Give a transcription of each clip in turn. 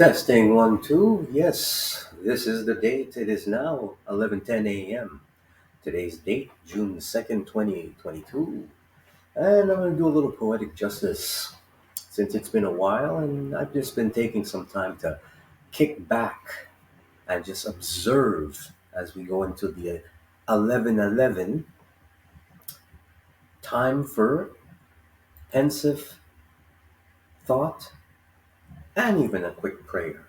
Testing 1 2. Yes, this is the date. It is now 11:10 a.m. Today's date, June 2nd, 2022. And I'm going to do a little poetic justice since it's been a while and I've just been taking some time to kick back and just observe as we go into the 11:11 time for pensive thought and even a quick prayer,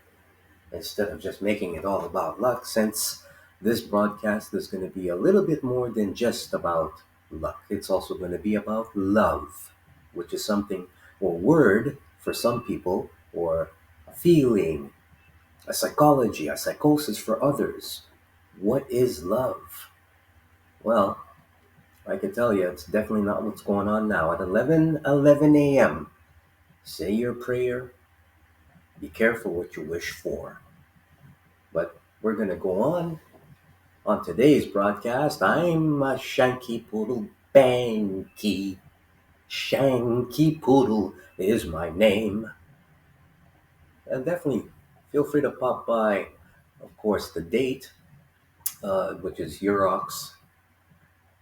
instead of just making it all about luck, since this broadcast is going to be a little bit more than just about luck. It's also going to be about love, which is something, or word for some people, or a feeling, a psychology, a psychosis for others. What is love? Well, I can tell you it's definitely not what's going on now at 11:11 a.m. Say your prayer, be careful what you wish for. But we're going to go on. On today's broadcast, I'm a Shanky Poodle Banky. Shanky Poodle is my name. And definitely feel free to pop by, of course, the date, which is Urox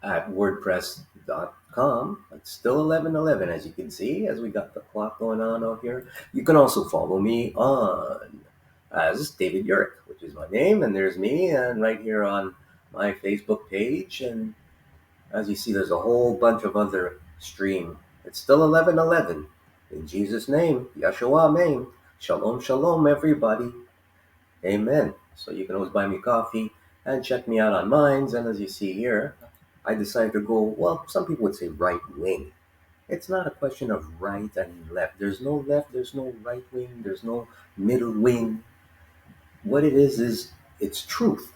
at wordpress.com. It's still 11:11, as you can see, as we got the clock going on out here. You can also follow me on as David Urick, which is my name, and there's me, and right here on my Facebook page. And as you see, there's a whole bunch of other stream. It's still 11:11. In Jesus' name, Yeshua, Amen. Shalom, shalom, everybody. Amen. So you can always buy me coffee and check me out on Minds. And as you see here, I decided to go, well, some people would say right wing. It's not a question of right and left. There's no left, there's no right wing, there's no middle wing. What it is it's truth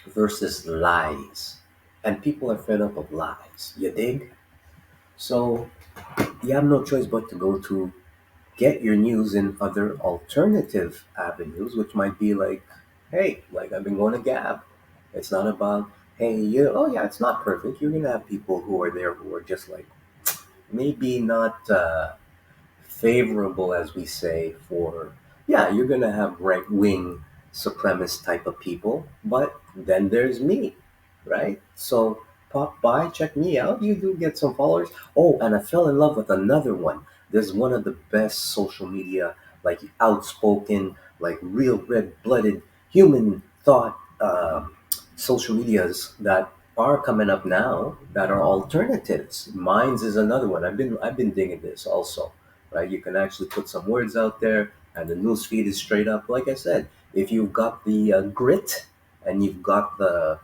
versus lies. And people are fed up of lies. You dig? So you have no choice but to go to get your news in other alternative avenues, which might be like, hey, like I've been going to Gab. It's not about, hey, oh yeah, it's not perfect. You're going to have people who are there who are just like, maybe not favorable, as we say, for, yeah, you're going to have right wing supremacist type of people, but then there's me, right? So pop by, check me out. You do get some followers. Oh, and I fell in love with another one. There's one of the best social media, like outspoken, like real red blooded human thought social medias that are coming up now that are alternatives. Minds is another one. I've been digging this also, right? You can actually put some words out there, and the news feed is straight up. Like I said, if you've got the grit and you've got the,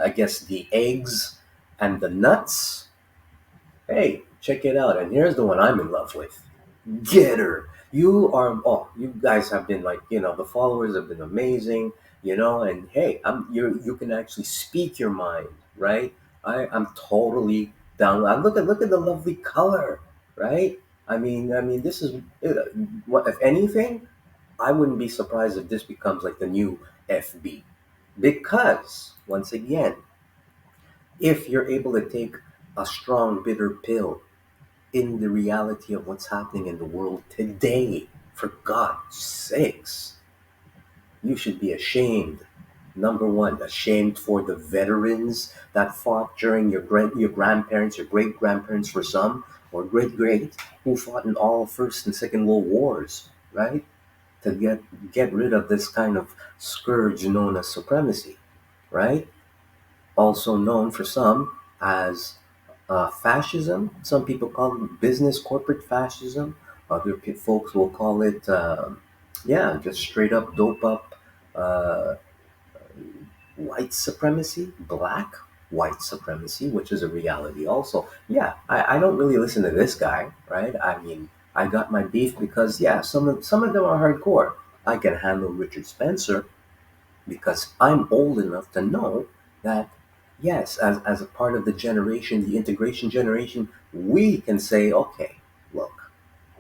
I guess, the eggs and the nuts, hey, check it out. And here's the one I'm in love with. Get her. You guys have been like, the followers have been amazing, and hey, you can actually speak your mind, right? I'm totally down. Look at the lovely color, right? I mean, this is what, if anything, I wouldn't be surprised if this becomes like the new FB, because once again, if you're able to take a strong bitter pill in the reality of what's happening in the world today, for God's sakes, you should be ashamed. Number one, ashamed for the veterans that fought during your grandparents, your great grandparents for some, or great who fought in all First and Second World Wars, right? To get rid of this kind of scourge known as supremacy, right? Also known for some as fascism. Some people call it business corporate fascism. Other folks will call it, yeah, just straight up dope up uh, white supremacy, black white supremacy, which is a reality also. Yeah, I don't really listen to this guy, right? I mean, I got my beef because, yeah, some of them are hardcore. I can handle Richard Spencer because I'm old enough to know that, yes, as a part of the generation, the integration generation, we can say, okay, look,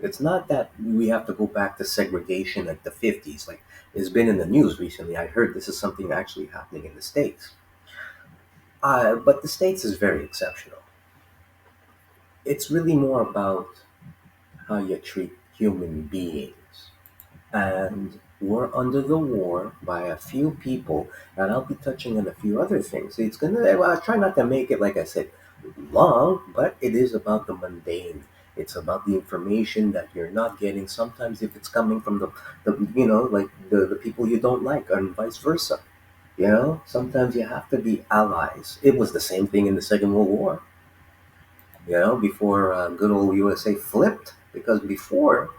it's not that we have to go back to segregation at the 50s. Like, it's been in the news recently. I heard this is something actually happening in the States. But the States is very exceptional. It's really more about how you treat human beings. and we're under the war by a few people, and I'll be touching on a few other things. It's gonna, well, I try not to make it, like I said, long, but it is about the mundane. It's about the information that you're not getting. Sometimes if it's coming from like the people you don't like, and vice versa. Sometimes you have to be allies. It was the same thing in the Second World War. Before good old USA flipped, because before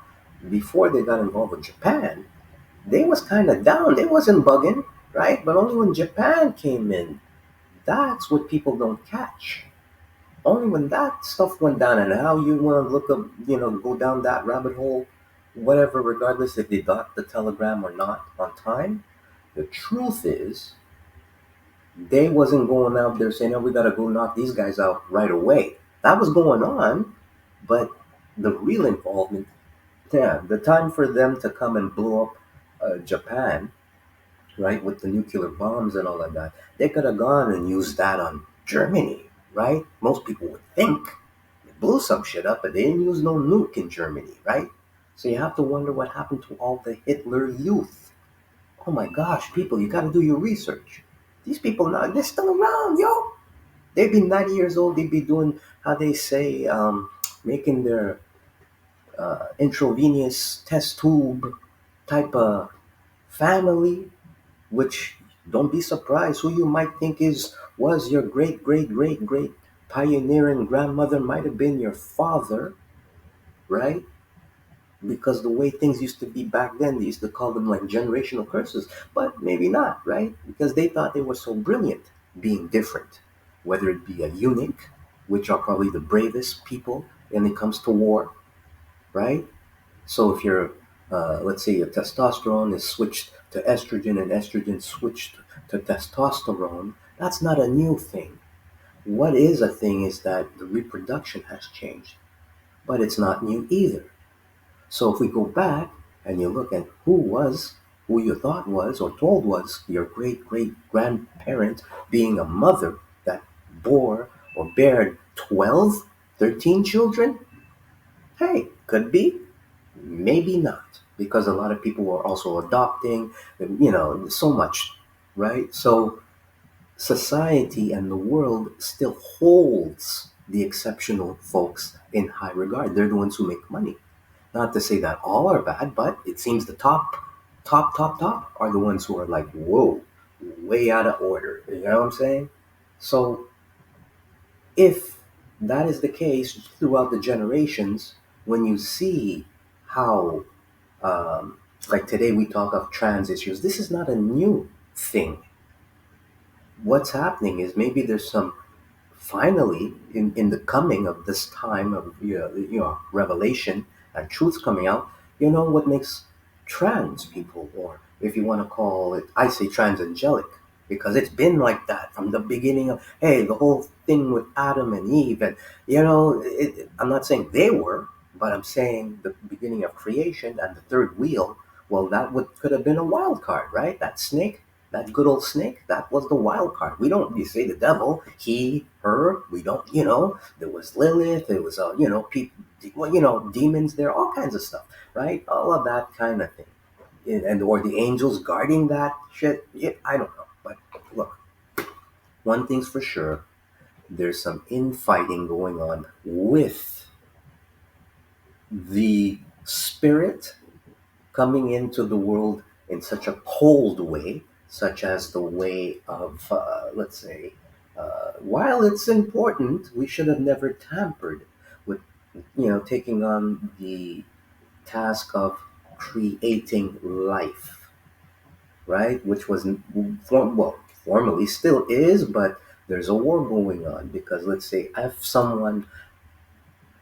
they got involved with Japan, they was kind of down. They wasn't bugging, right? But only when Japan came in, that's what people don't catch. Only when that stuff went down, and how you want to look up, go down that rabbit hole, whatever, regardless if they got the telegram or not on time. The truth is, they wasn't going out there saying, "Oh, we gotta go knock these guys out right away." That was going on, but the real involvement, yeah, the time for them to come and blow up Japan, right, with the nuclear bombs and all of that, they could have gone and used that on Germany, right? Most people would think they blew some shit up, but they didn't use no nuke in Germany, right? So you have to wonder what happened to all the Hitler youth. Oh my gosh, people, you got to do your research. These people now, they're still around, yo. They'd be 90 years old. They'd be doing, how they say, making their intravenous test tube type of family, which, don't be surprised, who you might think was your great great great great pioneering grandmother might have been your father, right? Because the way things used to be back then, they used to call them like generational curses, but maybe not, right? Because they thought they were so brilliant being different, whether it be a eunuch, which are probably the bravest people when it comes to war, right? So if you're, let's say your testosterone is switched to estrogen and estrogen switched to testosterone, that's not a new thing. What is a thing is that the reproduction has changed, but it's not new either. So if we go back and you look at who you thought was or told was your great great grandparent being a mother that bore or bared 12, 13 children, hey, could be, maybe not, because a lot of people were also adopting, so much, right? So society and the world still holds the exceptional folks in high regard. They're the ones who make money. Not to say that all are bad, but it seems the top are the ones who are like, whoa, way out of order. You know what I'm saying? So if that is the case throughout the generations, when you see how, um, like today we talk of trans issues, this is not a new thing. What's happening is maybe there's some, finally, in the coming of this time of revelation and truth coming out, what makes trans people, or if you want to call it, I say transangelic, because it's been like that from the beginning of, hey, the whole thing with Adam and Eve, and I'm not saying they were, but I'm saying the beginning of creation and the third wheel. Well, that would could have been a wild card, right? That snake, that good old snake, that was the wild card. We don't, you say the devil, he, her, we don't, there was Lilith, there was, people, well, demons there, all kinds of stuff, right? All of that kind of thing. And, or the angels guarding that shit. Yeah, I don't know. But look, one thing's for sure, there's some infighting going on with the spirit coming into the world in such a cold way, such as the way of, let's say, while it's important, we should have never tampered with, taking on the task of creating life, right? Which was, well, formally still is, but there's a war going on because, let's say, if someone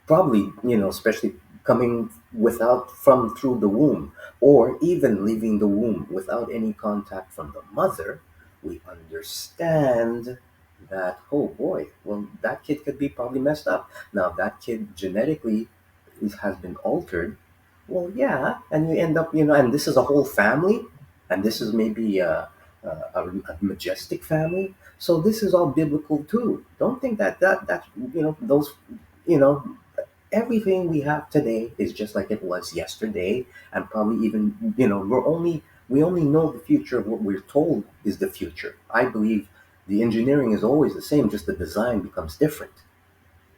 probably, especially coming without from through the womb, or even leaving the womb without any contact from the mother, we understand that, oh boy, well, that kid could be probably messed up. Now, if that kid genetically has been altered, well, yeah, and you end up, and this is a whole family, and this is maybe a majestic family. So this is all biblical too. Don't think that those, you know everything we have today is just like it was yesterday, and probably even, we only know the future of what we're told is the future. I believe the engineering is always the same, just the design becomes different,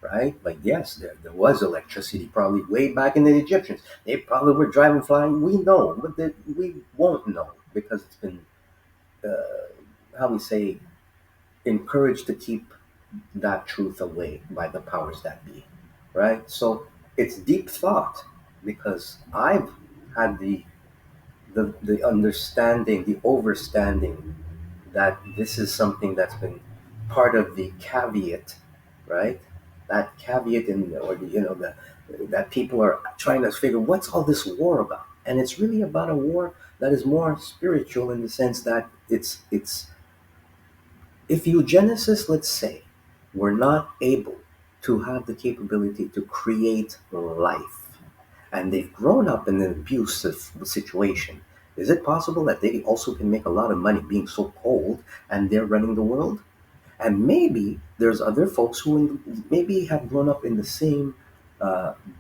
right? Like, yes, there was electricity probably way back in the Egyptians. They probably were driving, flying. We know, but we won't know because it's been, how we say, encouraged to keep that truth away by the powers that be, right? So it's deep thought because I've had the understanding, the overstanding that this is something that's been part of the caveat, right? That caveat in, or the, that people are trying to figure what's all this war about, and it's really about a war that is more spiritual in the sense that it's if eugenicists, let's say, were not able to have the capability to create life, and they've grown up in an abusive situation, is it possible that they also can make a lot of money being so cold and they're running the world? And maybe there's other folks who maybe have grown up in the same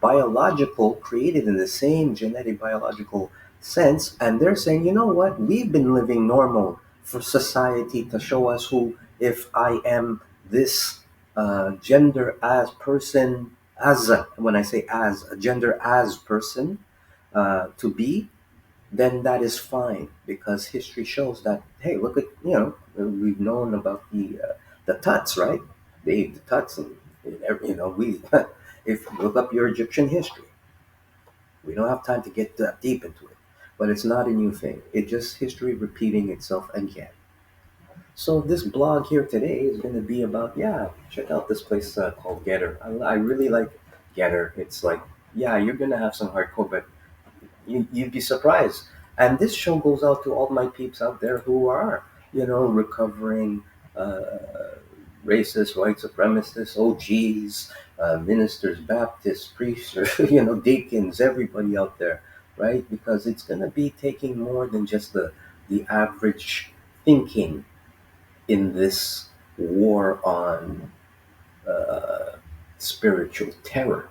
biological, created in the same genetic biological sense, and they're saying, you know what, we've been living normal for society to show us who, if I am this gender as person, when I say as, a gender as person to be, then that is fine because history shows that, hey, look at, we've known about the tuts, right? They ate the tuts, we if you look up your Egyptian history, we don't have time to get that deep into it, but it's not a new thing. It's just history repeating itself again. So this blog here today is going to be about, yeah, check out this place called Getter. I really like Getter. It's like, yeah, you're going to have some hardcore, but you'd be surprised. And this show goes out to all my peeps out there who are, recovering racist, white supremacists, OGs, ministers, Baptists, priests, or, deacons, everybody out there, right? Because it's going to be taking more than just the average thinking in this war on uh, spiritual terror,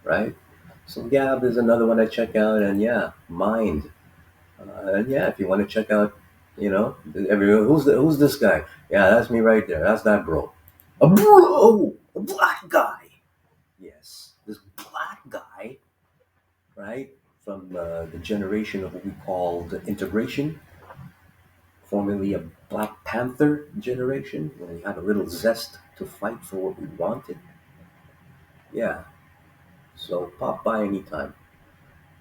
right? So Gab is another one I check out, and yeah, Mind. And yeah, if you want to check out, everyone, who's this guy? Yeah, that's me right there. That's that bro. A bro, a black guy. Yes, this black guy, right, from the generation of what we called integration, formerly a Black Panther generation, when we had a little zest to fight for what we wanted. Yeah, so pop by anytime.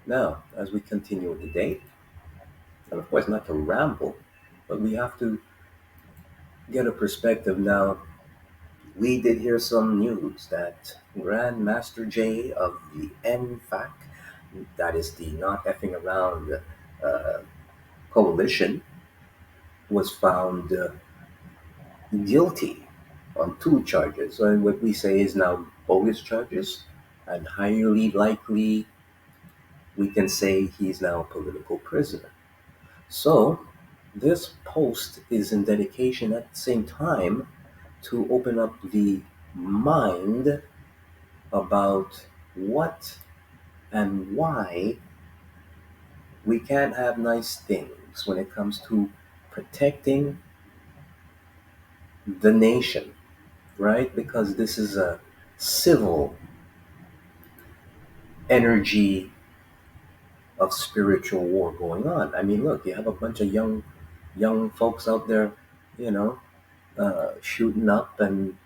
Now, as we continue with the day, and of course, not to ramble, but we have to get a perspective now. We did hear some news that Grandmaster J of the NFAC, that is the Not Effing Around uh, coalition, was found guilty on two charges. And what we say is now bogus charges, and highly likely we can say he's now a political prisoner. So, this post is in dedication at the same time to open up the mind about what and why we can't have nice things when it comes to protecting the nation, right? Because this is a civil energy of spiritual war going on. I mean, look, you have a bunch of young folks out there, you know, shooting up, and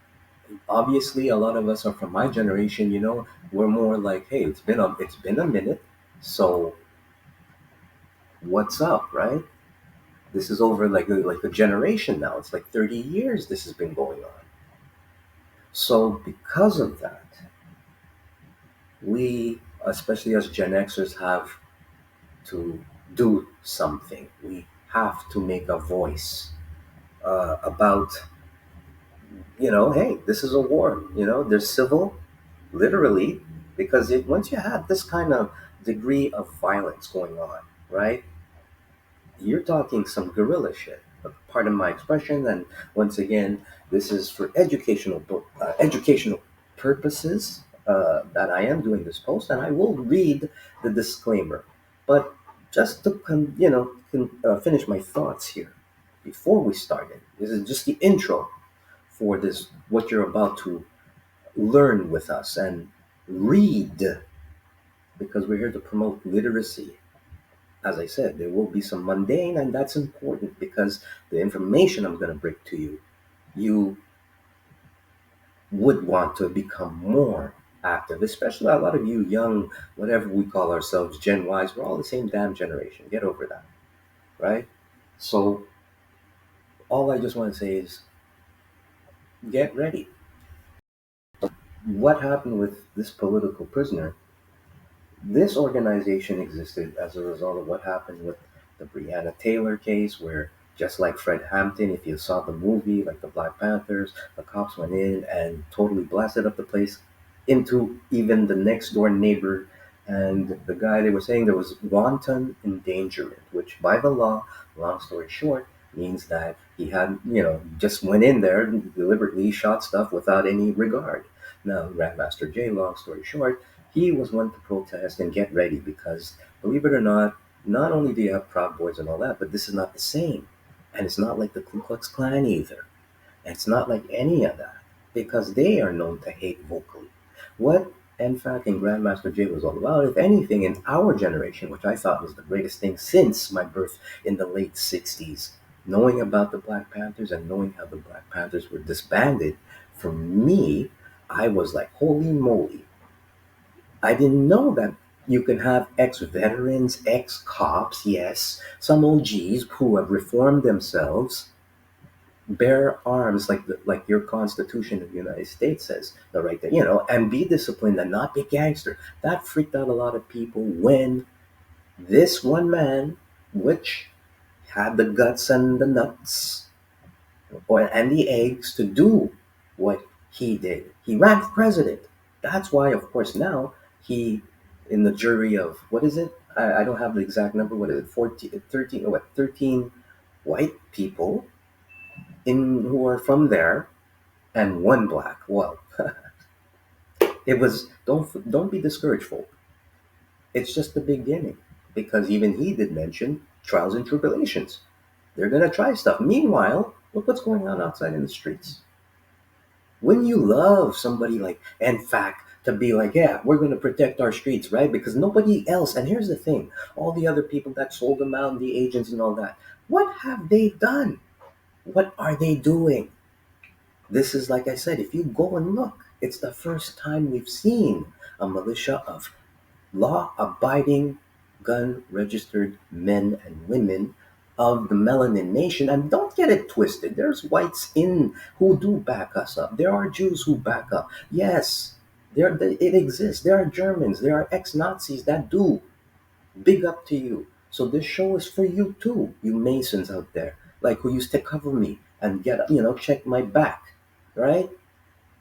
obviously a lot of us are from my generation. We're more like, hey, it's been a minute, so what's up, right? This is over like a generation now. It's like 30 years this has been going on. So because of that, we, especially as Gen Xers, have to do something. We have to make a voice about, hey, this is a war. There's civil, literally, because once you have this kind of degree of violence going on, right? You're talking some guerrilla shit. Pardon my expression, and once again, this is for educational purposes. that I am doing this post, and I will read the disclaimer. But just to finish my thoughts here before we start it, this is just the intro for this what you're about to learn with us and read, because we're here to promote literacy. As I said, there will be some mundane, and that's important because the information I'm going to bring to you, you would want to become more active, especially a lot of you young, whatever we call ourselves, Gen Ys, we're all the same damn generation. Get over that, right? So, all I just want to say is get ready. What happened with this political prisoner? This organization existed as a result of what happened with the Breonna Taylor case, where just like Fred Hampton, if you saw the movie, like the Black Panthers, the cops went in and totally blasted up the place into even the next door neighbor. And the guy, they were saying there was wanton endangerment, which by the law, long story short, means that he had, just went in there and deliberately shot stuff without any regard. Now, Grandmaster Jay, long story short, he was one to protest and get ready because, believe it or not only do you have Proud Boys and all that, but this is not the same. And it's not like the Ku Klux Klan either. And it's not like any of that because they are known to hate vocally. What, in fact, in Grandmaster Jay was all about, if anything, in our generation, which I thought was the greatest thing since my birth in the late 60s, knowing about the Black Panthers and knowing how the Black Panthers were disbanded, for me, I was like, holy moly, I didn't know that you can have ex-veterans, ex-cops, yes, some OGs who have reformed themselves, bear arms like your Constitution of the United States says, the right to, and be disciplined and not be gangster. That freaked out a lot of people when this one man, which had the guts and the nuts and the eggs to do what he did. He ran for president. That's why, of course, now he in the jury of what is it? I don't have the exact number. What is it? 14, 13, what, 13 white people in who are from there and one black. Well, it was don't be discouraged, folk. It's just the beginning because even he did mention trials and tribulations. They're gonna try stuff. Meanwhile, look what's going on outside in the streets. Wouldn't you love somebody like, in fact, to be like, yeah, we're going to protect our streets, right? Because nobody else, and here's the thing, all the other people that sold them out and the agents and all that, what have they done? What are they doing? This is, like I said, if you go and look, it's the first time we've seen a militia of law abiding, gun registered men and women of the melanin nation. And don't get it twisted. There's whites in who do back us up. There are Jews who back up. Yes, it exists. There are Germans. There are ex Nazis that do. Big up to you. So this show is for you too, you Masons out there, like who used to cover me and check my back, right?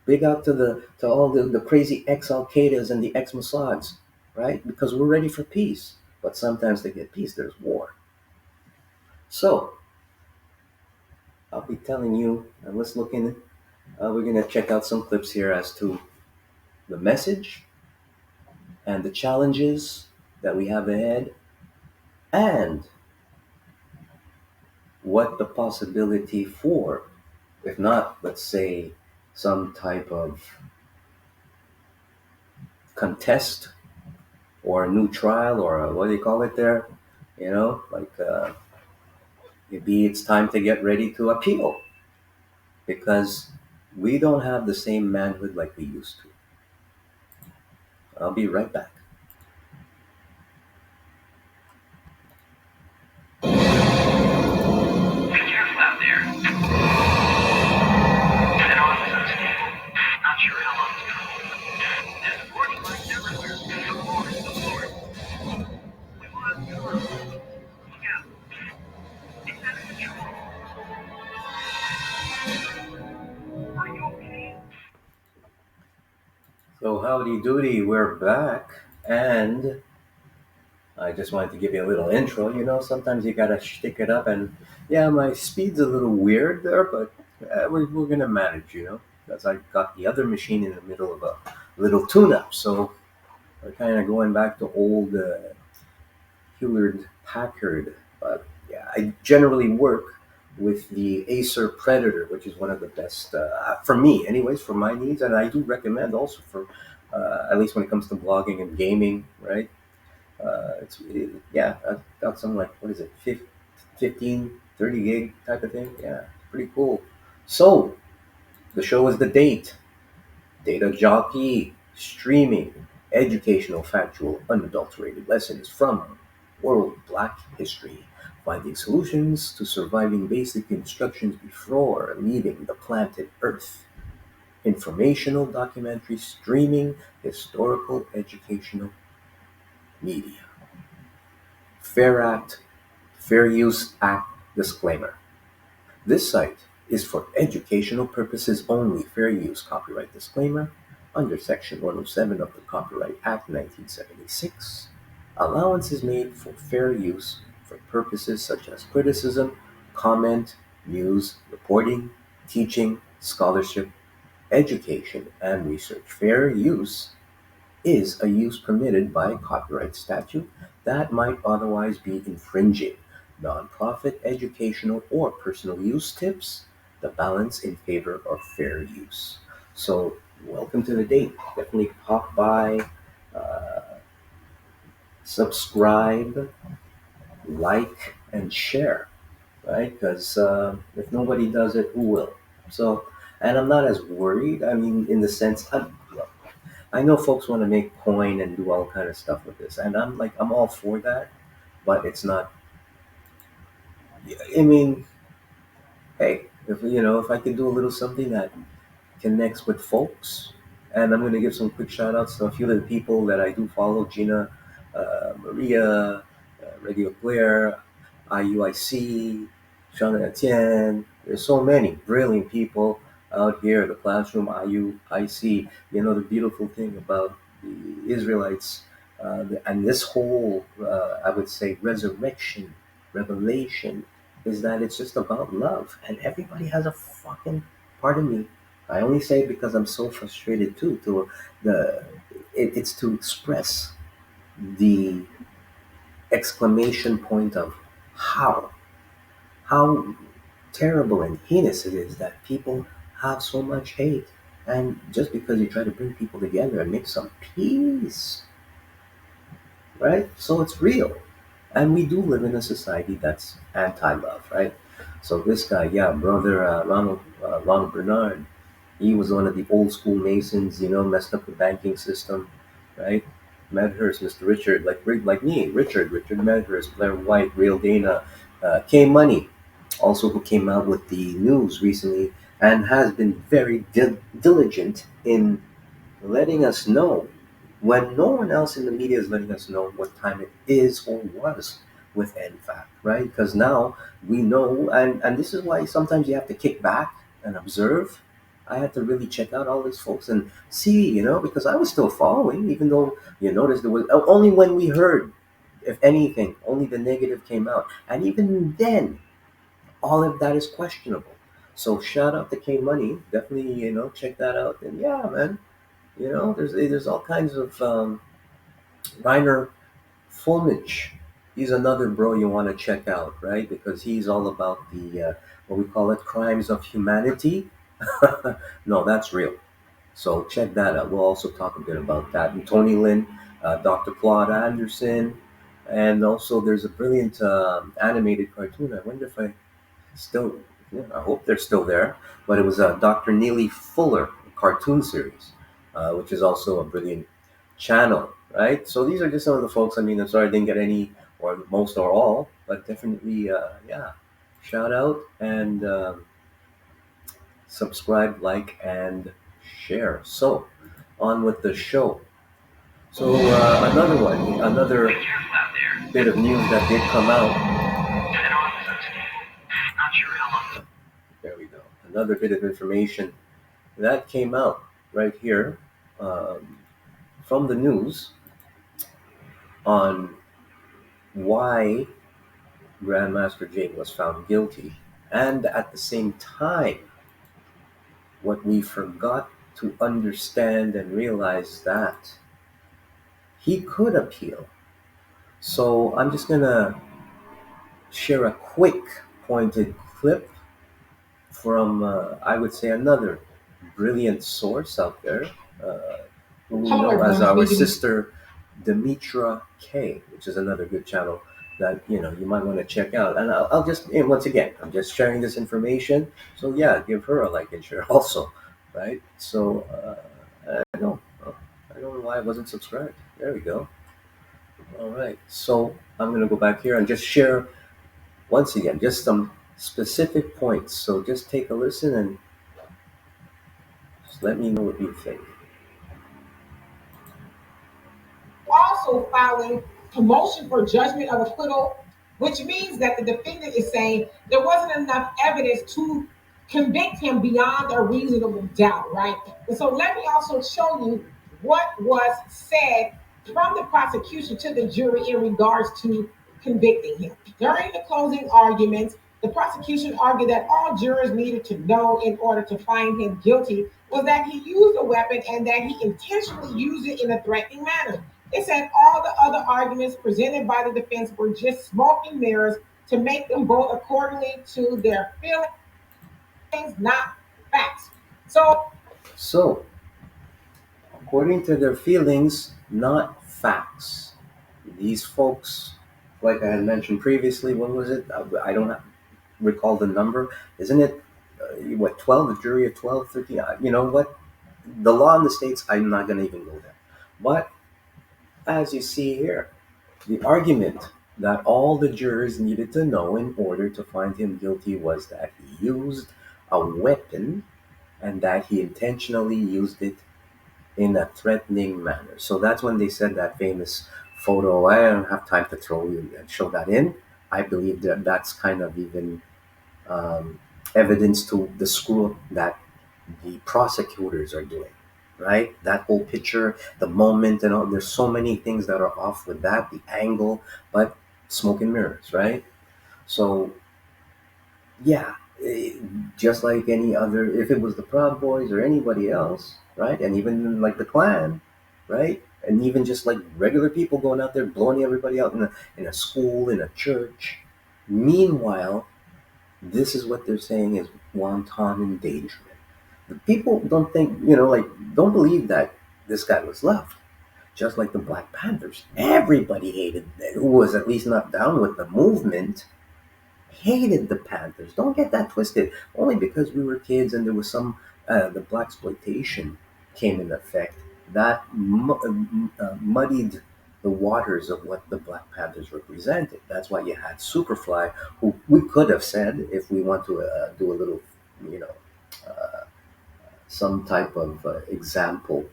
Big out to all the crazy ex Al Qaedas and the ex Mossads, right? Because we're ready for peace. But sometimes to get peace, there's war. So I'll be telling you, and let's look in. We're gonna check out some clips here as to the message and the challenges that we have ahead, and what the possibility for, if not, let's say, some type of contest or a new trial or what do you call it there? Like maybe it's time to get ready to appeal because we don't have the same manhood like we used to. I'll be right back. Be careful out there. An officer's vehicle. Not sure how long it's gonna hold. There's warning lights everywhere. The Lord. We will have Europe. Look out. It's out of control. Are you okay? So howdy doody, we're back, and I just wanted to give you a little intro. Sometimes you gotta stick it up, and yeah, my speed's a little weird there, but we're gonna manage. Because I got the other machine in the middle of a little tune-up. So we're kind of going back to old Hewlett Packard. But yeah, I generally work with the Acer Predator, which is one of the best for me, anyways, for my needs, and I do recommend also for at least when it comes to blogging and gaming, right? Yeah, I've got some like what is it, 15, 30 gig type of thing. Yeah, pretty cool. So the show is the data jockey, streaming, educational, factual, unadulterated lessons from world black history, finding solutions to surviving basic instructions before leaving the planet Earth. Informational documentary streaming, historical, educational media. Fair Act, Fair Use Act disclaimer. This site is for educational purposes only. Fair use copyright disclaimer under Section 107 of the Copyright Act 1976. Allowance is made for fair use for purposes such as criticism, comment, news, reporting, teaching, scholarship, education, and research. Fair use is a use permitted by copyright statute that might otherwise be infringing nonprofit, educational, or personal use tips the balance in favor of fair use. So, welcome to the date. Definitely pop by, uh, subscribe, like, and share, right? Because if nobody does it, who will? So, and I'm not as worried. I mean, in the sense, I know folks want to make coin and do all kind of stuff with this, and I'm like, I'm all for that, but it's not. I mean, hey, if I can do a little something that connects with folks, and I'm going to give some quick shout outs to a few of the people that I do follow: Gina, Maria, Radio Blair, IUIC, Sean Etienne. There's so many brilliant people out here. The classroom, IUIC. The beautiful thing about the Israelites and this whole, I would say, resurrection, revelation, is that it's just about love. And everybody has a fucking, pardon me, I only say it because I'm so frustrated too. The it's to express the exclamation point of how how terrible and heinous it is that people have so much hate, and just because you try to bring people together and make some peace, right? So it's real, and we do live in a society that's anti-love, right? So this guy, yeah, brother Ronald Bernard, he was one of the old school Masons, messed up the banking system, right? Medhurst, Mr. Richard, like me, Richard Medhurst, Blair White, Real Dana, K Money, also who came out with the news recently and has been very diligent in letting us know when no one else in the media is letting us know what time it is or was with NFAC, right? Because now we know, and this is why sometimes you have to kick back and observe. I had to really check out all these folks and see, because I was still following, even though you noticed there was only when we heard, if anything, only the negative came out. And even then, all of that is questionable. So shout out to K Money. Definitely, check that out. And yeah, man, there's all kinds of Reiner Fulmich. He's another bro you want to check out, right? Because he's all about the what we call it, crimes of humanity. No, that's real. So check that out. We'll also talk a bit about that. And Tony Lin, Dr. Claude Anderson, and also there's a brilliant animated cartoon. I wonder if I still, yeah, I hope they're still there. But it was a Dr. Neely Fuller cartoon series, which is also a brilliant channel, right? So these are just some of the folks. I mean, I'm sorry I didn't get any or most or all, but definitely, yeah, shout out and subscribe, like, and share. So on with the show. So another one, another Be careful out there. bit of news that did come out. An officer. Not sure how long. There we go. Another bit of information that came out right here um, from the news on why Grandmaster Jake was found guilty, and at the same time, what we forgot to understand and realize that he could appeal. So I'm just gonna share a quick pointed clip from, I would say, another brilliant source out there, uh, who we Hello, know as everyone. our Good evening. sister Demetra K, which is another good channel that you might want to check out. And I'll just, and once again, I'm just sharing this information. So yeah, give her a like and share also, right? So I don't know why I wasn't subscribed. There we go. All right. So I'm gonna go back here and just share once again just some specific points. So just take a listen and just let me know what you think. Also filing a motion for judgment of acquittal, which means that the defendant is saying there wasn't enough evidence to convict him beyond a reasonable doubt, right? And so let me also show you what was said from the prosecution to the jury in regards to convicting him. During the closing arguments, the prosecution argued that all jurors needed to know in order to find him guilty was that he used a weapon and that he intentionally used it in a threatening manner. It said all the other arguments presented by the defense were just smoke and mirrors to make them vote accordingly to their feelings, not facts. So So, according to their feelings, not facts. These folks, like I had mentioned previously, what was it? I don't recall the number. Isn't it, what, 12? A jury of 12, 13? You know what? The law in the States, I'm not going to even go there. But as you see here, the argument that all the jurors needed to know in order to find him guilty was that he used a weapon and that he intentionally used it in a threatening manner. So that's when they said that famous photo. I don't have time to throw you and show that in. I believe that that's kind of even um, evidence to the screw up that the prosecutors are doing. Right? That whole picture, the moment, and all. There's so many things that are off with that, the angle, but smoke and mirrors, right? So yeah, just like any other, if it was the Proud Boys or anybody else, right? And even like the Klan, right? And even just like regular people going out there blowing everybody out in a school, in a church. Meanwhile, this is what they're saying is wanton endangerment. The people don't think, like, don't believe that this guy was loved. Just like the Black Panthers. Everybody hated, who was at least not down with the movement, hated the Panthers. Don't get that twisted. Only because we were kids and there was some the black exploitation came in effect that muddied the waters of what the Black Panthers represented. That's why you had Superfly, who we could have said, if we want to do a little, you know, uh, some type of example,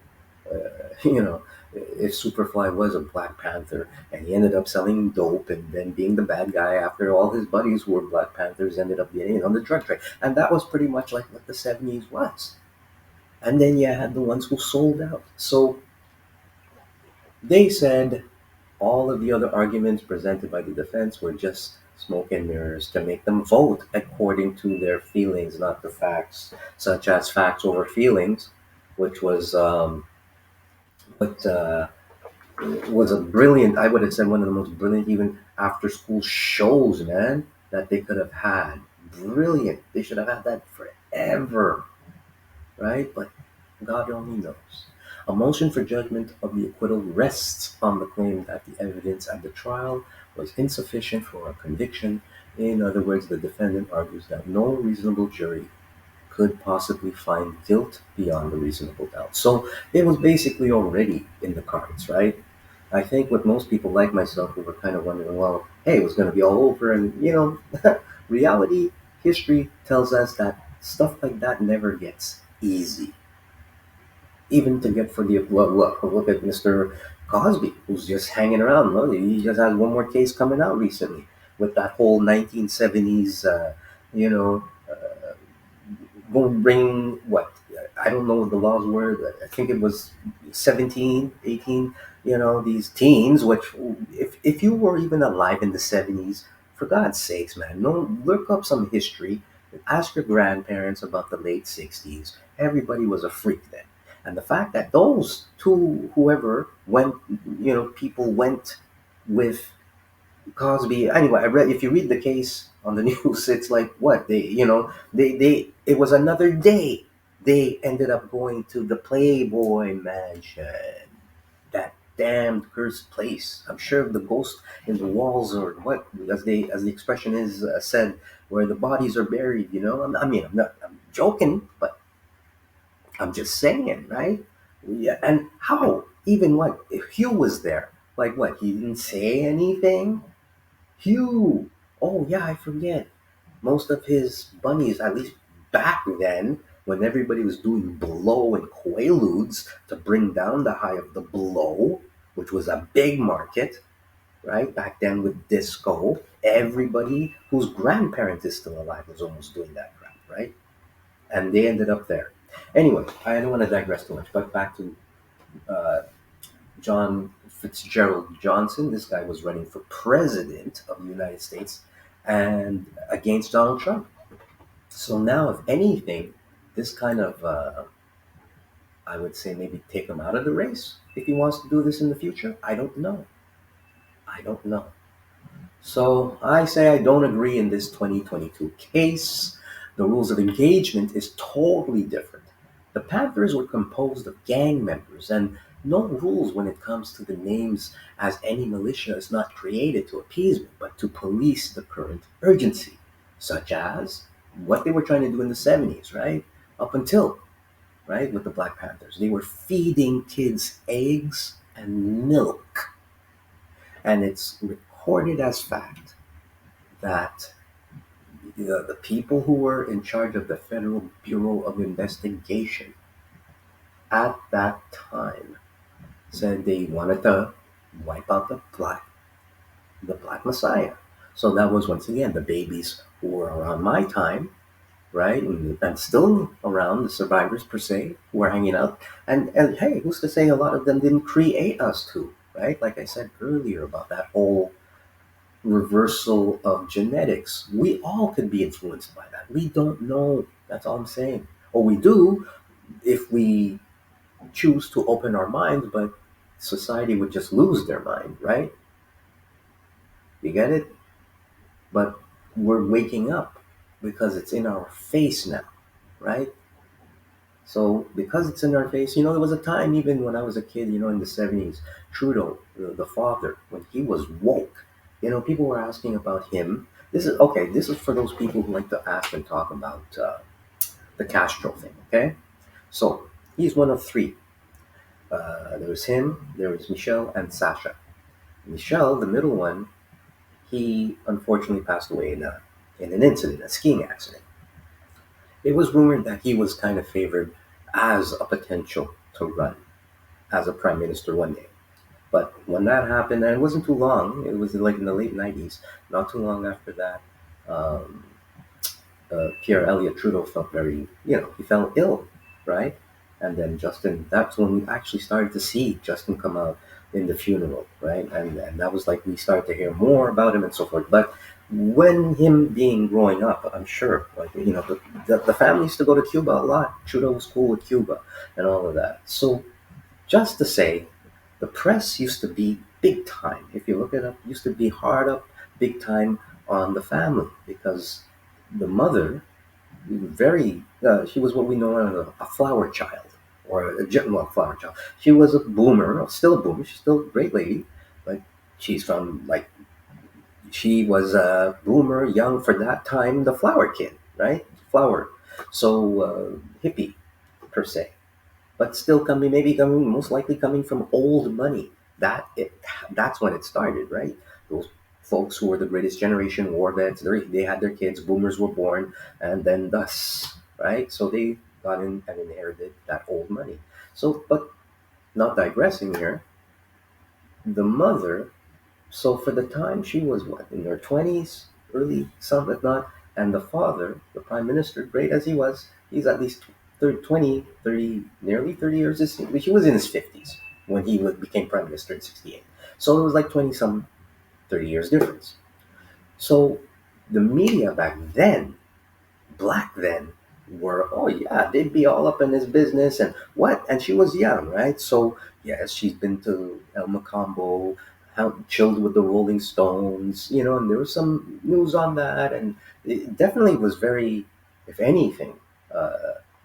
uh, you know, if Superfly was a Black Panther and he ended up selling dope and then being the bad guy after all his buddies who were Black Panthers ended up getting in on the drug trade. And that was pretty much like what the 70s was. And then you had the ones who sold out. So they said all of the other arguments presented by the defense were just smoke and mirrors to make them vote according to their feelings, not the facts, such as facts over feelings, which what was a brilliant, I would have said one of the most brilliant, even after school shows, man, that they could have had. Brilliant. They should have had that forever, right? But God only knows. A motion for judgment of the acquittal rests on the claim that the evidence at the trial was insufficient for a conviction. In other words, the defendant argues that no reasonable jury could possibly find guilt beyond a reasonable doubt. So it was basically already in the cards, right? I think with most people like myself, we were kind of wondering, well, hey, it was going to be all over. And, reality, history tells us that stuff like that never gets easy. Even to get for the, well, look at Mr. Cosby, who's just hanging around. Well, he just has one more case coming out recently with that whole 1970s, you know, bring what, I don't know what the laws were. I think it was 17, 18. These teens, which if you were even alive in the 70s, for God's sakes, man, no, look up some history. Ask your grandparents about the late 60s. Everybody was a freak then. And the fact that those two, whoever went, people went with Cosby. Anyway, I read, if you read the case on the news, it's like what it was another day. They ended up going to the Playboy Mansion, that damned cursed place. I'm sure the ghost in the walls, or what, as the expression is said, where the bodies are buried. I'm joking, but I'm just saying, right? Yeah, and how? Even what if Hugh was there? Like what? He didn't say anything. Hugh. Oh yeah, I forget. Most of his bunnies, at least back then, when everybody was doing blow and quaaludes to bring down the high of the blow, which was a big market, right? Back then with disco, everybody whose grandparent is still alive was almost doing that crap, right? And they ended up there. Anyway, I don't want to digress too much, but back to uh, John Fitzgerald Johnson. This guy was running for president of the United States and against Donald Trump. So now, if anything, this kind of, I would say, maybe take him out of the race if he wants to do this in the future. I don't know. I don't know. So I say I don't agree in this 2022 case. The rules of engagement is totally different. The Panthers were composed of gang members, and no rules when it comes to the names, as any militia is not created to appeasement but to police the current urgency, such as what they were trying to do in the 70s, right? Up until, right, with the Black Panthers. They were feeding kids eggs and milk, and it's recorded as fact that the people who were in charge of the Federal Bureau of Investigation at that time said they wanted to wipe out the black Messiah. So that was once again the babies who were around my time, right, and still around, the survivors per se, who were hanging out. And hey, who's to say a lot of them didn't create us too, right? Like I said earlier about that whole reversal of genetics. We all could be influenced by that. We don't know. That's all I'm saying. Or we do if we choose to open our minds, but society would just lose their mind, right? You get it? But we're waking up because it's in our face now, right? So because it's in our face, there was a time even when I was a kid, in the 70s, Trudeau, the father, when he was woke, people were asking about him. This is okay. This is for those people who like to ask and talk about the Castro thing. Okay, so he's one of three. There was him, there was Michelle, and Sasha. Michelle, the middle one, he unfortunately passed away in an incident, a skiing accident. It was rumored that he was kind of favored as a potential to run as a prime minister one day. But when that happened, and it wasn't too long, it was like in the late 90s, not too long after that, um, Pierre Elliott Trudeau felt he fell ill, right? And then that's when we actually started to see Justin come out in the funeral, right? And that was like we started to hear more about him and so forth. But when him being growing up, I'm sure, like, the family used to go to Cuba a lot. Trudeau was cool with Cuba and all of that. So just to say, the press used to be big time. If you look it up, used to be hard up, big time on the family because the mother, she was what we know as a flower child, or well, flower child. She was a boomer, still a boomer. She's still a great lady, but she's from like she was a boomer, young for that time, the flower kid, right? Flower, so hippie per se, but still coming, most likely coming from old money. That's when it started, right? Those folks who were the greatest generation, war vets, they had their kids, boomers were born, and then thus, right? So they got in and inherited that old money. So, but not digressing here, the mother, so for the time she was what, in her 20s, early some if not, and the father, the prime minister, great as he was, he's at least 30, 20, 30, nearly 30 years. He was in his 50s when he became prime minister in 68. So it was like 20 some, 30 years difference. So the media back then, black then, were, oh yeah, they'd be all up in his business and what, and she was young, right? So yes, she's been to El Macombo, how chilled with the Rolling Stones, and there was some news on that, and it definitely was very, if anything, uh,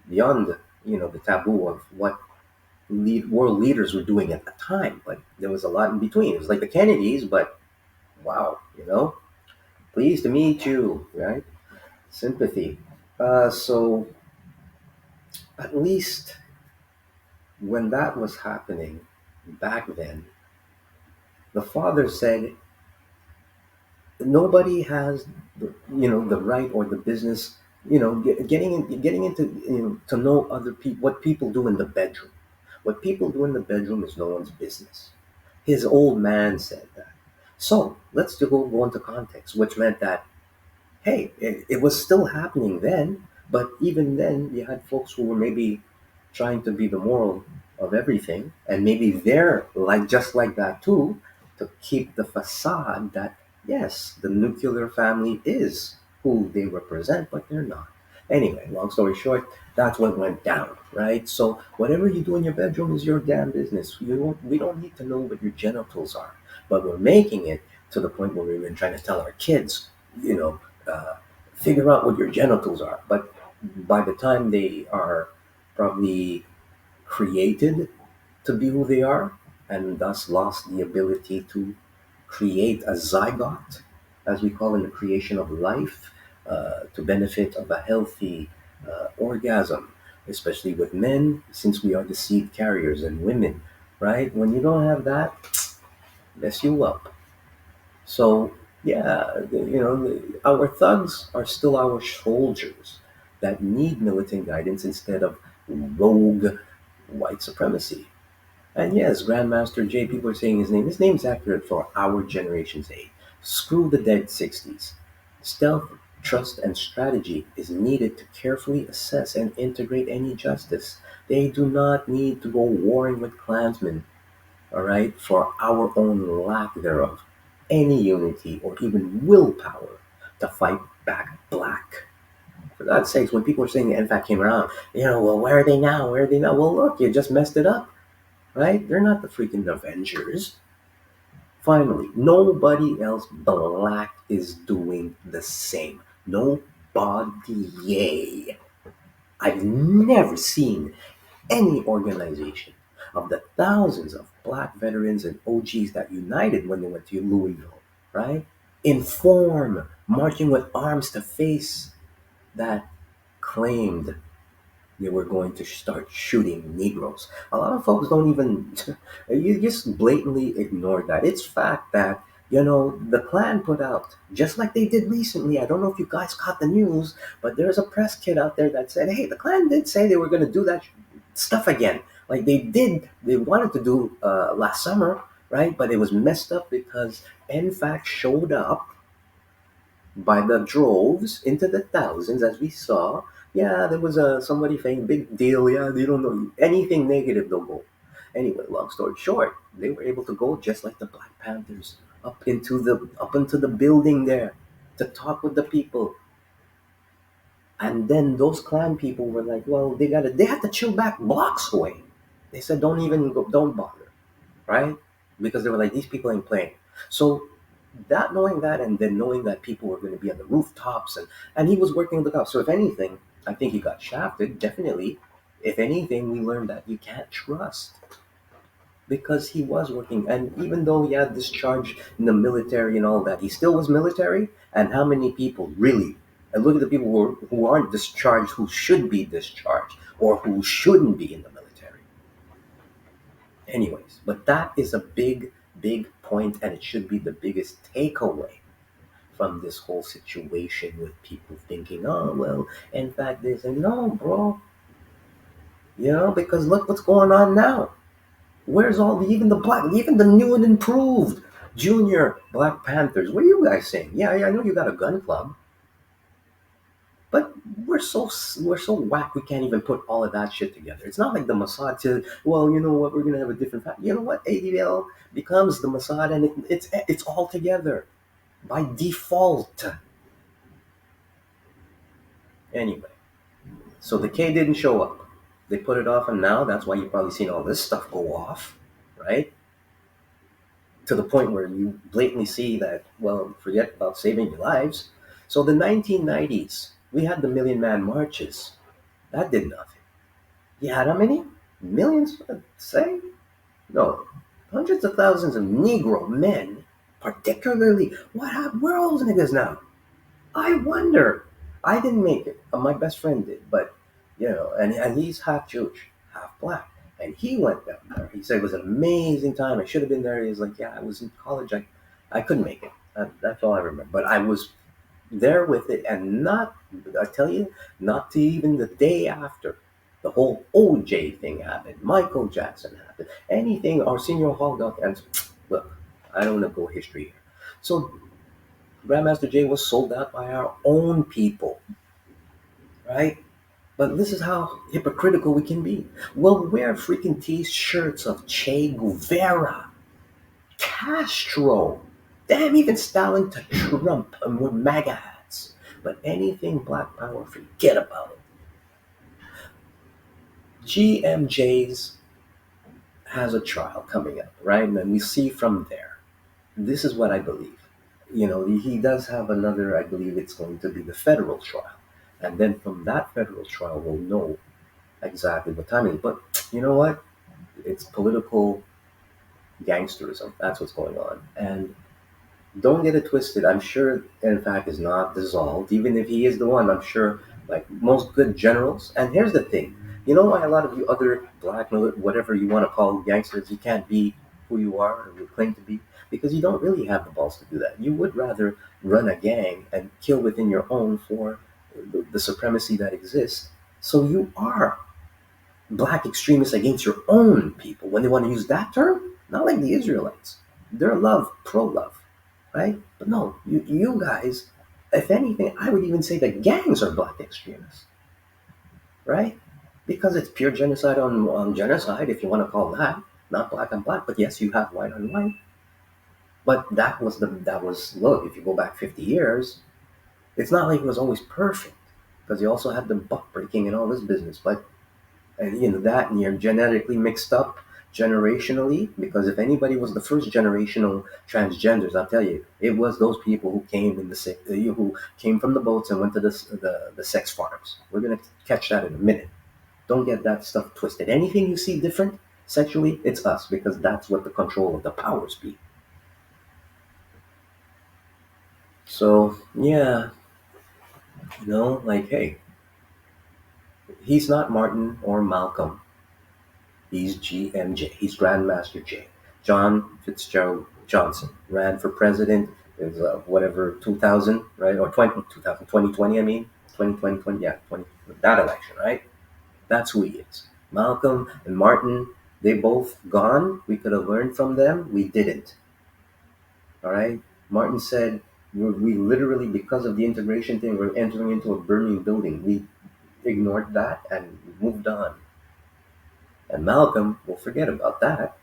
beyond the taboo of what world leaders were doing at the time, but there was a lot in between. It was like the Kennedys, but wow, pleased to meet you, right? Sympathy. So at least when that was happening back then, the father said nobody has the right or the business, getting into, to know other people, what people do in the bedroom. What people do in the bedroom is no one's business. His old man said that. So let's go into context, which meant that, hey, it was still happening then, but even then, you had folks who were maybe trying to be the moral of everything, and maybe they're like just like that too, to keep the facade that yes, the nuclear family is who they represent, but they're not. Anyway, long story short, that's what went down, right? So whatever you do in your bedroom is your damn business. We don't need to know what your genitals are, but we're making it to the point where we're even trying to tell our kids, you know, uh, figure out what your genitals are. But by the time they are probably created to be who they are, and thus lost the ability to create a zygote, as we call in the creation of life, to benefit of a healthy orgasm, especially with men, since we are the seed carriers, and women, right? When you don't have that, mess you up. So yeah, our thugs are still our soldiers that need militant guidance instead of rogue white supremacy. And yes, Grandmaster J, people are saying his name. His name's accurate for our generation's age. Screw the dead 60s. Stealth, trust, and strategy is needed to carefully assess and integrate any justice. They do not need to go warring with Klansmen, all right, for our own lack thereof, any unity or even willpower to fight back black. For God's sakes, when people are saying the NFAC came around, well, where are they now? Where are they now? Well, look, you just messed it up, right? They're not the freaking Avengers. Finally, nobody else black is doing the same. Nobody. Yay. I've never seen any organization of the thousands of black veterans and OGs that united when they went to Louisville, right? Inform, marching with arms to face that claimed they were going to start shooting Negroes. A lot of folks don't even, you just blatantly ignore that. It's fact that, the Klan put out, just like they did recently, I don't know if you guys caught the news, but there's a press kit out there that said, hey, the Klan did say they were going to do that stuff again. Like they wanted to do last summer, right? But it was messed up because NFAC showed up by the droves into the thousands, as we saw. Yeah, there was somebody saying big deal. Yeah, they don't know anything negative. They'll go. Anyway, long story short, they were able to go just like the Black Panthers up into the building there to talk with the people, and then those clan people were like, well, they had to chill back blocks away. They said, don't even go, don't bother, right? Because they were like, these people ain't playing. So that knowing that, and then knowing that people were going to be on the rooftops, and he was working the cops. So if anything, I think he got shafted. Definitely, if anything, we learned that you can't trust because he was working. And even though he had discharge in the military and all that, he still was military. And how many people really? And look at the people who aren't discharged, who should be discharged, or who shouldn't be in the military. Anyways, but that is a big, big point, and it should be the biggest takeaway from this whole situation with people thinking, oh, well, in fact, they say, no, bro, because look what's going on now. Where's even the black, even the new and improved junior Black Panthers? What are you guys saying? Yeah, yeah, I know you got a gun club, but we're so whack. We can't even put all of that shit together. It's not like the Mossad says, well, you know what? We're gonna have a different. You know what? ADL becomes the Mossad, and it's all together by default. Anyway, So the K didn't show up. They put it off, and now that's why you've probably seen all this stuff go off, right? To the point where you blatantly see that, well, forget about saving your lives. So the 1990s, we had the Million Man Marches. That did nothing. You had how many? Millions, I'd say? No. Hundreds of thousands of Negro men, particularly. Where are all those niggas now? I wonder. I didn't make it. My best friend did, but and he's half Jewish, half black, and he went down there. He said it was an amazing time. I should have been there. He was like, "Yeah, I was in college. I couldn't make it." That's all I remember. But I was there with it, and not. I tell you, not to even the day after. The whole OJ thing happened. Michael Jackson happened. Anything Arsenio Hall got the answer. Look, I don't want to go history here. So Grandmaster Jay was sold out by our own people, right? But this is how hypocritical we can be. We'll wear freaking t-shirts of Che Guevara, Castro, damn, even Stalin to Trump, and we're MAGA hats. But anything Black Power, forget about it. GMJ's has a trial coming up, right? And then we see from there. This is what I believe. He does have another, I believe it's going to be the federal trial. And then from that federal trial, we'll know exactly what time it is. But you know what? It's political gangsterism. That's what's going on. And don't get it twisted. I'm sure, in fact, is not dissolved. Even if he is the one, I'm sure, like most good generals. And here's the thing. You know why a lot of you other black, whatever you want to call gangsters, you can't be who you are or you claim to be? Because you don't really have the balls to do that. You would rather run a gang and kill within your own for the supremacy that exists. So you are black extremists against your own people when they want to use that term, not like the Israelites. They're pro-love, right? But no, you guys, if anything, I would even say that gangs are black extremists, right? Because it's pure genocide on genocide, if you want to call that, not black on black. But yes, you have white on white. But look, if you go back 50 years, it's not like it was always perfect because you also had the buck breaking and all this business. But that, and you're genetically mixed up generationally, because if anybody was the first generational transgenders, I'll tell you, it was those people who came who came from the boats and went to the sex farms. We're gonna catch that in a minute. Don't get that stuff twisted. Anything you see different sexually, it's us, because that's what the control of the powers be. So yeah, like, hey, he's not Martin or Malcolm. He's GMJ. He's Grandmaster J. John Fitzgerald Johnson ran for president. It was whatever 2000, right? Or 2020, I mean 2020, yeah, 20, that election, right? That's who he is. Malcolm and Martin, they both gone. We could have learned from them. We didn't. All right. Martin said we literally, because of the integration thing, we're entering into a burning building. We ignored that and moved on. And Malcolm, will forget about that.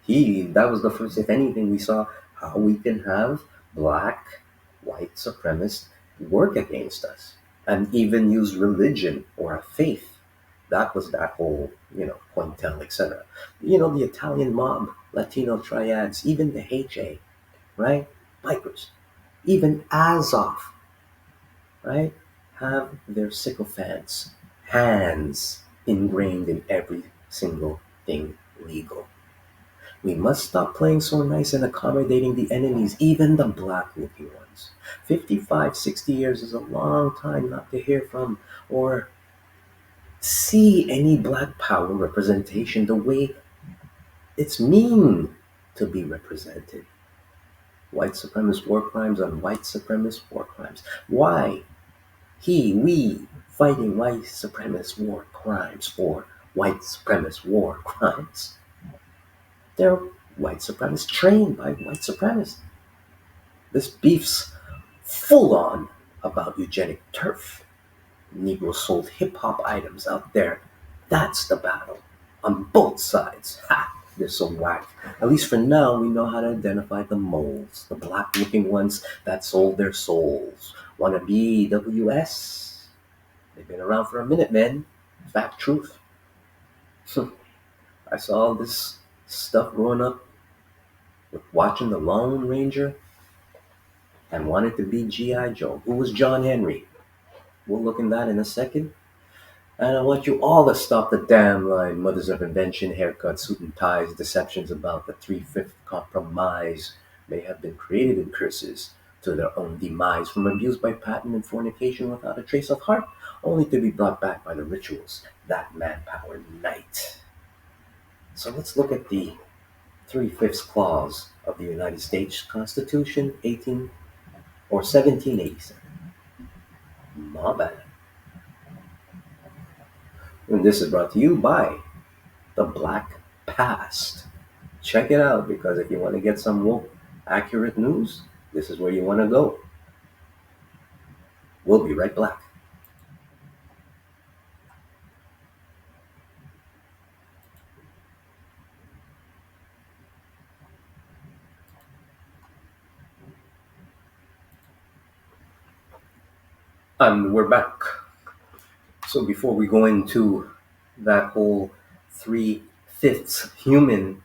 That was the first, if anything, we saw how we can have black, white supremacists work against us and even use religion or a faith. That was that whole, Pointel, etc. The Italian mob, Latino triads, even the HA, right? Bikers, even Azov, right? Have their sycophants hands ingrained in every single thing legal. We must stop playing so nice and accommodating the enemies, even the black looking ones. 55, 60 years is a long time not to hear from or see any black power representation the way it's mean to be represented. White supremacist war crimes on white supremacist war crimes. Why? We fighting white supremacist war crimes for white supremacist war crimes. They're white supremacists trained by white supremacists. This beef's full on about eugenic turf. Negros sold hip hop items out there. That's the battle. On both sides. Ha! They're so whack. At least for now, we know how to identify the moles, the black-looking ones that sold their souls. Wanna be WS? They've been around for a minute, man. Fact, truth. I saw all this stuff growing up, watching the Lone Ranger, and wanted to be G.I. Joe. Who was John Henry? We'll look in that in a second. And I want you all to stop the damn line. Mothers of invention, haircuts, suit and ties, deceptions about the three-fifth compromise may have been created in curses to their own demise from abuse by patent and fornication without a trace of heart, only to be brought back by the rituals that manpower night. So let's look at the three-fifths clause of the United States Constitution, 18 or 1787. My bad. And this is brought to you by the Black Past. Check it out because if you want to get some woke, accurate news, this is where you want to go. We'll be right back. And we're back. So before we go into that whole three-fifths human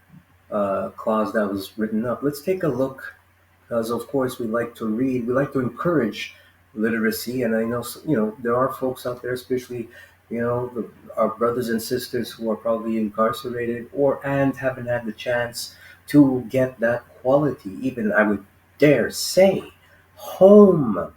clause that was written up, let's take a look because of course we like to read, we like to encourage literacy, and I know there are folks out there, especially our brothers and sisters who are probably incarcerated or and haven't had the chance to get that quality, even I would dare say, home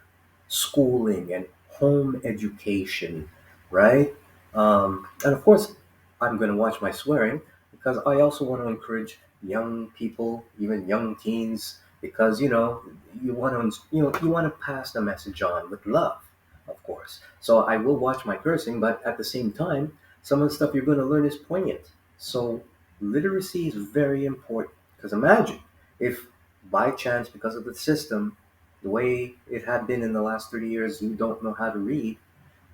schooling and home education, right? And of course, I'm going to watch my swearing because I also want to encourage young people, even young teens, because you want to pass the message on with love, of course. So I will watch my cursing, but at the same time, some of the stuff you're going to learn is poignant. So literacy is very important because imagine if by chance, because of the system, the way it had been in the last 30 years, you don't know how to read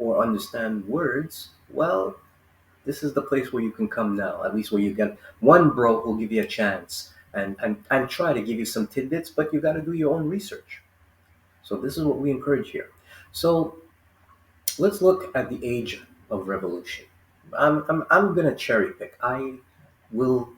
or understand words. Well, this is the place where you can come now, at least where you get one bro who'll give you a chance and try to give you some tidbits, but you got to do your own research. So this is what we encourage here. So let's look at the age of revolution. I'm going to cherry pick. I will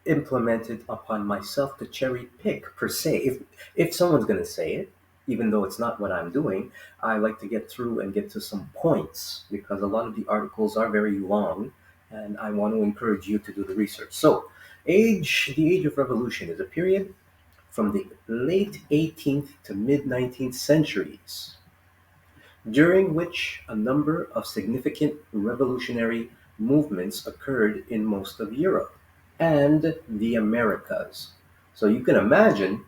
implement it upon myself to cherry pick per se. If someone's going to say it, even though it's not what I'm doing, I like to get through and get to some points because a lot of the articles are very long, and I want to encourage you to do the research. So, the age of revolution is a period from the late 18th to mid 19th centuries, during which a number of significant revolutionary movements occurred in most of Europe and the Americas. So you can imagine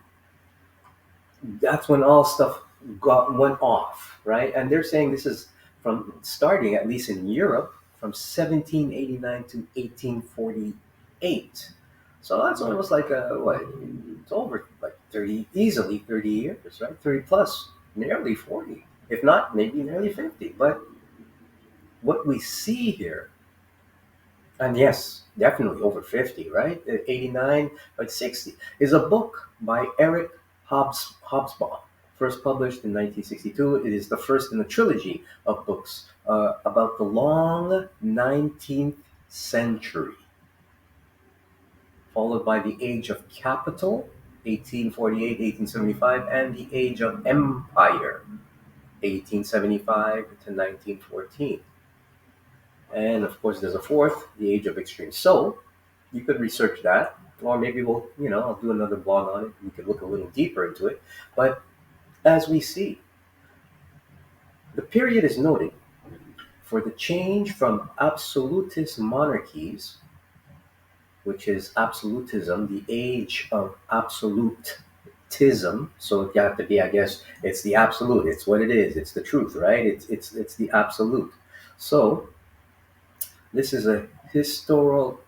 that's when all stuff went off, right? And they're saying this is from starting, at least in Europe, from 1789 to 1848. So that's almost like what? It's over like 30, easily 30 years, right? 30 plus, nearly 40, if not maybe nearly 50. But what we see here, and yes, definitely over 50, right? 89, like 60, is a book by Eric Hobsbawm, first published in 1962. It is the first in a trilogy of books about the long 19th century, followed by the Age of Capital, 1848, 1875, and the Age of Empire, 1875 to 1914. And of course, there's a fourth, the Age of Extreme. So you could research that, or maybe I'll do another blog on it. We could look a little deeper into it. But as we see, the period is noted for the change from absolutist monarchies, which is absolutism, the age of absolutism. So it got to be, I guess, it's the absolute. It's what it is. It's the truth, right? It's the absolute. So this is a historiographical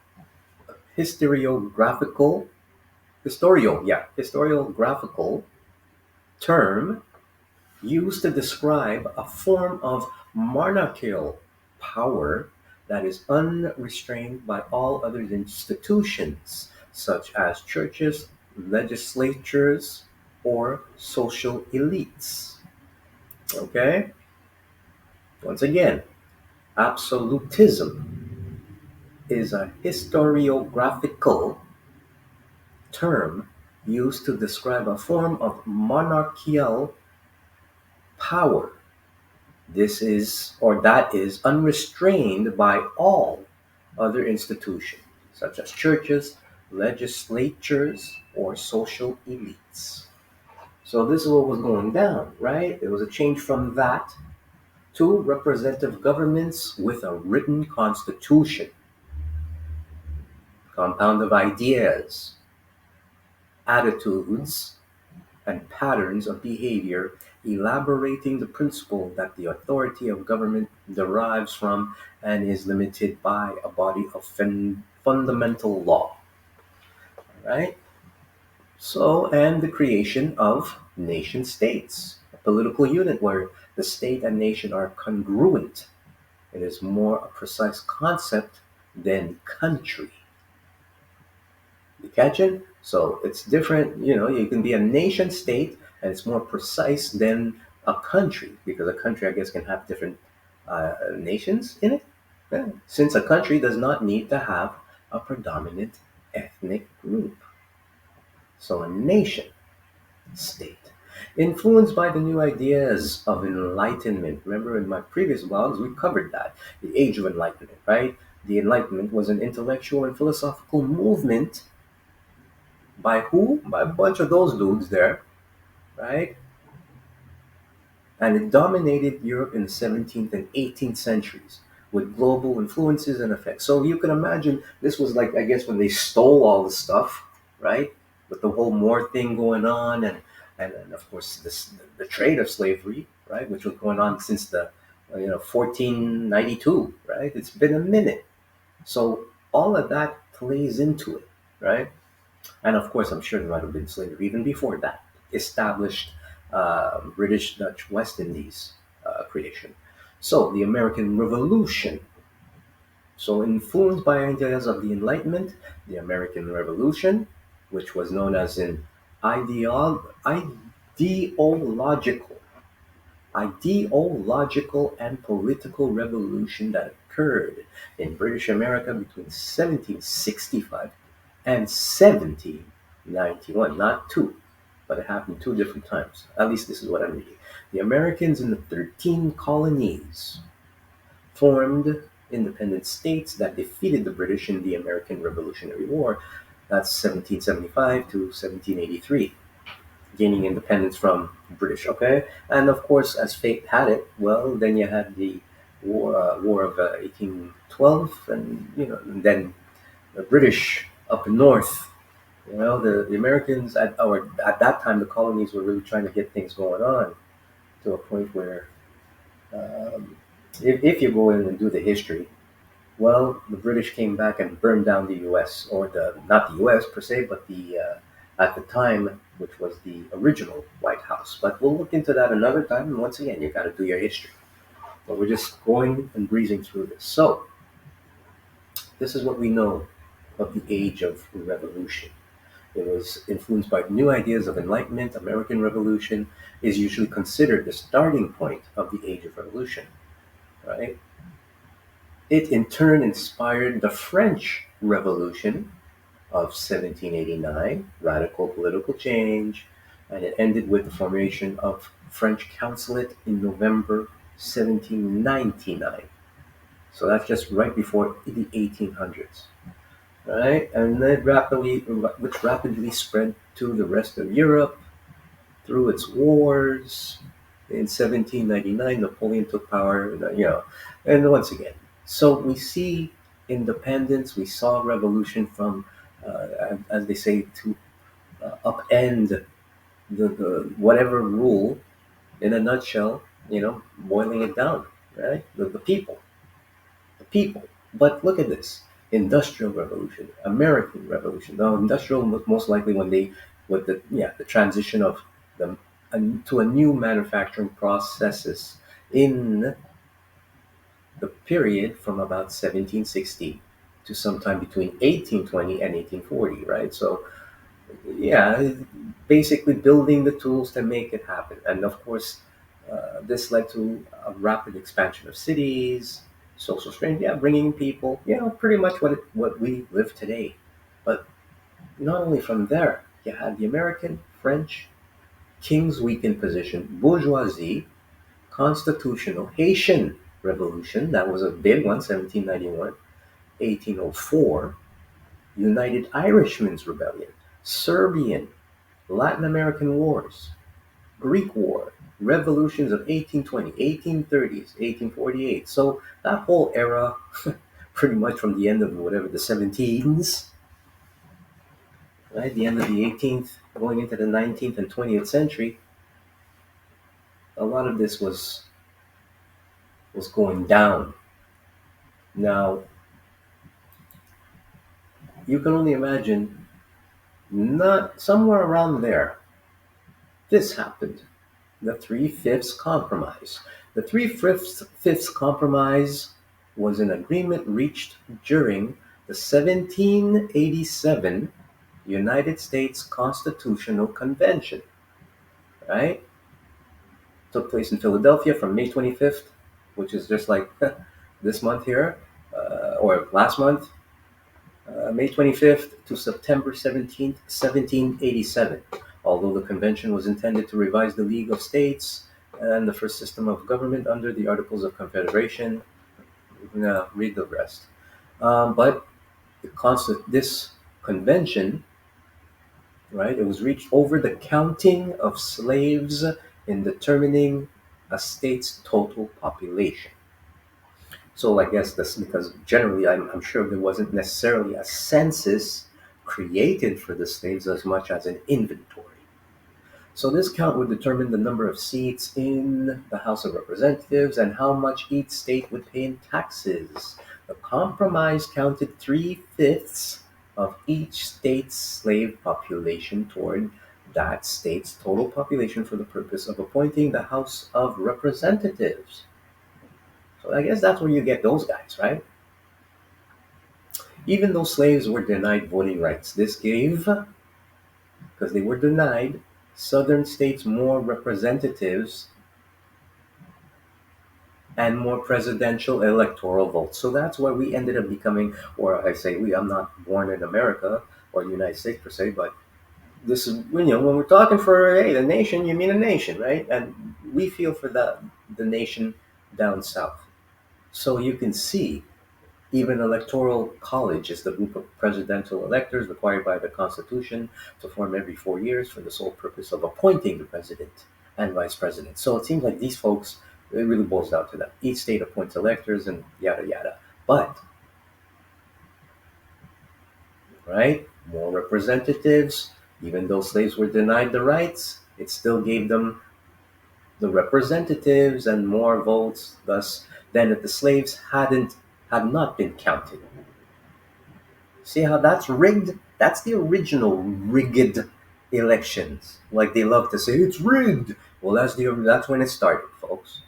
historiographical term used to describe a form of monarchical power that is unrestrained by all other institutions, such as churches, legislatures, or social elites. Okay? Once again, absolutism is a historiographical term used to describe a form of monarchical power. This is, or that is, unrestrained by all other institutions, such as churches, legislatures, or social elites. So this is what was going down, right? It was a change from that to representative governments with a written constitution, compound of ideas, attitudes, and patterns of behavior, elaborating the principle that the authority of government derives from and is limited by a body of fundamental law. Right? So, and the creation of nation states, a political unit where the state and nation are congruent. It is more a precise concept than country. You catch it? So it's different. You can be a nation state, and it's more precise than a country because a country, I guess, can have different nations in it. Yeah. Since a country does not need to have a predominant ethnic group. So a nation state. Influenced by the new ideas of enlightenment. Remember in my previous blogs, we covered that. The age of enlightenment, right? The Enlightenment was an intellectual and philosophical movement by who? By a bunch of those dudes there, right? And it dominated Europe in the 17th and 18th centuries with global influences and effects. So you can imagine this was like, I guess, when they stole all the stuff, right? With the whole Moor thing going on, and of course the trade of slavery, right, which was going on since the 1492, right? It's been a minute. So all of that plays into it, right? And of course, I'm sure there might have been slavery even before that established British Dutch West Indies creation. So the American Revolution. So influenced by ideas of the Enlightenment, the American Revolution, which was known as an ideological ideological and political revolution that occurred in British America between 1765 and 1791. Not two, but it happened two different times. At least this is what I'm reading. The Americans in the 13 colonies formed independent states that defeated the British in the American Revolutionary War. That's 1775 to 1783, gaining independence from British. Okay, and of course, as fate had it, well, then you had the War of 1812, and and then the British up north. The Americans at that time, the colonies were really trying to get things going on to a point where, um, if you go in and do the history, well, the British came back and burned down the U.S. or the not the U.S. per se, but the at the time, which was the original White House. But we'll look into that another time. And once again, you got to do your history. But we're just going and breezing through this. So this is what we know of the age of revolution. It was influenced by new ideas of enlightenment. American Revolution is usually considered the starting point of the age of revolution, right? It in turn inspired the French Revolution of 1789, radical political change, and it ended with the formation of French consulate in November 1799. So that's just right before the 1800s, right? And then which rapidly spread to the rest of Europe through its wars. In 1799, Napoleon took power, and once again. So we see independence, we saw revolution from, as they say, to upend the whatever rule in a nutshell, boiling it down, right? The people, the people. But look at this industrial revolution, American revolution. Now, industrial most likely when they, with the transition of the to a new manufacturing processes in the period from about 1760 to sometime between 1820 and 1840, right? So yeah, basically building the tools to make it happen. And of course, This led to a rapid expansion of cities, social strain, yeah, bringing people, pretty much what we live today. But not only from there, you had the American, French, king's weakened position, bourgeoisie, constitutional, Haitian revolution, that was a big one, 1791, 1804, United Irishmen's Rebellion, Serbian, Latin American wars, Greek War, revolutions of 1820, 1830s, 1848. So that whole era, pretty much from the end of whatever the 17s, right, the end of the 18th, going into the 19th and 20th century, a lot of this was going down. Now, you can only imagine, not somewhere around there, this happened. The Three-Fifths Compromise. The Three-Fifths Compromise was an agreement reached during the 1787 United States Constitutional Convention, right? Took place in Philadelphia from May 25th, which is just like this month here, or last month, May 25th to September 17th, 1787. Although the convention was intended to revise the League of States and the first system of government under the Articles of Confederation, read the rest. But this convention, right, it was reached over the counting of slaves in determining a state's total population. So I guess that's because generally, I'm sure there wasn't necessarily a census created for the slaves as much as an inventory. So this count would determine the number of seats in the House of Representatives and how much each state would pay in taxes. The compromise counted three-fifths of each state's slave population toward that state's total population for the purpose of appointing the House of Representatives. So I guess that's where you get those guys, right? Even though slaves were denied voting rights, this gave, because they were denied, southern states more representatives and more presidential electoral votes. So that's why we ended up becoming, or I say we, I'm not born in America or the United States per se, but this is, when we're talking for, hey, the nation, you mean a nation, right? And we feel for the nation down south. So you can see, even electoral college is the group of presidential electors required by the Constitution to form every 4 years for the sole purpose of appointing the president and vice president. So it seems like these folks, it really boils down to that. Each state appoints electors and yada yada. But, right, more representatives, even though slaves were denied the rights, it still gave them the representatives and more votes, thus, than if the slaves had not been counted. See how that's rigged? That's the original rigged elections. Like they love to say, it's rigged. Well, that's when it started, folks.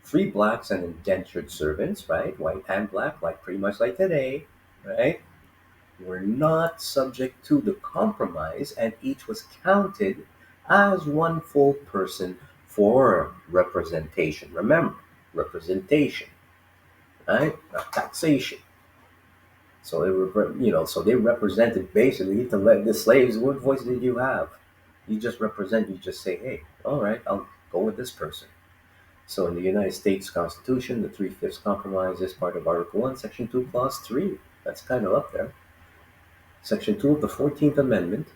Free blacks and indentured servants, right? White and black, like pretty much like today, right? Were not subject to the compromise, and each was counted as one full person for representation. Remember, representation, right? Not taxation. So they were, so they represented basically to let the slaves. What voice did you have? You just represent. You just say, hey, all right, I'll go with this person. So in the United States Constitution, the Three-Fifths Compromise is part of Article 1, Section 2, Clause 3. That's kind of up there. Section 2 of the 14th Amendment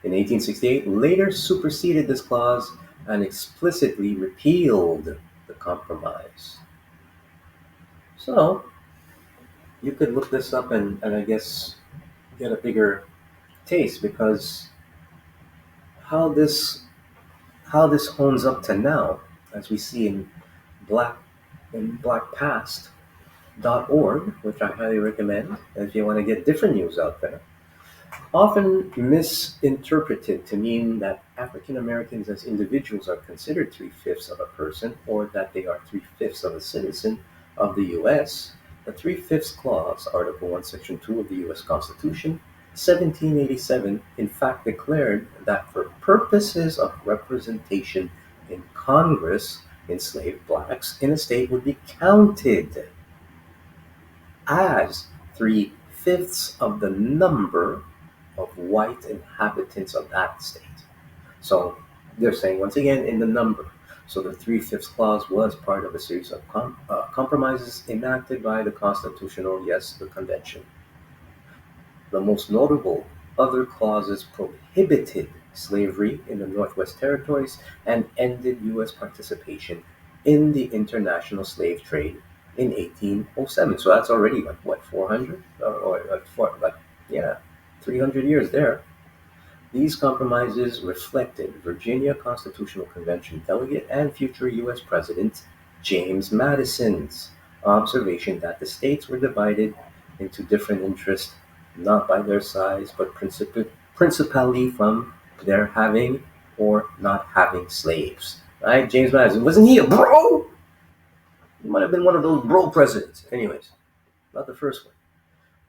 in 1868 later superseded this clause and explicitly repealed the compromise. So you could look this up and I guess get a bigger taste, because how this how this hones up to now, as we see in black blackpast.org, which I highly recommend if you want to get different news out there, often misinterpreted to mean that African Americans as individuals are considered three-fifths of a person, or that they are three-fifths of a citizen of the U.S. The Three-Fifths Clause, Article 1, Section 2 of the U.S. Constitution, 1787, in fact declared that for purposes of representation in Congress, enslaved blacks in a state would be counted as three-fifths of the number of white inhabitants of that state. So they're saying once again in the number. So the three-fifths clause was part of a series of compromises enacted by the constitutional, yes, the convention. The most notable other clauses prohibited slavery in the Northwest Territories and ended U.S. participation in the international slave trade in 1807. So that's already like what 400 yeah, 300 years there. These compromises reflected Virginia Constitutional Convention delegate and future U.S. President James Madison's observation that the states were divided into different interests not by their size but principally from their having or not having slaves. Right? James Madison, wasn't he a bro? He might have been one of those bro presidents. Anyways, not the first one.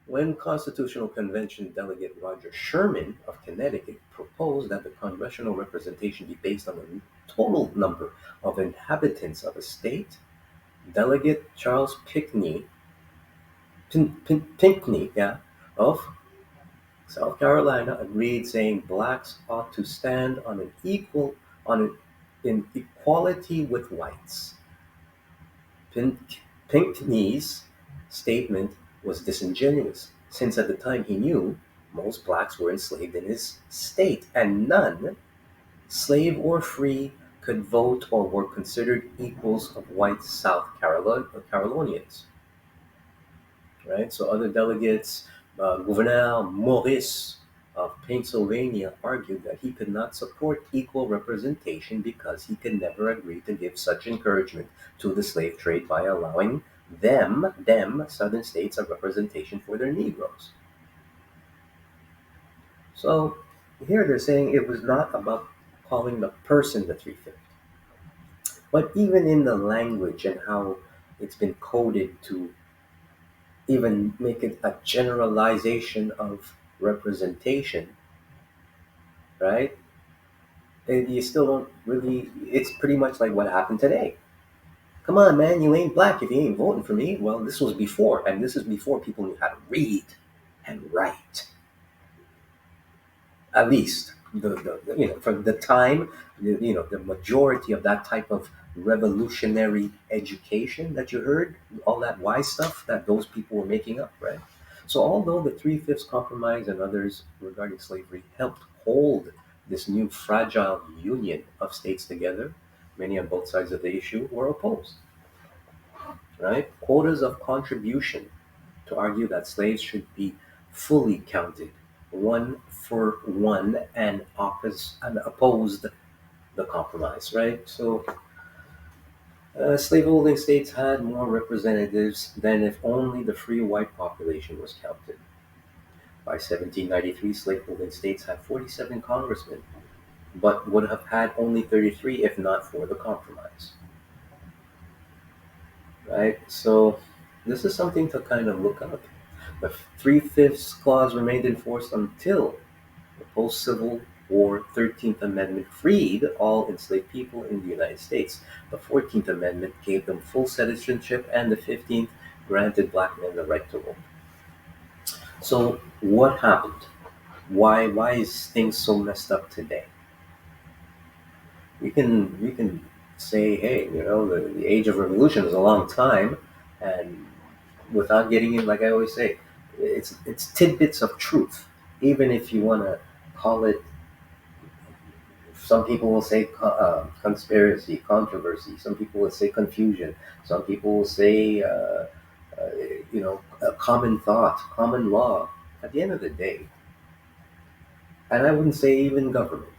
When Constitutional Convention delegate Roger Sherman of Connecticut proposed that the congressional representation be based on the total number of inhabitants of a state, Delegate Charles Pinckney, yeah, of South Carolina agreed, saying blacks ought to stand on in equality with whites. Pinckney's statement was disingenuous, since at the time he knew most blacks were enslaved in his state, and none, slave or free, could vote or were considered equals of white Carolinians. Right? So other delegates, Governor Morris of Pennsylvania argued that he could not support equal representation because he could never agree to give such encouragement to the slave trade by allowing them, southern states, a representation for their Negroes. So here they're saying it was not about calling the person the three-fifth, but even in the language and how it's been coded to even make it a generalization of representation, right? You still don't really, it's pretty much like what happened today. Come on, man, you ain't black if you ain't voting for me. Well, this was before, and this is before people knew how to read and write. At least from the time, the majority of that type of revolutionary education that you heard, all that wise stuff that those people were making up, right? So although the Three-Fifths Compromise and others regarding slavery helped hold this new fragile union of states together, many on both sides of the issue were opposed, right? Quotas of contribution to argue that slaves should be fully counted, one for one, and opposed the compromise, right? So slaveholding states had more representatives than if only the free white population was counted. By 1793, slaveholding states had 47 congressmen, but would have had only 33 if not for the compromise, right? So this is something to kind of look up. The Three-Fifths Clause remained in force until the post-Civil War 13th Amendment freed all enslaved people in the United States. The 14th Amendment gave them full citizenship, and the 15th granted black men the right to vote. So what happened? Why is things so messed up today? We can say, hey, the age of revolution is a long time, and without getting in, like I always say, it's tidbits of truth. Even if you want to call it, some people will say conspiracy, controversy. Some people will say confusion. Some people will say, uh, a common thought, common law. At the end of the day, and I wouldn't say even government,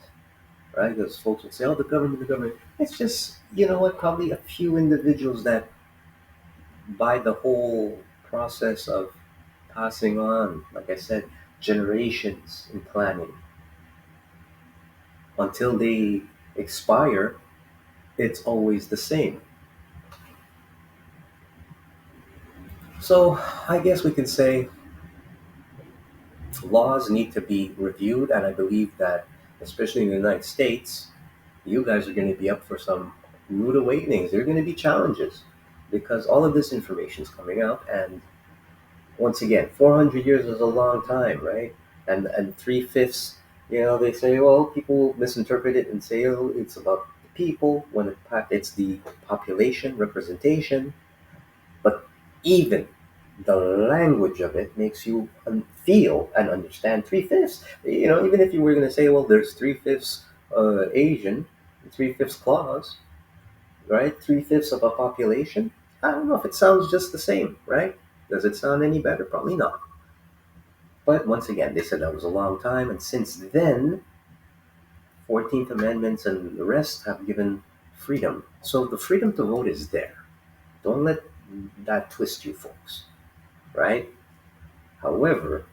right? Because folks will say, "Oh, the government, the government." It's just, you know what? Probably a few individuals that, by the whole process of passing on, like I said, generations in planning until they expire, it's always the same. So I guess we can say laws need to be reviewed, and I believe that especially in the United States, you guys are going to be up for some rude awakenings. There are going to be challenges because all of this information is coming out. And once again, 400 years is a long time, right? And three fifths, they say, well, people misinterpret it and say, oh, it's about the people when it's the population representation. But even the language of it makes you feel and understand three fifths. Even if you were going to say, well, there's three fifths Asian, three fifths clause, right? Three fifths of a population. I don't know if it sounds just the same, right? Does it sound any better? Probably not. But once again, they said that was a long time, and since then, 14th Amendments and the rest have given freedom. So the freedom to vote is there. Don't let that twist you, folks, right? However,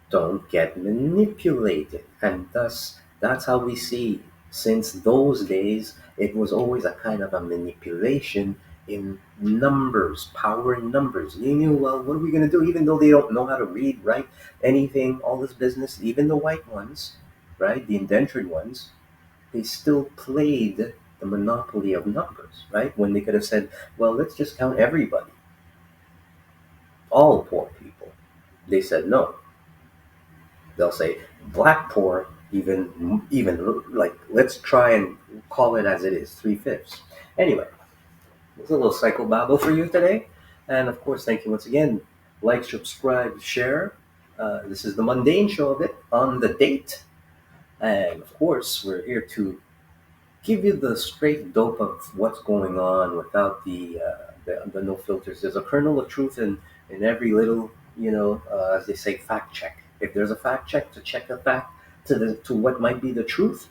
don't get manipulated. And thus, that's how we see, since those days, it was always a kind of a manipulation in numbers, power in numbers. You knew, well, what are we going to do? Even though they don't know how to read, write, anything, all this business, even the white ones, right, the indentured ones, they still played the monopoly of numbers, right? When they could have said, well, let's just count everybody, all poor people. They said no. They'll say black poor, even like let's try and call it as it is, three fifths. Anyway, it's a little psychobabble for you today, and of course, thank you once again. Like, subscribe, share. This is the mundane show of it on the date, and of course, we're here to give you the straight dope of what's going on without the no filters. There's a kernel of truth in every little, as they say, fact check. If there's a fact check to check a fact to what might be the truth,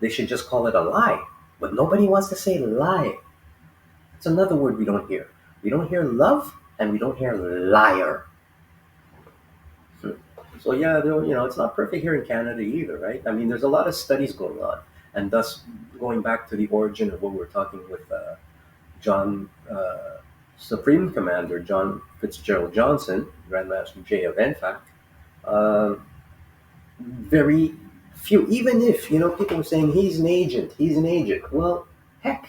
they should just call it a lie. But nobody wants to say lie. It's another word we don't hear. We don't hear love, and we don't hear liar. Hmm. So yeah, it's not perfect here in Canada either, right? I mean, there's a lot of studies going on, and thus going back to the origin of what we were talking with John, Supreme Commander John Fitzgerald Johnson, Grandmaster J of NFAC. Uh, Very few, even if people were saying he's an agent. Well, heck,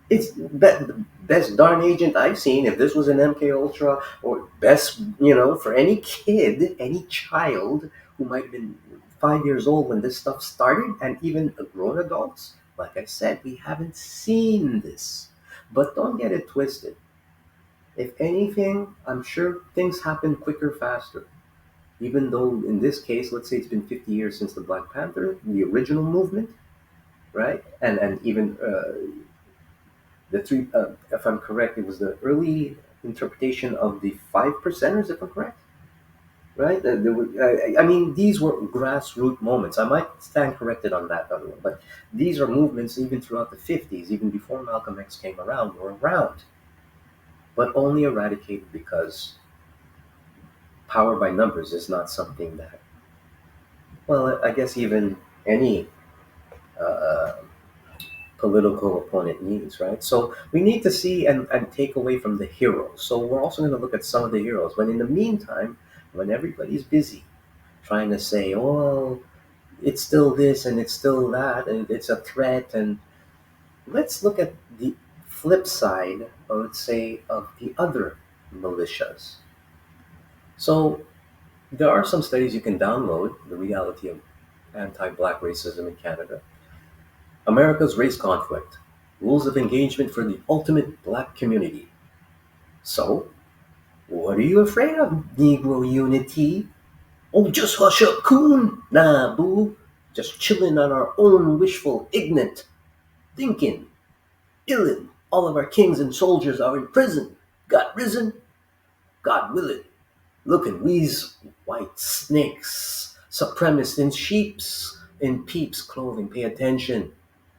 it's the best darn agent I've seen. If this was an MK Ultra, or best, for any kid, any child who might have been 5 years old when this stuff started, and even grown adults, like I said, we haven't seen this. But don't get it twisted. If anything, I'm sure things happen quicker, faster. Even though in this case, let's say it's been 50 years since the Black Panther, the original movement, right? And even the three, if I'm correct, it was the early interpretation of the five percenters, if I'm correct, right? There were, I mean, these were grassroots moments. I might stand corrected on that other one, but these are movements even throughout the 50s, even before Malcolm X came around, were around, but only eradicated because power by numbers is not something that, well, I guess even any uh, political opponent needs, right? So we need to see and take away from the heroes. So we're also going to look at some of the heroes. But in the meantime, when everybody's busy trying to say, oh, it's still this and it's still that, and it's a threat, and let's look at the flip side, or let's say, of the other militias. So there are some studies you can download, the reality of anti-black racism in Canada. America's race conflict, rules of engagement for the ultimate black community. So, what are you afraid of, Negro unity? Oh, just hush up, coon. Nah, boo. Just chillin' on our own wishful, ignorant thinking. Illin', all of our kings and soldiers are in prison. Got risen? God will it. Lookin' we's white snakes, supremacists in sheep's, in peeps' clothing. Pay attention.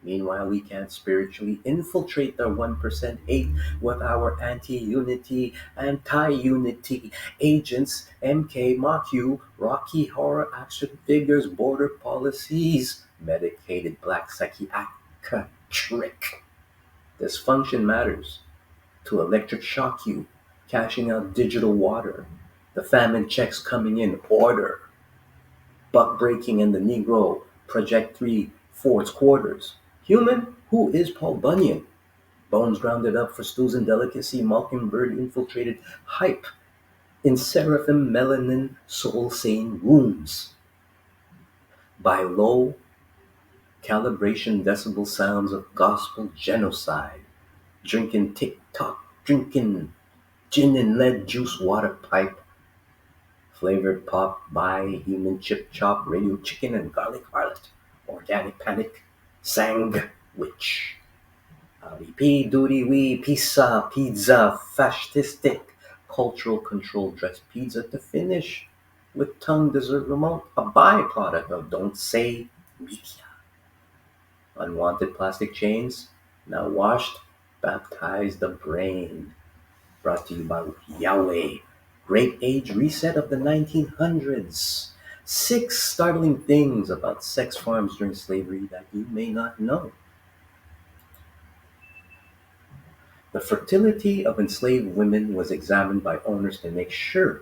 Meanwhile, we can't spiritually infiltrate the 1% hate with our anti-unity, anti-unity agents, MK, mock you, Rocky Horror action figures, border policies, medicated black psychiatric. Dysfunction matters. To electric shock you, cashing out digital water, the famine checks coming in order, buck breaking and the Negro Project 3, Ford's quarters. Human, who is Paul Bunyan? Bones grounded up for stews and delicacy, mockingbird infiltrated hype in seraphim melanin soul sane wombs by low calibration decibel sounds of gospel genocide. Drinking TikTok, drinking gin and lead juice water pipe, flavored pop by human chip chop, radio chicken and garlic harlot, organic panic, sandwich. P duty we pizza fascistic cultural control dress pizza to finish with tongue dessert remote, a byproduct of don't say media. Unwanted plastic chains, now washed, baptize the brain. Brought to you by Yahweh. Great age reset of the 1900s. 6 startling things about sex farms during slavery that you may not know. The fertility of enslaved women was examined by owners to make sure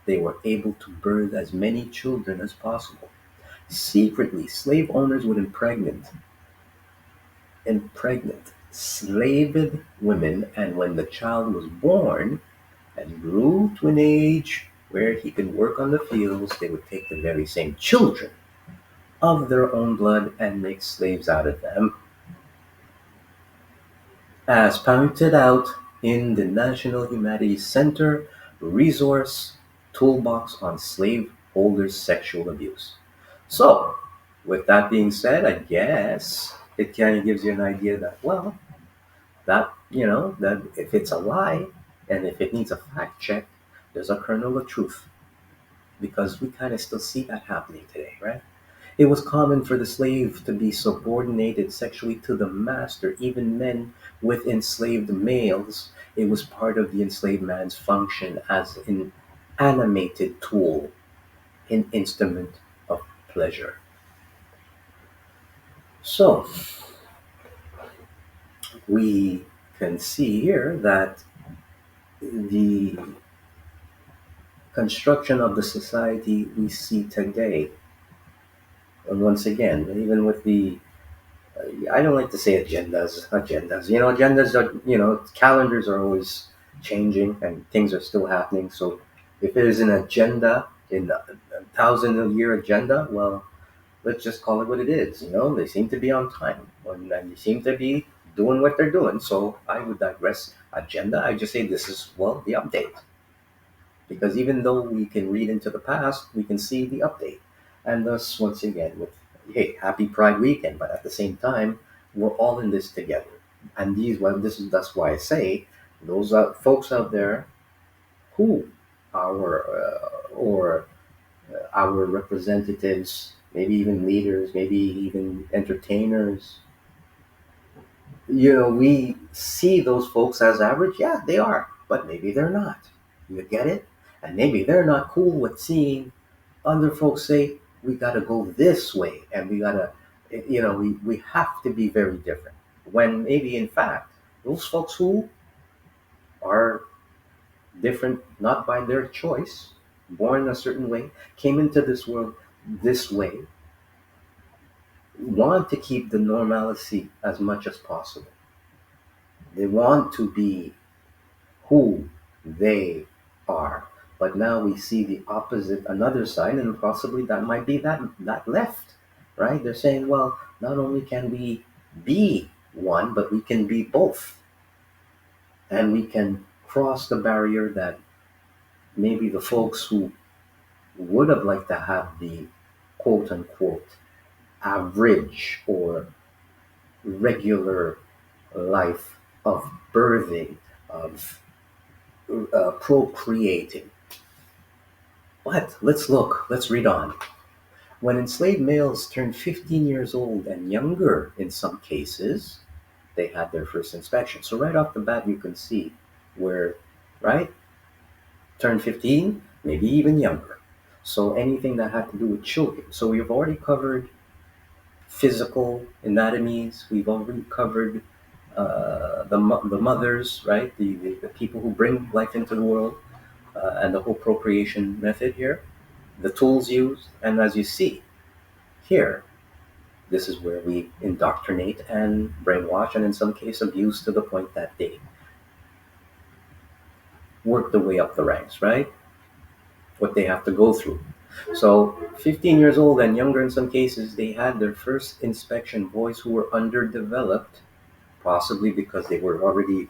they were able to birth as many children as possible. Secretly, slave owners would impregnate slaved women, and when the child was born and grew to an age where he could work on the fields, they would take the very same children of their own blood and make slaves out of them, as pointed out in the National Humanities Center resource toolbox on slaveholders' sexual abuse. So, with that being said, I guess it kind of gives you an idea that, well, that if it's a lie and if it needs a fact check, there's a kernel of truth because we kind of still see that happening today, right? It was common for the slave to be subordinated sexually to the master, even men with enslaved males. It was part of the enslaved man's function as an animated tool, an instrument of pleasure. So, we can see here that the construction of the society we see today, and once again, even with the I don't like to say agendas. Agendas are, calendars are always changing and things are still happening. So if there's an agenda in a thousand-year agenda, well, let's just call it what it is. They seem to be on time and they seem to be doing what they're doing. So I would digress agenda. I just say this is, well, the update. Because even though we can read into the past, we can see the update. And thus, once again, with hey, happy Pride weekend, but at the same time, we're all in this together. And that's why I say those folks out there who our or our representatives, maybe even leaders, maybe even entertainers, we see those folks as average. Yeah, they are, but maybe they're not. You get it? And maybe they're not cool with seeing other folks say, we got to go this way and we got to, we have to be very different. When maybe, in fact, those folks who are different, not by their choice, born a certain way, came into this world this way, want to keep the normalcy as much as possible. They want to be who they are. But now we see the opposite, another side, and possibly that might be that left, right? They're saying, well, not only can we be one, but we can be both, and we can cross the barrier that maybe the folks who would have liked to have the quote unquote average or regular life of birthing, of procreating. But let's read on. When enslaved males turned 15 years old and younger in some cases, they had their first inspection. So right off the bat, you can see where, right, turned 15, maybe even younger. So anything that had to do with children. So we've already covered physical anatomies. We've already covered the mothers, right, the people who bring life into the world, and the whole procreation method here, the tools used, and as you see here, This is where we indoctrinate and brainwash, and in some case abuse to the point that they work their way up the ranks, right? What they have to go through. So, 15 years old and younger in some cases, they had their first inspection boys who were underdeveloped, possibly because they were already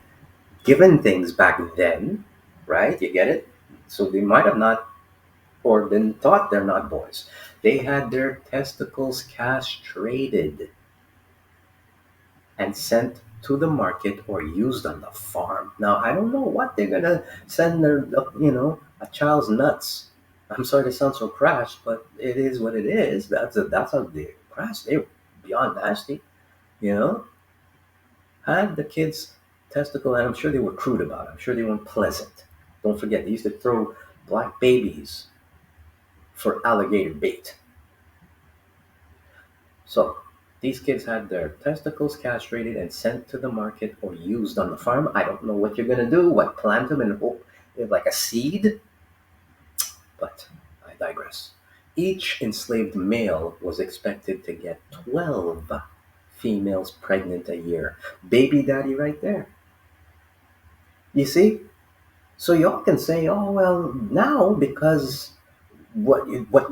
given things back then, right? You get it? So they might have not, or been taught they're not boys. They had their testicles castrated and sent to the market or used on the farm. Now, I don't know what they're gonna send their, a child's nuts. I'm sorry to sound so crass, but it is what it is. That's how they crass. They're beyond nasty, you know. Had the kids testicle, and I'm sure they were crude about it. I'm sure they weren't pleasant. Don't forget, they used to throw black babies for alligator bait. So these kids had their testicles castrated and sent to the market or used on the farm. I don't know what you're gonna do. What, plant them and hope they're like a seed? But I digress. Each enslaved male was expected to get 12 females pregnant a year. Baby daddy right there. You see? So y'all can say, oh well, now because what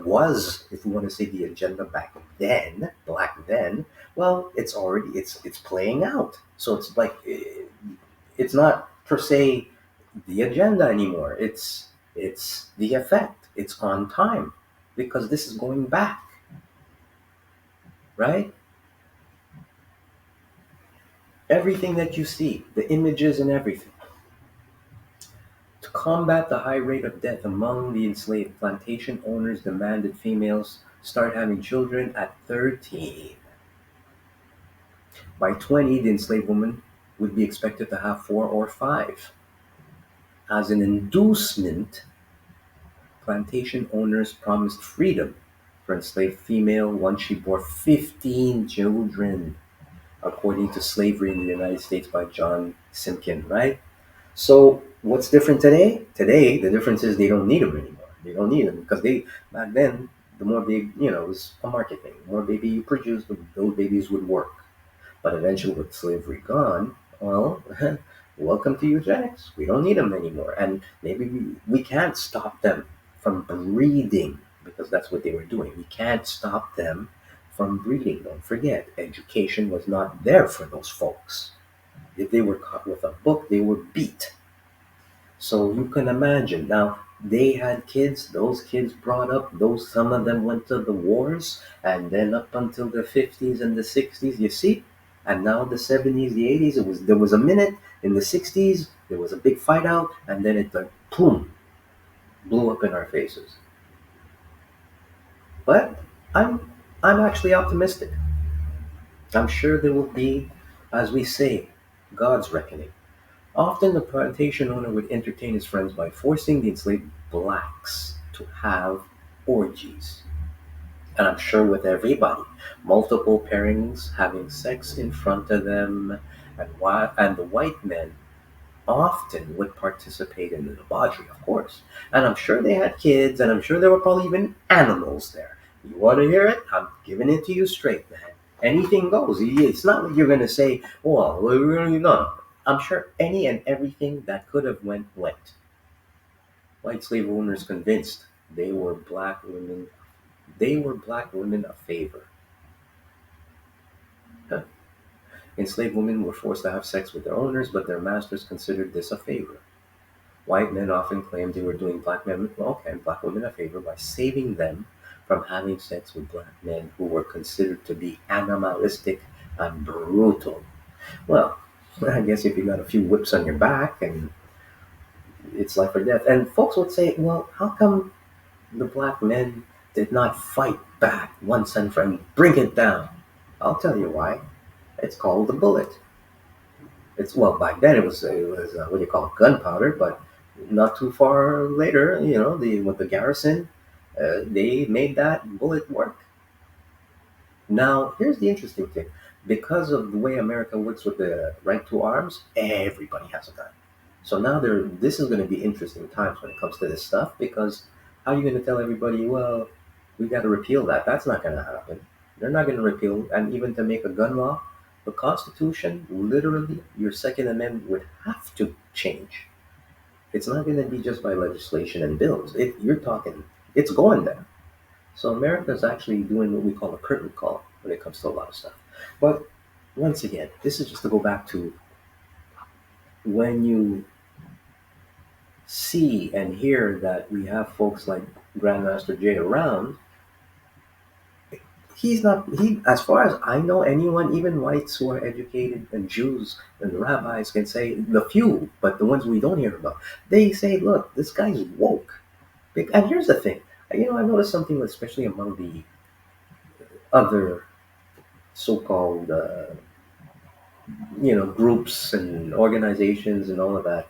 was, if we want to say the agenda back then, black then, well, it's playing out. So it's like it's not per se the agenda anymore. It's the effect. It's on time because this is going back, right? Everything that you see, the images and everything. To combat the high rate of death among the enslaved, plantation owners demanded females start having children at 13. By 20, the enslaved woman would be expected to have 4 or 5. As an inducement, plantation owners promised freedom for enslaved female once she bore 15 children, according to Slavery in the United States by John Simkin, right? So what's different today? Today, the difference is they don't need them anymore. They don't need them because they back then, the more baby, it was a market thing. The more baby you produce, those babies would work. But eventually, with slavery gone, well, welcome to eugenics. We don't need them anymore, and maybe we can't stop them from breeding because that's what they were doing. We can't stop them from breeding. Don't forget, education was not there for those folks. If they were caught with a book, they were beat. So you can imagine now they had kids, those kids brought up, those some of them went to the wars, and then up until the 50s and the 60s, you see? And now the 70s, the 80s, there was a minute in the 60s, there was a big fight out, and then it like boom, blew up in our faces. But I'm actually optimistic. I'm sure there will be, as we say, God's reckoning. Often the plantation owner would entertain his friends by forcing the enslaved blacks to have orgies. And I'm sure with everybody, multiple pairings having sex in front of them, and the white men often would participate in the debauchery, of course. And I'm sure they had kids, and I'm sure there were probably even animals there. You want to hear it? I'm giving it to you straight, man. Anything goes. It's not like you're going to say, well, we're really not. I'm sure any and everything that could have went. White slave owners convinced they were black women. They were black women a favor. Huh. Enslaved women were forced to have sex with their owners, but their masters considered this a favor. White men often claimed they were doing black women a favor by saving them from having sex with black men who were considered to be animalistic and brutal. Well, I guess if you got a few whips on your back and it's life or death. And folks would say, well, how come the black men did not fight back once and for all, bring it down? I'll tell you why. It's called the bullet. It's well back then it was what do you call it, gunpowder, but not too far later, with the garrison, they made that bullet work. Now here's the interesting thing: because of the way America works with the right to arms, everybody has a gun. So now this is going to be interesting times when it comes to this stuff because how are you going to tell everybody, well, we got to repeal that? That's not going to happen. They're not going to repeal, and even to make a gun law, the Constitution, literally, your Second Amendment would have to change. It's not going to be just by legislation and bills. You're talking, it's going there. So America's actually doing what we call a curtain call when it comes to a lot of stuff. But once again, this is just to go back to when you see and hear that we have folks like Grandmaster Jay around, he's not, he, as far as I know, anyone, even whites who are educated and Jews and rabbis can say, the few, but the ones we don't hear about, they say, look, this guy's woke. And here's the thing, I noticed something, especially among the other so-called, groups and organizations and all of that.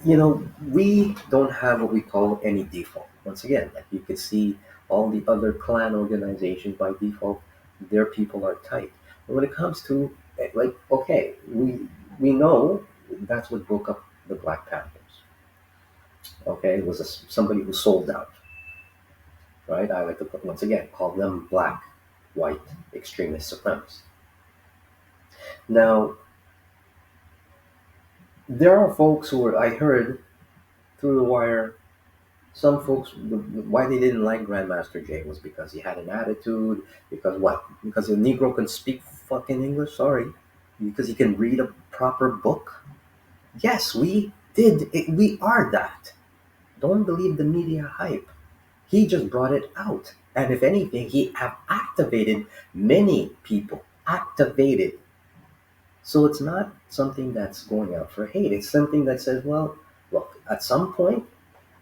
We don't have what we call any default. Once again, like you can see all the other clan organizations by default, their people are tight. But when it comes to like, okay, we know that's what broke up the Black Panthers. Okay, it was somebody who sold out, right? I like to put, once again, call them black, white extremist supremacists. Now, there are folks who are, I heard through the wire, some folks, why they didn't like Grandmaster Jay was because he had an attitude. Because what? Because a Negro can speak fucking English. Sorry, because he can read a proper book. Yes, we did. We are that. Don't believe the media hype. He just brought it out, and if anything, he have activated many people. Activated. So it's not something that's going out for hate. It's something that says, well, look, at some point,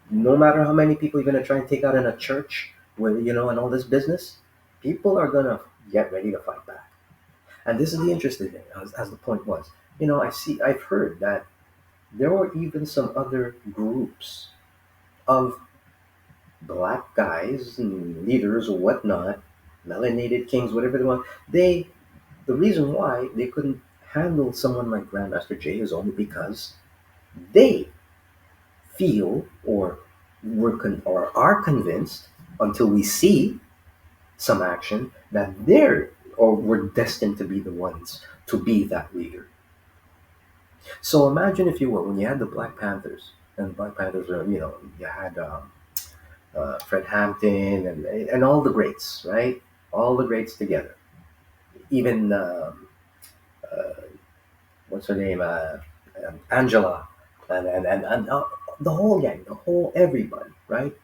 no matter how many people you're going to try and take out in a church with, and all this business, people are going to get ready to fight back. And this is the interesting thing, as the point was. I've heard that there were even some other groups of black guys and leaders or whatnot, melanated kings, whatever they want. The reason why they couldn't handle someone like Grandmaster Jay is only because they feel or are convinced, until we see some action, that they're or we're destined to be the ones to be that leader. So imagine, if you will, when you had the Black Panthers, and the Black Panthers are, you had Fred Hampton and all the greats, right? All the greats together. Even what's her name, Angela, and the whole gang, the whole everybody, right?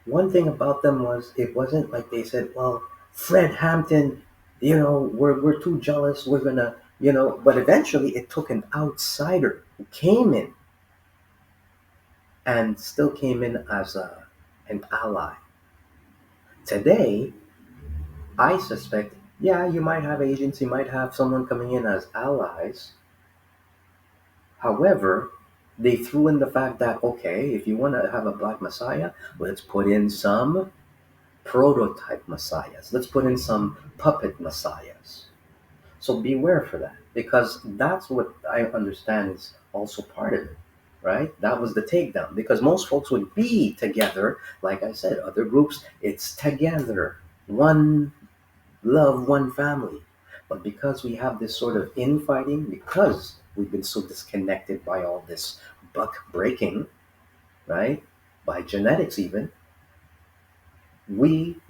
One thing about them was, it wasn't like they said, well, Fred Hampton, we're too jealous, we're gonna, but eventually it took an outsider who came in and still came in as an ally. Today, I suspect, yeah, you might have agents, you might have someone coming in as allies. However, they threw in the fact that, okay, if you want to have a black messiah, let's put in some prototype messiahs. Let's put in some puppet messiahs. So beware for that, because that's what I understand is also part of it, right? That was the takedown, because most folks would be together. Like I said, other groups, it's together. One love, one family. But because we have this sort of infighting, because we've been so disconnected by all this buck breaking, right? By genetics even, we've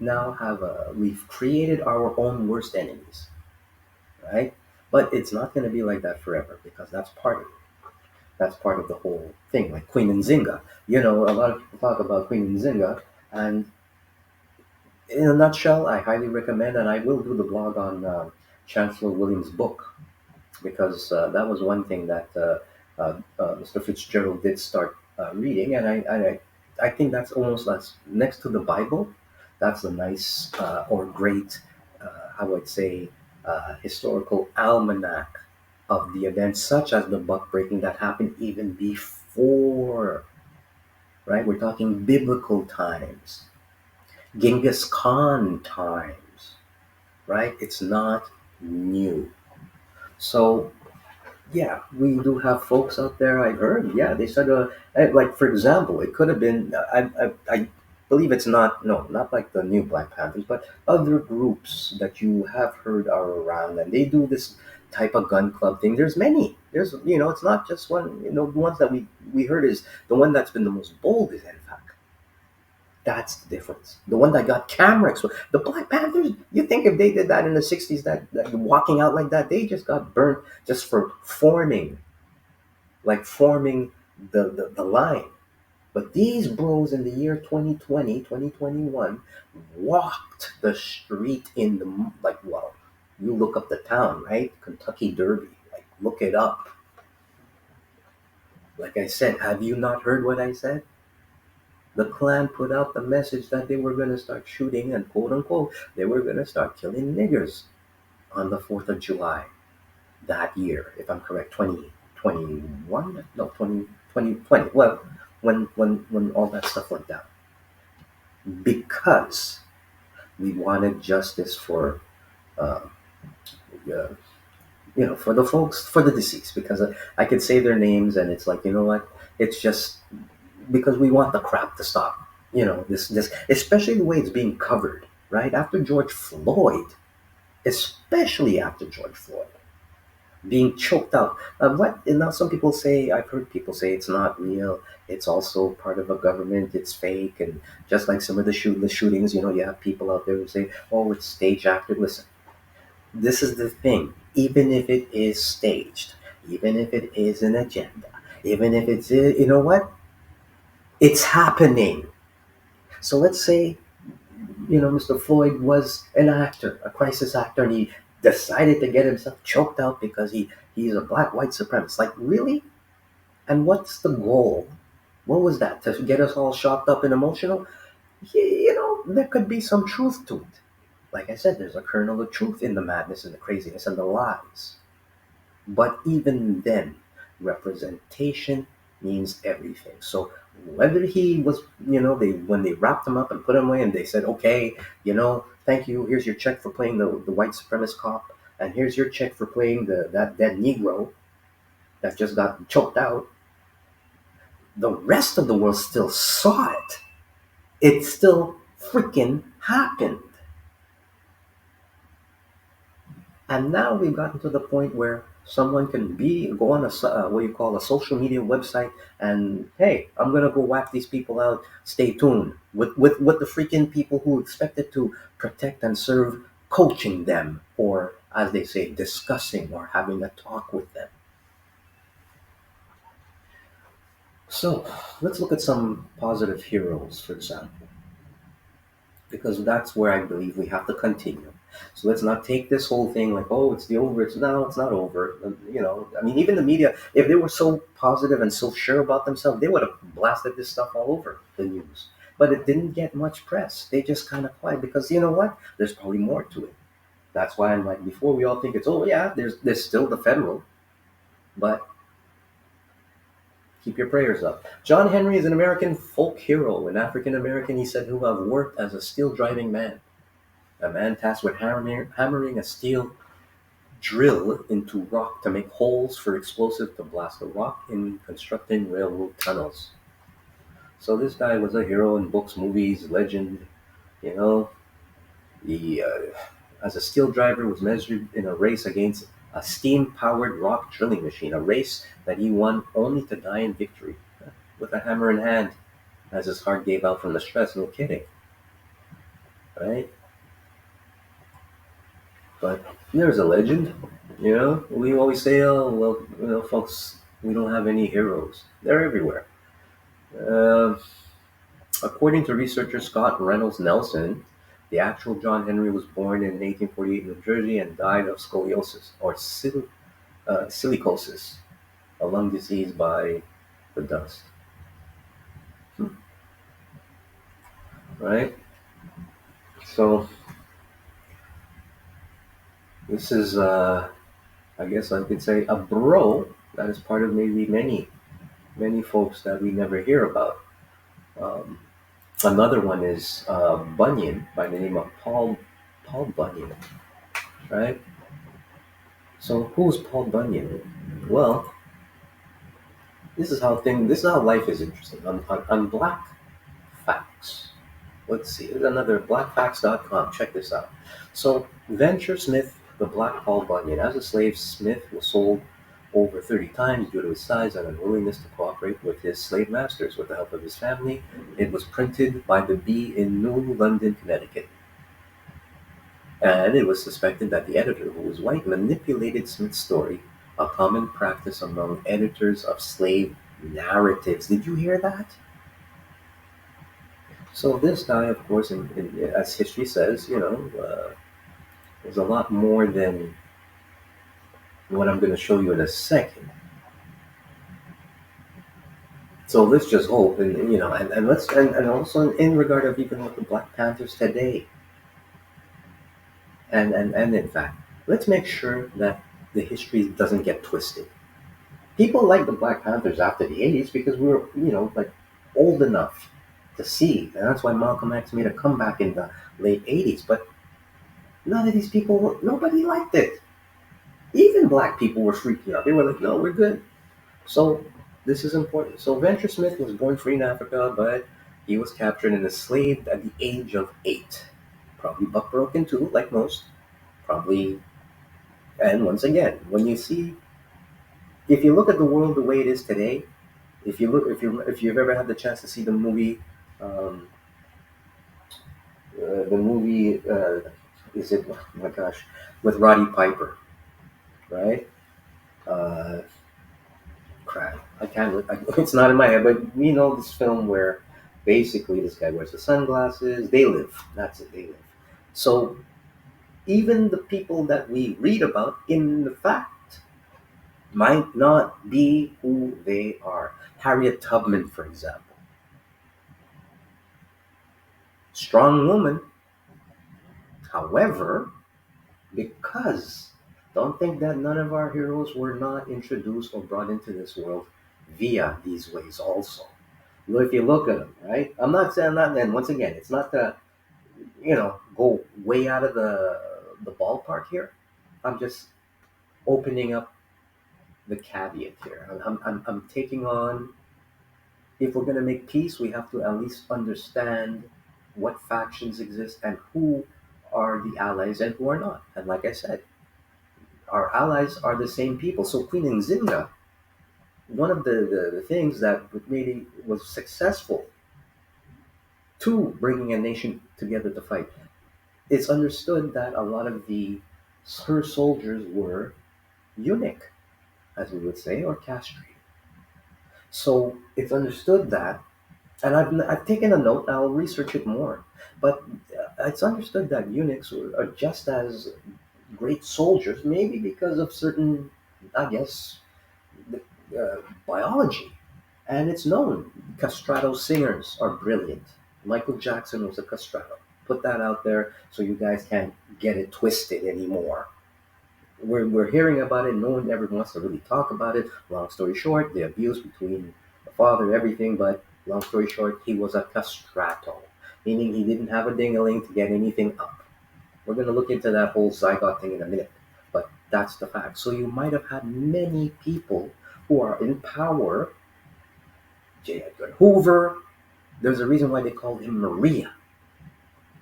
created our own worst enemies, right? But it's not going to be like that forever, because that's part of it. That's part of the whole thing. Like Queen Nzinga, a lot of people talk about Queen Nzinga, and in a nutshell, I highly recommend, and I will do the blog on Chancellor Williams' book, because that was one thing that Mr. Fitzgerald did start reading, and I think that's almost that's next to the Bible. That's a nice or great, how would I say, historical almanac of the events, such as the buck breaking that happened even before. Right, we're talking biblical times, Genghis Khan times. Right, it's not new. So yeah, we do have folks out there. I heard, yeah, they said, like for example, it could have been. believe it's not, no, not like the new Black Panthers, but other groups that you have heard are around, and they do this type of gun club thing. There's many. There's, it's not just one. The ones that we heard is the one that's been the most bold is NFAC. That's the difference. The one that got cameras. The Black Panthers, you think if they did that in the 60s, that walking out like that, they just got burnt just for forming the line. But these bros in the year 2020, 2021, walked the street in the, like, well, you look up the town, right? Kentucky Derby. Like, look it up. Like I said, have you not heard what I said? The Klan put out the message that they were going to start shooting and, quote unquote, they were going to start killing niggers on the 4th of July that year, if I'm correct, 2021? No, 2020. Well, when all that stuff went down. Because we wanted justice for, uh, uh, for the folks, for the deceased, because I could say their names and it's like, you know what? It's just because we want the crap to stop. This, especially the way it's being covered, right? After George Floyd, especially after George Floyd being choked out. What? And now some people say, I've heard people say it's not real. It's also part of a government. It's fake, and just like some of the shootings, you have people out there who say, "Oh, it's stage acted." Listen, this is the thing. Even if it is staged, even if it is an agenda, even if it's, you know what, it's happening. So let's say, Mr. Floyd was an actor, a crisis actor, and he decided to get himself choked out because he's a black white supremacist. Like, really? And what's the goal? What was that? To get us all shocked up and emotional? There could be some truth to it. Like I said, there's a kernel of truth in the madness and the craziness and the lies. But even then, representation means everything. So whether he was, they when they wrapped him up and put him away and they said, okay, thank you, here's your check for playing the white supremacist cop, and here's your check for playing that dead Negro that just got choked out, the rest of the world still saw it. It still freaking happened. And now we've gotten to the point where someone can go on what you call a social media website, and hey, I'm gonna go whack these people out. Stay tuned with the freaking people who expected to protect and serve, coaching them, or as they say, discussing or having a talk with them. So let's look at some positive heroes, for example, because that's where I believe we have to continue. So let's not take this whole thing like, oh, it's the over. It's no, it's not over. I mean, even the media, if they were so positive and so sure about themselves, they would have blasted this stuff all over the news. But it didn't get much press. They just kind of quiet because you know what? There's probably more to it. That's why I'm like, before we all think it's, oh yeah, there's still the federal, but keep your prayers up. John Henry is an American folk hero, an African American, he said, who have worked as a steel driving man. A man tasked with hammering a steel drill into rock to make holes for explosives to blast the rock in constructing railroad tunnels. So this guy was a hero in books, movies, legend. You know, he, as a steel driver, was measured in a race against a steam-powered rock drilling machine, a race that he won only to die in victory, with a hammer in hand, as his heart gave out from the stress. No kidding, right? But there's a legend. We always say, oh, well, folks, we don't have any heroes. They're everywhere. Uh, According to researcher Scott Reynolds Nelson, the actual John Henry was born in 1848 in New Jersey and died of scoliosis or silicosis, a lung disease by the dust. Right? So this is, I guess I could say, a bro that is part of maybe many folks that we never hear about. Um, Another one is Bunyan by the name of Paul Bunyan, right? So who's Paul Bunyan? Well, this is how life is interesting. On Black Facts, Let's see. There's another blackfacts.com. Check this out. So, Venture Smith, the Black Paul Bunyan. As a slave, Smith was sold over 30 times due to his size and unwillingness to cooperate with his slave masters. With the help of his family, it was printed by the Bee in New London, Connecticut. And it was suspected that the editor, who was white, manipulated Smith's story, a common practice among editors of slave narratives. Did you hear that? So this guy, of course, as history says, there's a lot more than what I'm going to show you in a second. So let's just hope, and let's, and also in regard of even with the Black Panthers today, and in fact, let's make sure that the history doesn't get twisted. People like the Black Panthers after the '80s because we were, like old enough to see, and that's why Malcolm X made a comeback in the late '80s. But none of these people, nobody liked it. Even black people were freaking out. They were like, "No, we're good." So this is important. So Venture Smith was born free in Africa, but he was captured and enslaved at the age of 8. Probably buck broken too, like most. Probably, and once again, when you see, if you look at the world the way it is today, if you've ever had the chance to see um, the movie, is it? Oh my gosh, with Roddy Piper, right? Uh, Crap, I can't. It's not in my head, but we know this film where basically this guy wears the sunglasses. They live. That's it. They live. So even the people that we read about in the fact might not be who they are. Harriet Tubman, for example, strong woman. However, because don't think that none of our heroes were not introduced or brought into this world via these ways also. Well, if you look at them, right? I'm not saying that. And once again, it's not to go way out of the ballpark here. I'm just opening up the caveat here. I'm taking on. If we're gonna make peace, we have to at least understand what factions exist and who are the allies and who are not. And like I said, our allies are the same people. So Queen Nzinga, one of the things that made it was successful to bringing a nation together to fight. It's understood that a lot of the her soldiers were eunuch, as we would say, or castrated. So it's understood that, and I've taken a note. I'll research it more, but it's understood that eunuchs are just as great soldiers, maybe because of certain, I guess, biology. And it's known castrato singers are brilliant. Michael Jackson was a castrato. Put that out there so you guys can't get it twisted anymore. We're hearing about it. No one ever wants to really talk about it. Long story short, the abuse between the father, everything. But long story short, he was a castrato, meaning he didn't have a dingaling to get anything up. We're going to look into that whole zygote thing in a minute. But that's the fact. So you might have had many people who are in power. J. Edgar Hoover. There's a reason why they called him Maria.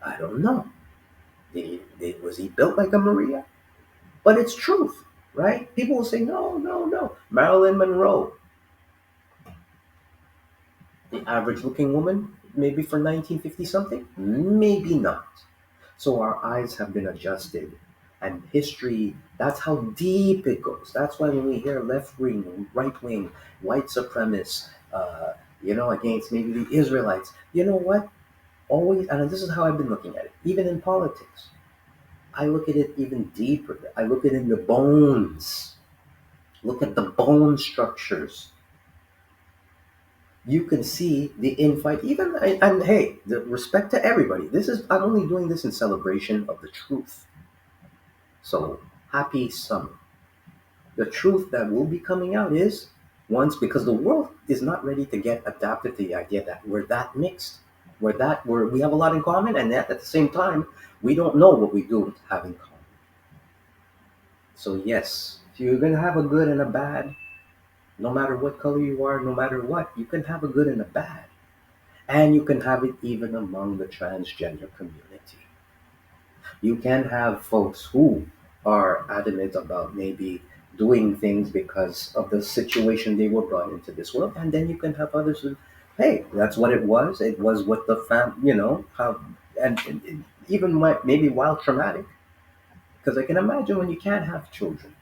I don't know. Was he built like a Maria? But it's truth, right? People will say, no, no, no. Marilyn Monroe, the average looking woman, maybe for 1950 something? Maybe not. So our eyes have been adjusted. And history, that's how deep it goes. That's why when we hear left wing, right wing, white supremacists, against maybe the Israelites, you know what? Always, and this is how I've been looking at it, even in politics. I look at it even deeper. I look at it in the bones. Look at the bone structures. You can see the infight. Even and hey, the respect to everybody. This is I'm only doing this in celebration of the truth. So happy summer. The truth that will be coming out is once because the world is not ready to get adapted to the idea that we're that mixed. We have a lot in common, and yet at the same time we don't know what we do have in common. So yes, if you're gonna have a good and a bad, no matter what color you are, no matter what, you can have a good and a bad. And you can have it even among the transgender community. You can have folks who are adamant about maybe doing things because of the situation they were brought into this world, and then you can have others who, hey, that's what it was. It was what the how, and even maybe while traumatic, because I can imagine when you can't have children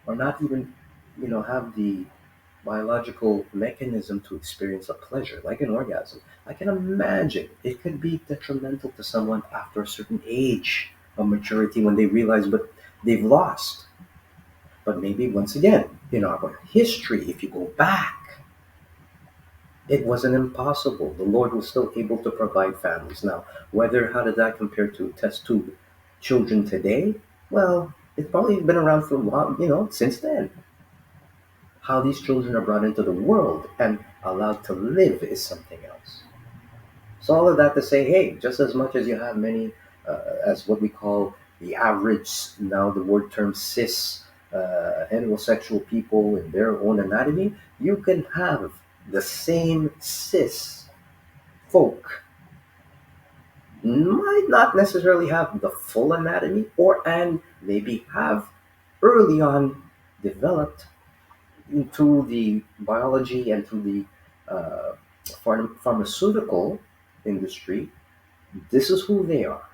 or not even, have the biological mechanism to experience a pleasure like an orgasm. I can imagine it could be detrimental to someone after a certain age of maturity when they realize what they've lost. But maybe once again, in our history, if you go back, it wasn't impossible. The Lord was still able to provide families. Now, how did that compare to test tube children today? Well, it's probably been around for a while, since then. How these children are brought into the world and allowed to live is something else. So all of that to say, hey, just as much as you have many, as what we call the average, now the word term cis, heterosexual people in their own anatomy, you can have the same cis folk might not necessarily have the full anatomy and maybe have early on developed into the biology and to the pharmaceutical industry. This is who they are,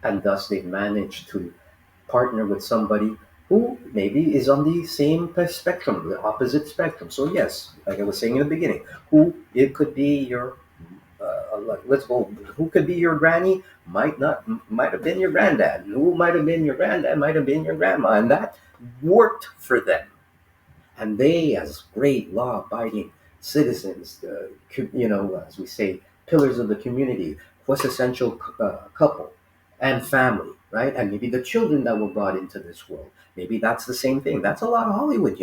and thus they've managed to partner with somebody who maybe is on the same spectrum, the opposite spectrum. So yes, like I was saying in the beginning, who it could be your let's go. Who could be your granny? Might have been your granddad. Who might have been your granddad? Might have been your grandma, and that worked for them. And they, as great law-abiding citizens, as we say, pillars of the community, quintessential couple and family, right? And maybe the children that were brought into this world. Maybe that's the same thing. That's a lot of Hollywood.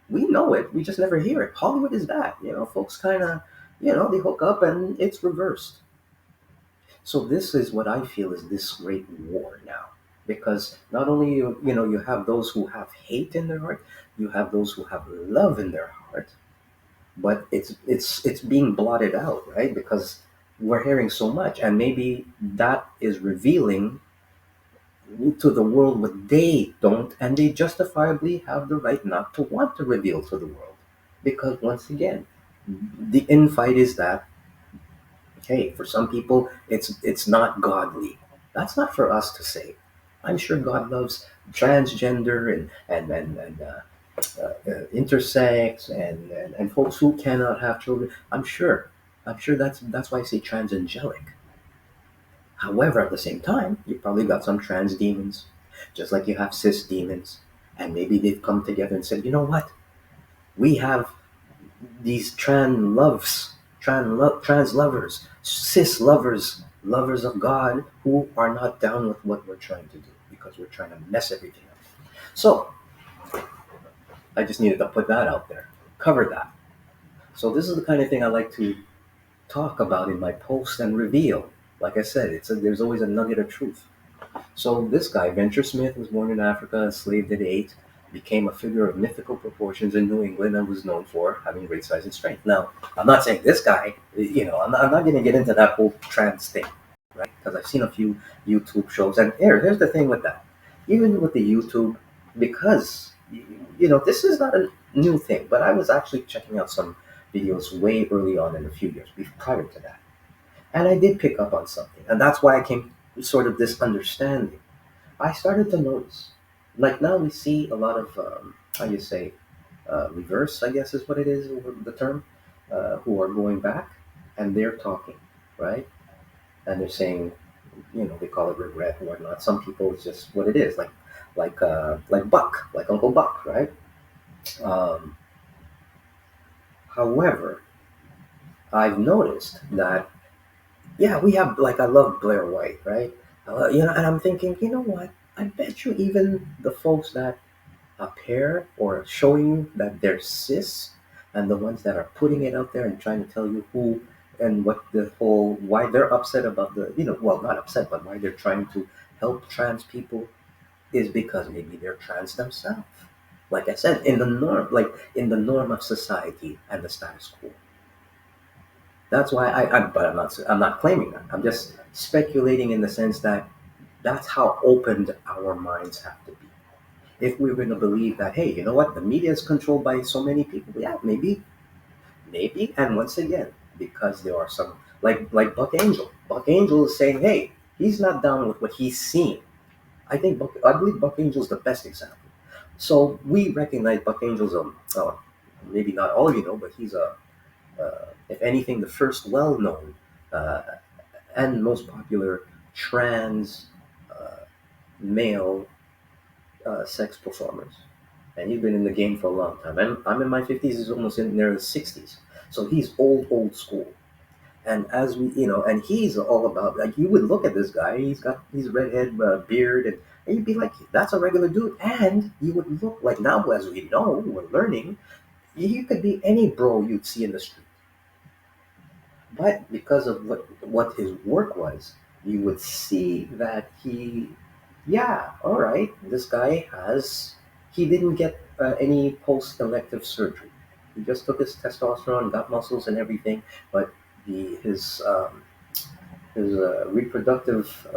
We know it. We just never hear it. Hollywood is that. Folks kind of, they hook up and it's reversed. So this is what I feel is this great war now, because not only you have those who have hate in their heart, you have those who have love in their heart, but it's being blotted out, right? Because we're hearing so much, and maybe that is revealing to the world what they don't, and they justifiably have the right not to want to reveal to the world, because once again, the infight is that hey, for some people, it's not godly. That's not for us to say. I'm sure God loves transgender and intersex and folks who cannot have children. I'm sure that's why I say transangelic. However, at the same time, you probably got some trans demons, just like you have cis demons, and maybe they've come together and said, you know what? We have these trans lovers, cis lovers, lovers of God who are not down with what we're trying to do because we're trying to mess everything up. So I just needed to put that out there, cover that. So this is the kind of thing I like to talk about in my post and reveal. Like I said, there's always a nugget of truth. So this guy, Venture Smith, was born in Africa, enslaved at 8, became a figure of mythical proportions in New England, and was known for having great size and strength. Now, I'm not saying this guy, I'm not going to get into that whole trans thing, right? Because I've seen a few YouTube shows, and here's the thing with that. Even with the YouTube, because, this is not a new thing, but I was actually checking out some videos way early on in a few years prior to that. And I did pick up on something, and that's why I came to sort of this understanding. I started to notice, like now we see a lot of, how you say, reverse, I guess is what it is, the term, who are going back and they're talking, right? And they're saying, they call it regret and whatnot. Some people, it's just what it is, like Buck, like Uncle Buck, right? Um, However, I've noticed that, yeah, we have, like, I love Blair White, right? And I'm thinking, you know what? I bet you even the folks that appear or showing you that they're cis, and the ones that are putting it out there and trying to tell you who and what the whole why they're upset about well, not upset, but why they're trying to help trans people is because maybe they're trans themselves. Like I said, in the norm of society and the status quo. That's why but I'm not claiming that. I'm just speculating in the sense that that's how opened our minds have to be. If we're going to believe that, hey, you know what, the media is controlled by so many people, yeah, maybe, and once again, because there are some like Buck Angel. Buck Angel is saying, hey, he's not down with what he's seen. I believe Buck Angel's the best example. So we recognize Buck Angel's maybe not all of you know, but he's if anything, the first well-known uh, and most popular trans uh, male sex performers. And he's been in the game for a long time. I'm in my 50s, he's almost in there in his 60s. So he's old school. And as we, and he's all about, like, you would look at this guy, he's got his redhead beard, and you'd be like, that's a regular dude. And you would look like, now as we know, we're learning, you could be any bro you'd see in the street. But because of what his work was, you would see that yeah, all right, this guy he didn't get any post-elective surgery. He just took his testosterone, got muscles and everything, but his reproductive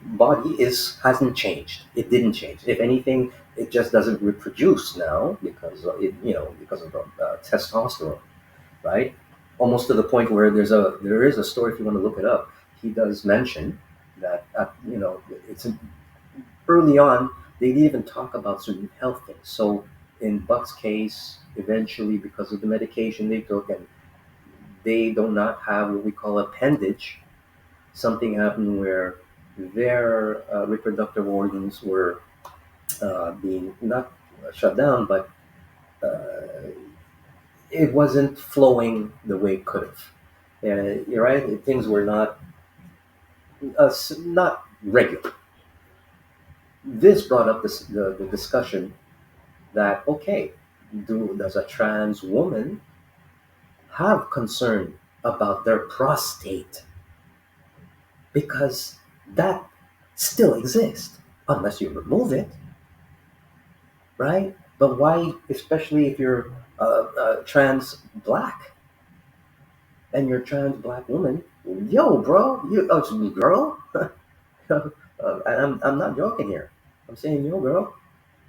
body hasn't changed. It didn't change. If anything, it just doesn't reproduce now because of the testosterone, right? Almost to the point where there is a story, if you want to look it up. He does mention that it's early on they didn't even talk about certain health things. So in Buck's case, eventually because of the medication they took, and they do not have what we call appendage, something happened where their reproductive organs were being not shut down, but uh, it wasn't flowing the way it could have. You're right. Things were not regular. This brought up the discussion that, okay, does a trans woman have concern about their prostate, because that still exists unless you remove it, right? But why, especially if you're trans black and you're a trans black woman, yo, bro, girl, I'm not joking here. I'm saying, yo, girl,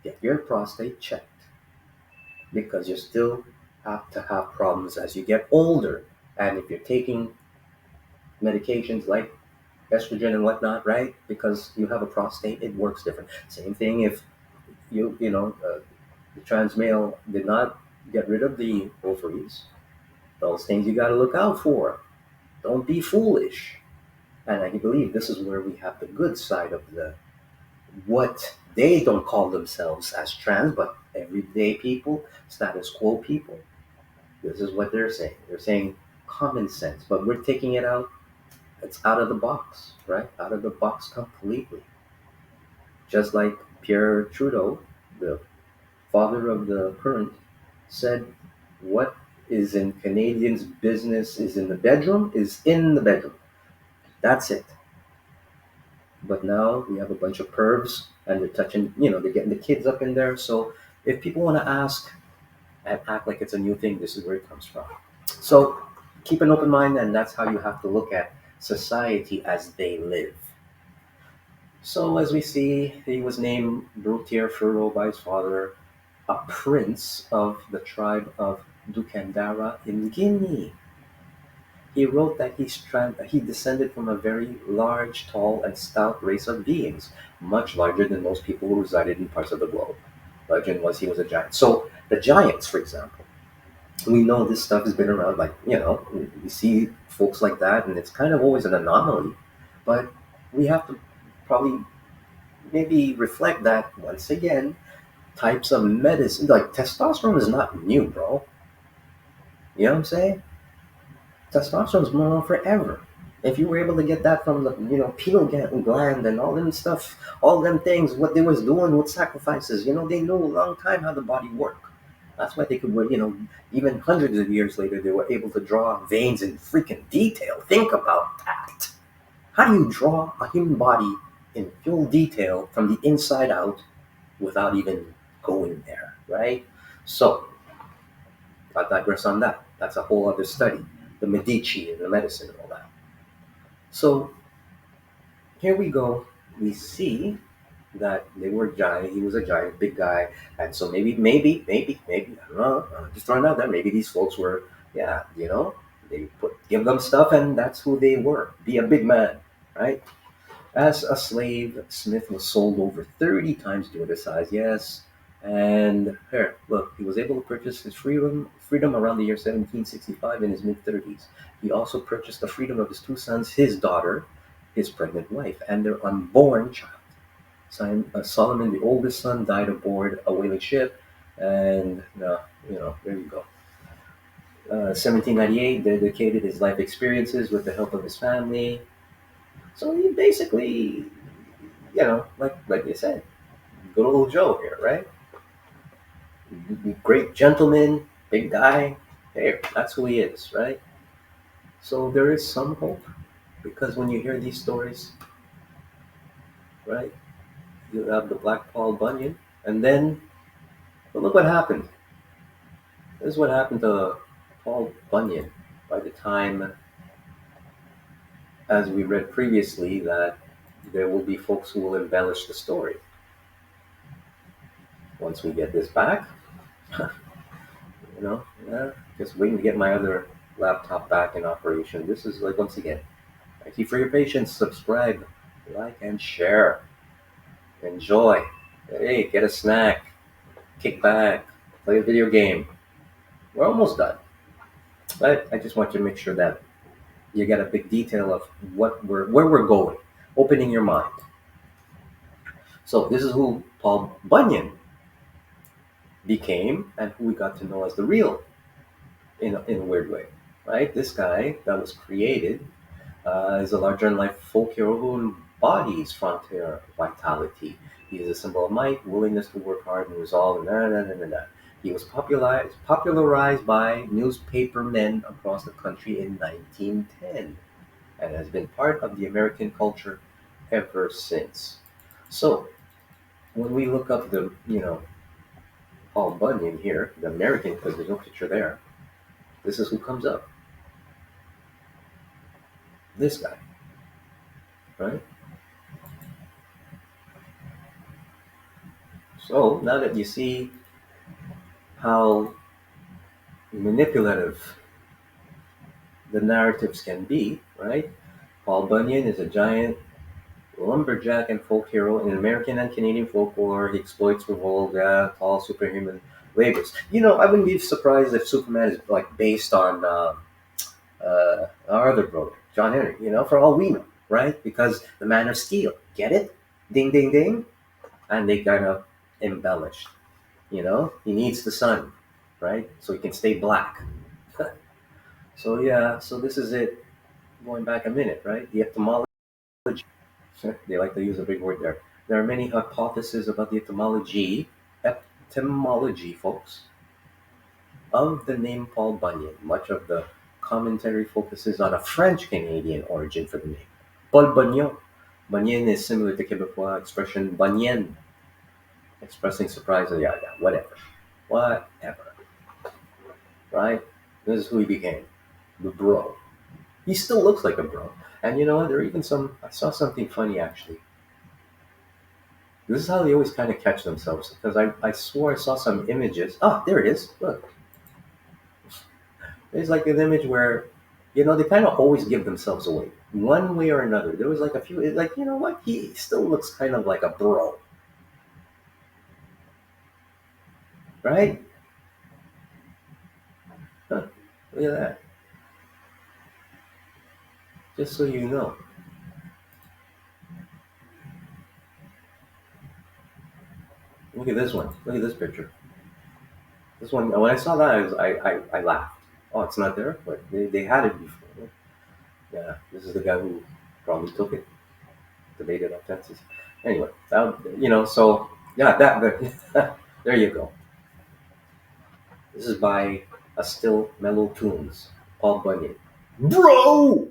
get your prostate checked because you still have to have problems as you get older. And if you're taking medications like estrogen and whatnot, right? Because you have a prostate, it works different. Same thing if the trans male did not get rid of the ovaries. Those things you got to look out for. Don't be foolish. And I believe this is where we have the good side of what they don't call themselves as trans, but everyday people, status quo people. This is what they're saying. They're saying common sense, but we're taking it out. It's out of the box, right? Out of the box completely. Just like Pierre Trudeau, the father of the current, said, what is in Canadians' business is in the bedroom, is in the bedroom. That's it. But now we have a bunch of pervs and they're touching, they're getting the kids up in there. So if people want to ask and act like it's a new thing, this is where it comes from. So keep an open mind, and that's how you have to look at society as they live. So as we see, he was named Brutier Furo by his father, a prince of the tribe of Dukandara in Guinea. He wrote that he descended from a very large, tall, and stout race of beings, much larger than most people who resided in parts of the globe. Legend was he was a giant. So the giants, for example, we know this stuff has been around. Like we see folks like that, and it's kind of always an anomaly. But we have to probably maybe reflect that once again. Types of medicine, like testosterone, is not new, bro. You know what I'm saying? Testosterone's been around forever. If you were able to get that from the pineal gland and all them stuff, all them things, what they was doing with sacrifices, they knew a long time how the body worked. That's why they could, even hundreds of years later, they were able to draw veins in freaking detail. Think about that. How do you draw a human body in full detail from the inside out without even going there, right? So I digress on that. That's a whole other study. the Medici and the medicine and all that. So here we go. We see that they were giant. He was a giant, big guy, and so maybe I don't know. Just throwing it out there. Maybe these folks were, yeah, they give them stuff, and that's who they were. Be a big man, right? As a slave, Smith was sold over 30 times due to size. Yes, and here, look, he was able to purchase his freedom around the year 1765 in his mid 30s. He also purchased the freedom of his two sons, his daughter, his pregnant wife, and their unborn child. Solomon, the oldest son, died aboard a whaling ship, and there you go. 1798, dedicated his life experiences with the help of his family. So he basically, like you said, good old Joe here, right? Great gentleman, big guy. Hey, that's who he is, right? So there is some hope because when you hear these stories, right, you have the Black Paul Bunyan, and then but look what happened. This is what happened to Paul Bunyan by the time, as we read previously, that there will be folks who will embellish the story. Once we get this back, yeah, just waiting to get my other laptop back in operation. This is like, once again, thank you for your patience. Subscribe, like, and share. Enjoy. Hey, get a snack, kick back, play a video game. We're almost done. But I just want you to make sure that you get a big detail of where we're going, opening your mind. So this is who Paul Bunyan became and who we got to know as the real, in a weird way, right? This guy that was created is a larger-than-life folk hero who embodies frontier vitality. He is a symbol of might, willingness to work hard, and resolve. And He was popularized by newspapermen across the country in 1910 and has been part of the American culture ever since. So when we look up Paul Bunyan here, the American, because there's no picture there, this is who comes up. This guy, right? So now that you see how manipulative the narratives can be, right? Paul Bunyan is a giant lumberjack and folk hero in American and Canadian folklore. He exploits revolt, tall superhuman labors. I wouldn't be surprised if Superman is like based on our other brother, John Henry. For all we know, right? Because the Man of Steel, get it? Ding, ding, ding, and they kind of embellished. He needs the sun, right? So he can stay black. So yeah, so this is it. Going back a minute, right? The etymology. They like to use a big word there. There are many hypotheses about the etymology, folks, of the name Paul Bunyan. Much of the commentary focuses on a French Canadian origin for the name. Paul Bunyan. Bunyan is similar to Quebecois expression bunyan, expressing surprise or yeah, whatever. Whatever. Right? This is who he became. The bro. He still looks like a bro. And you know what? There are even I saw something funny actually. This is how they always kind of catch themselves because I swore I saw some images. Ah, there it is. Look. There's like an image where, they kind of always give themselves away one way or another. There was like a few, like, you know what? He still looks kind of like a bro. Right? Huh. Look at that. Just so you know. Look at this one. Look at this picture. This one, when I saw that, I laughed. Oh, it's not there? But they had it before. Yeah, this is the guy who probably took it, debated offenses. Anyway, so yeah, there you go. This is by a still mellow tunes, Paul Bunyan. Bro!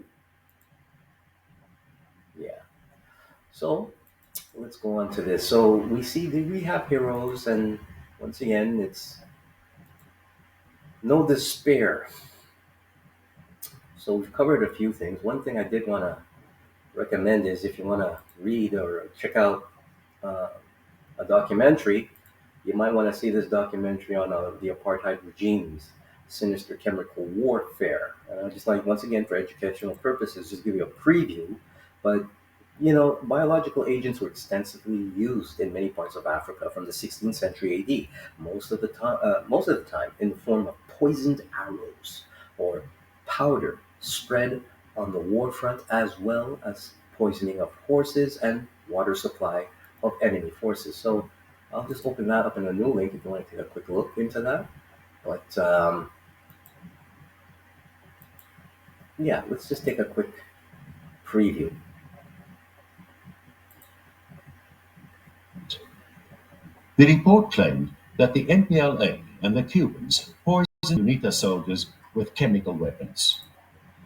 Yeah. So let's go on to this. So we see that we have heroes, and once again, it's no despair. So we've covered a few things. One thing I did want to recommend is if you want to read or check out uh, a documentary, you might want to see this documentary on the apartheid regime's sinister chemical warfare. And I just like, once again, for educational purposes, just give you a preview. But biological agents were extensively used in many parts of Africa from the 16th century AD. Most of the time, in the form of poisoned arrows or powder spread on the war front, as well as poisoning of horses and water supply of enemy forces. So I'll just open that up in a new link if you want to take a quick look into that. But yeah, let's just take a quick preview. The report claimed that the MPLA and the Cubans poisoned UNITA soldiers with chemical weapons.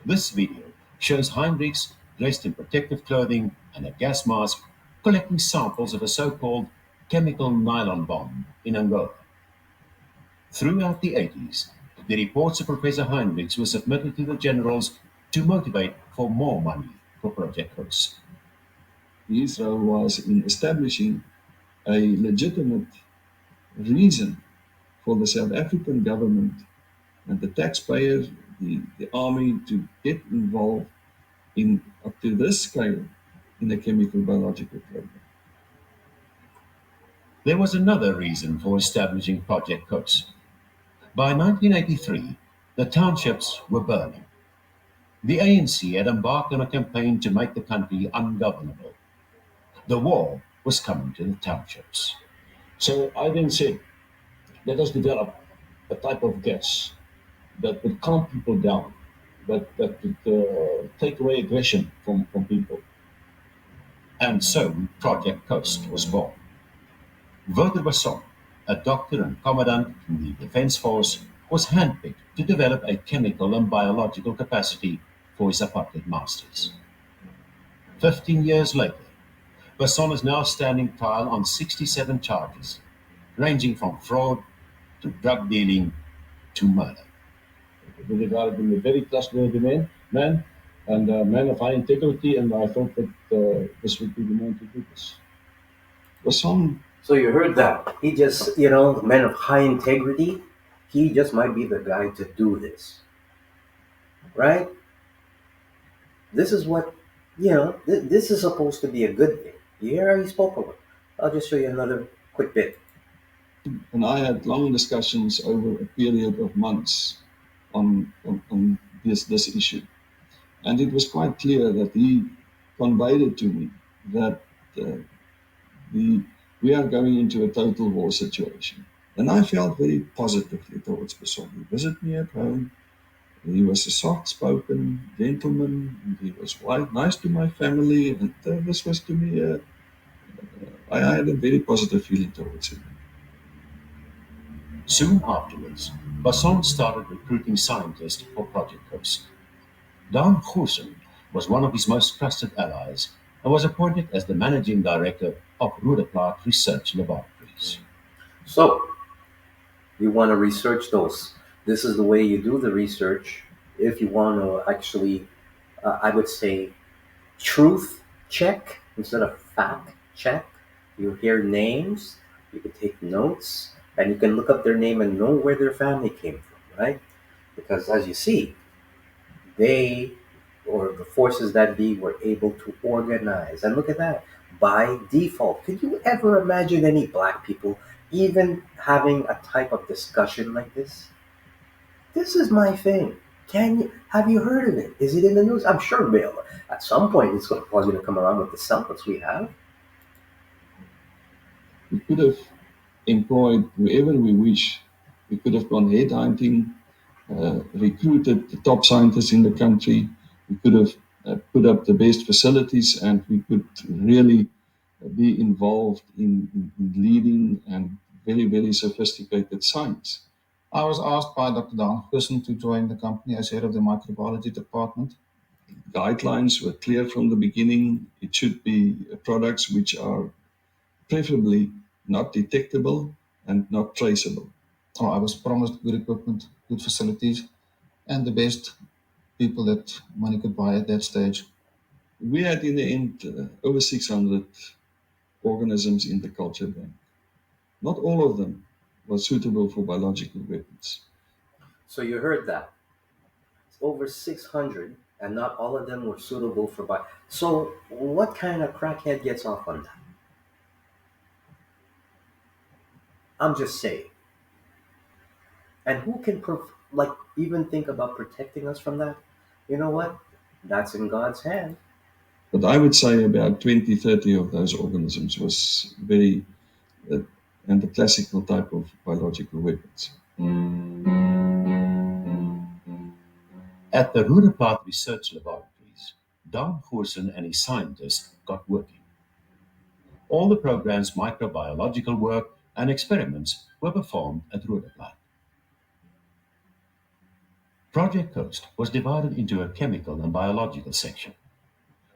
This video shows Heinrichs dressed in protective clothing and a gas mask collecting samples of a so-called chemical nylon bomb in Angola. Throughout the 80s, the reports of Professor Heinrichs were submitted to the generals to motivate for more money for Project Host. His role was in establishing a legitimate reason for the South African government and the taxpayers, the army, to get involved in up to this scale in the chemical biological program. There was another reason for establishing Project Coast. By 1983, the townships were burning. The ANC had embarked on a campaign to make the country ungovernable. The war was coming to the townships. So I then said, let us develop a type of gas that would calm people down, that would take away aggression from people. And so Project Coast was born. Wouter Basson, a doctor and commandant in the Defence Force, was handpicked to develop a chemical and biological capacity for his apartheid masters. 15 years later, Basson is now standing trial on 67 charges, ranging from fraud to drug dealing to murder. We regarded him a very trustworthy man, and a man of high integrity, and I thought that this would be the man to do this. Basson. So you heard that. He just, man of high integrity, he just might be the guy to do this. Right? This is what, this is supposed to be a good thing. You hear how he spoke of it? I'll just show you another quick bit. And I had long discussions over a period of months on this issue. And it was quite clear that he conveyed it to me that we are going into a total war situation. And I felt very positively towards Basson. He visited me at home. He was a soft-spoken gentleman. And he was nice to my family. And this was to me, I had a very positive feeling towards him. Soon afterwards, Basson started recruiting scientists for Project Coast. Dan Goosen was one of his most trusted allies and was appointed as the managing director of Roodeplaat Research Laboratories. So, you want to research those. This is the way you do the research if you want to actually, I would say, truth check instead of fact check. You hear names, you can take notes, and you can look up their name and know where their family came from, right? Because as you see, they or the forces that be were able to organize. And look at that. By default, could you ever imagine any black people even having a type of discussion like this? This is my thing. Can you have you heard of it? Is it in the news? I'm sure Bill. At some point it's probably gonna come around with the samples we have. We could have employed whoever we wish. We could have gone headhunting, recruited the top scientists in the country. We could have put up the best facilities, and we could really be involved in leading and very, very sophisticated science. I was asked by Dr. Dan Goosen to join the company as head of the microbiology department. Guidelines were clear from the beginning. It should be products which are preferably not detectable and not traceable. I was promised good equipment, good facilities, and the best people that money could buy at that stage. We had in the end over 600 organisms in the culture bank. Not all of them were suitable for biological weapons. So you heard that. It's over 600, and not all of them were suitable for buy. So what kind of crackhead gets off on that? I'm just saying. And who can like even think about protecting us from that? You know what? That's in God's hand. But I would say about 20, 30 of those organisms was very uh, and the classical type of biological weapons. At the Roodeplaat Research Laboratories, Don Goosen and his scientists got working. All the program's microbiological work and experiments were performed at Roodeplaat. Project Coast was divided into a chemical and biological section.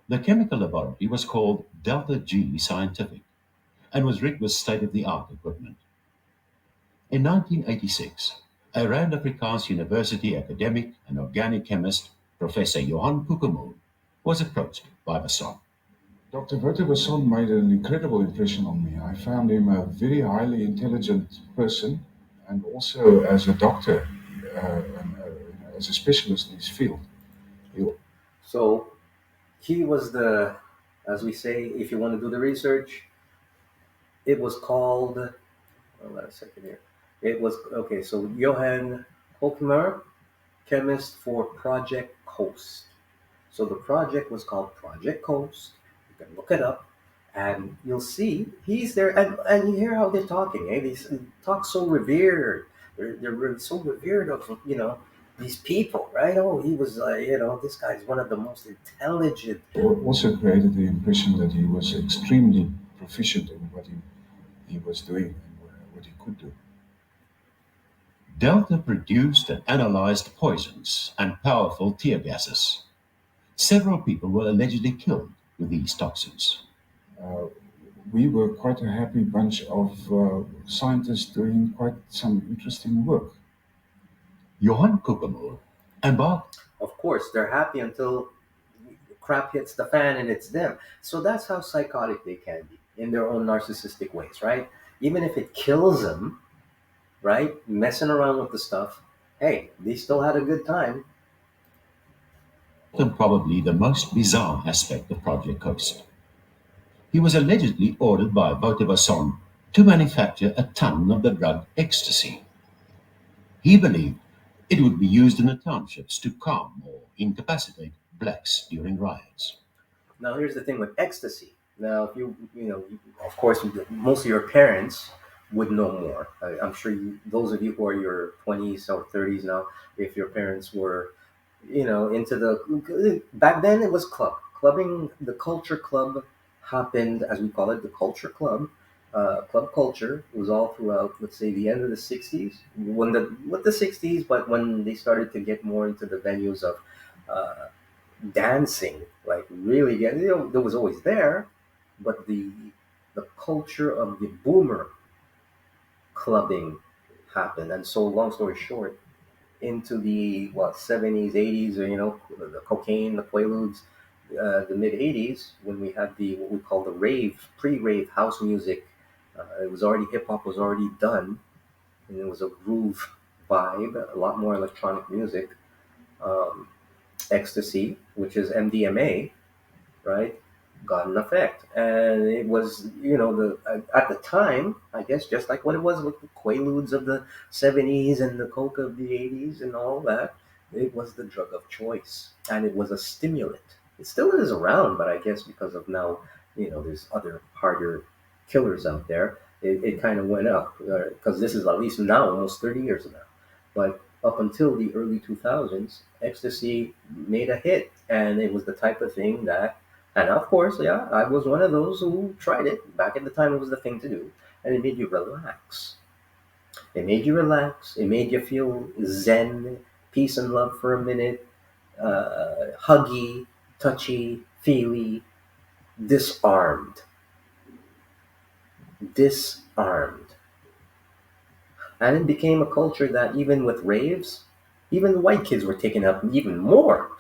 The chemical laboratory was called Delta G Scientific and was rigged with state-of-the-art equipment. In 1986, a Rand Afrikaans University academic and organic chemist, Professor Johan Koekemoel, was approached by Vasson. Dr. Wouter Besson made an incredible impression on me. I found him a very highly intelligent person and also as a doctor, as a specialist in his field. He, So he was the, as we say, if you want to do the research, it was called. Hold on a second here. It was okay. So Johan Hoekmer, chemist for Project Coast. So the project was called Project Coast. You can look it up, and you'll see he's there. And you hear how they're talking. Eh? They talk so revered. They're really so revered of these people, right? Oh, he was this guy's one of the most intelligent. also created the impression that he was extremely proficient in what he was doing and what he could do. Delta produced and analyzed poisons and powerful tear gases. Several people were allegedly killed with these toxins. Uh, we were quite a happy bunch of scientists doing quite some interesting work. Johan Koekemoel embarked. Of course, they're happy until crap hits the fan and it's them. So that's how psychotic they can be in their own narcissistic ways, right? Even if it kills them, right? Messing around with the stuff. Hey, they still had a good time. And probably the most bizarre aspect of Project Coast. He was allegedly ordered by Wouter Vasson to manufacture a ton of the drug ecstasy. He believed it would be used in the townships to calm or incapacitate blacks during riots. Now, here's the thing with ecstasy. Now, if of course, most of your parents would know more. I'm sure those of you who are your 20s or 30s now, if your parents were, into the back then it was clubbing. The culture club happened, as we call it, the culture club. Club culture was all throughout, let's say, the end of the 60s. When the with the 60s, but when they started to get more into the venues of uh, dancing, like really get there was always there, but the culture of the boomer clubbing happened. And so long story short, into the what 70s, 80s, or the cocaine, the quaaludes, the mid 80s, when we had the what we call the rave, pre-rave house music. It was already hip hop was already done, and it was a groove vibe, a lot more electronic music. um, Ecstasy, which is MDMA, right, got an effect. And it was, at the time, I guess, just like what it was with the Quaaludes of the 70s and the Coke of the 80s and all that, it was the drug of choice. And it was a stimulant. It still is around, but I guess because of now, there's other harder killers out there, it kind of went up. Because this is at least now almost 30 years now. But up until the early 2000s, ecstasy made a hit. And it was the type of thing that, and of course, yeah, I was one of those who tried it. Back at the time, it was the thing to do. And it made you relax. It made you relax. It made you feel zen, peace and love for a minute, huggy, touchy, feely, disarmed. Disarmed. And it became a culture that even with raves, Even white kids were taking up even more.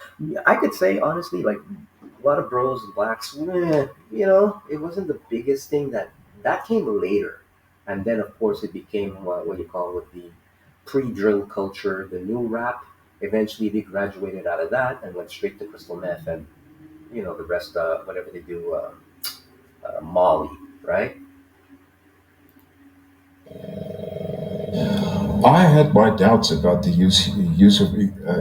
I could say honestly, like a lot of bros and blacks, it wasn't the biggest thing that came later. And then of course it became what you call it, the pre-drill culture, the new rap. Eventually they graduated out of that and went straight to crystal meth and the rest, whatever they do, Molly, right? I had my doubts about the use of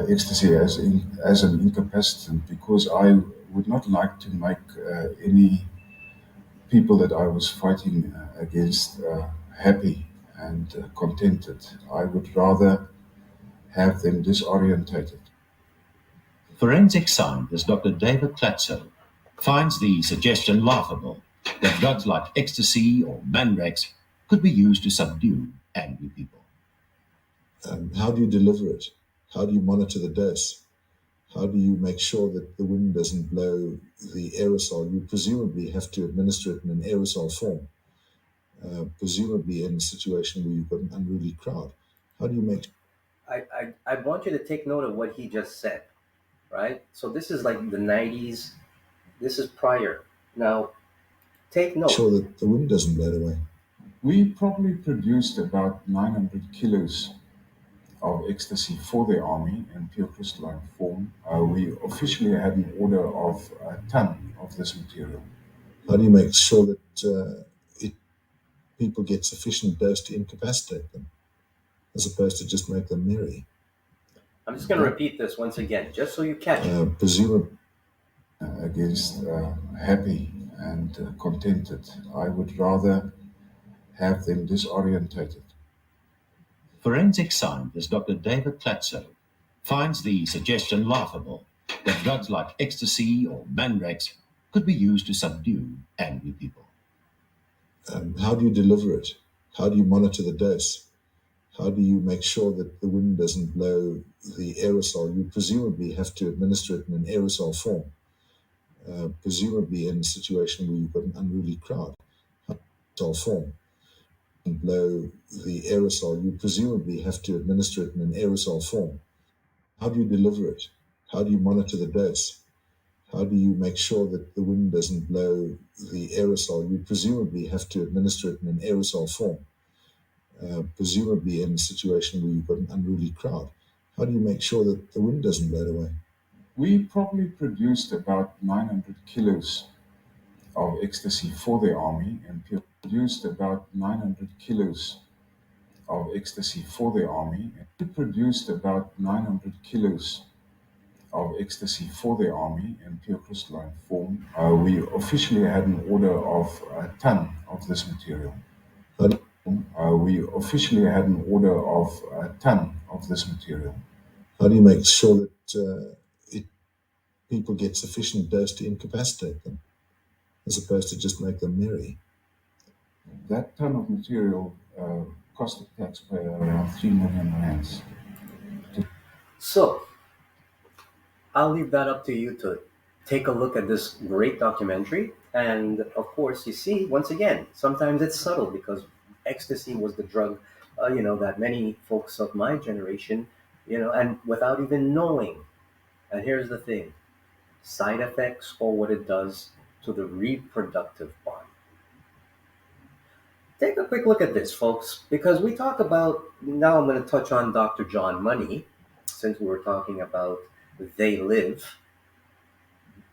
ecstasy as an incapacitant because I would not like to make any people that I was fighting against happy and contented. I would rather have them disorientated. Forensic scientist Dr. David Klatzer finds the suggestion laughable that drugs like ecstasy or mandrax could be used to subdue angry people. How do you deliver it? How do you monitor the dose? How do you make sure that the wind doesn't blow the aerosol? You presumably have to administer it in an aerosol form, presumably in a situation where you've got an unruly crowd. How do you make I want you to take note of what he just said, right? So this is like the 90s. This is prior. Now, take note. sure that the wind doesn't blow it away? We probably produced about 900 kilos of ecstasy for the army in pure crystalline form. We officially had an order of a ton of this material. How do you make sure that people get sufficient dose to incapacitate them, as opposed to just make them merry? I'm just going to repeat this once again, just so you catch it. Presumably, Against happy and contented. I would rather have them disorientated. Forensic scientist Dr. David Klatzer finds the suggestion laughable that drugs like ecstasy or mandrax could be used to subdue angry people. how do you deliver it? How do you monitor the dose? How do you make sure that the wind doesn't blow the aerosol? You presumably have to administer it in an aerosol form, presumably in a situation where you've got an unruly crowd. Aerosol form and blow the aerosol. You presumably have to administer it in an aerosol form. How do you deliver it? How do you monitor the dose? How do you make sure that the wind doesn't blow the aerosol? You presumably have to administer it in an aerosol form, presumably in a situation where you've got an unruly crowd. How do you make sure that the wind doesn't blow it away? We probably produced about 900 kilos of ecstasy for the army and produced about 900 kilos of ecstasy for the army. We produced about 900 kilos of ecstasy for the army in pure crystalline form. We officially had an order of a ton of this material. How do, We officially had an order of a ton of this material. how do you make sure that people get sufficient dose to incapacitate them, as opposed to just make them merry? That ton of material cost the taxpayer around 3 million rands. So, I'll leave that up to you to take a look at this great documentary. And of course, you see, once again, sometimes it's subtle because ecstasy was the drug, that many folks of my generation, and without even knowing. And here's the thing, side effects or what it does to the reproductive body. Take a quick look at this, folks, because we talk about, now I'm going to touch on Dr. John Money, since we were talking about They Live,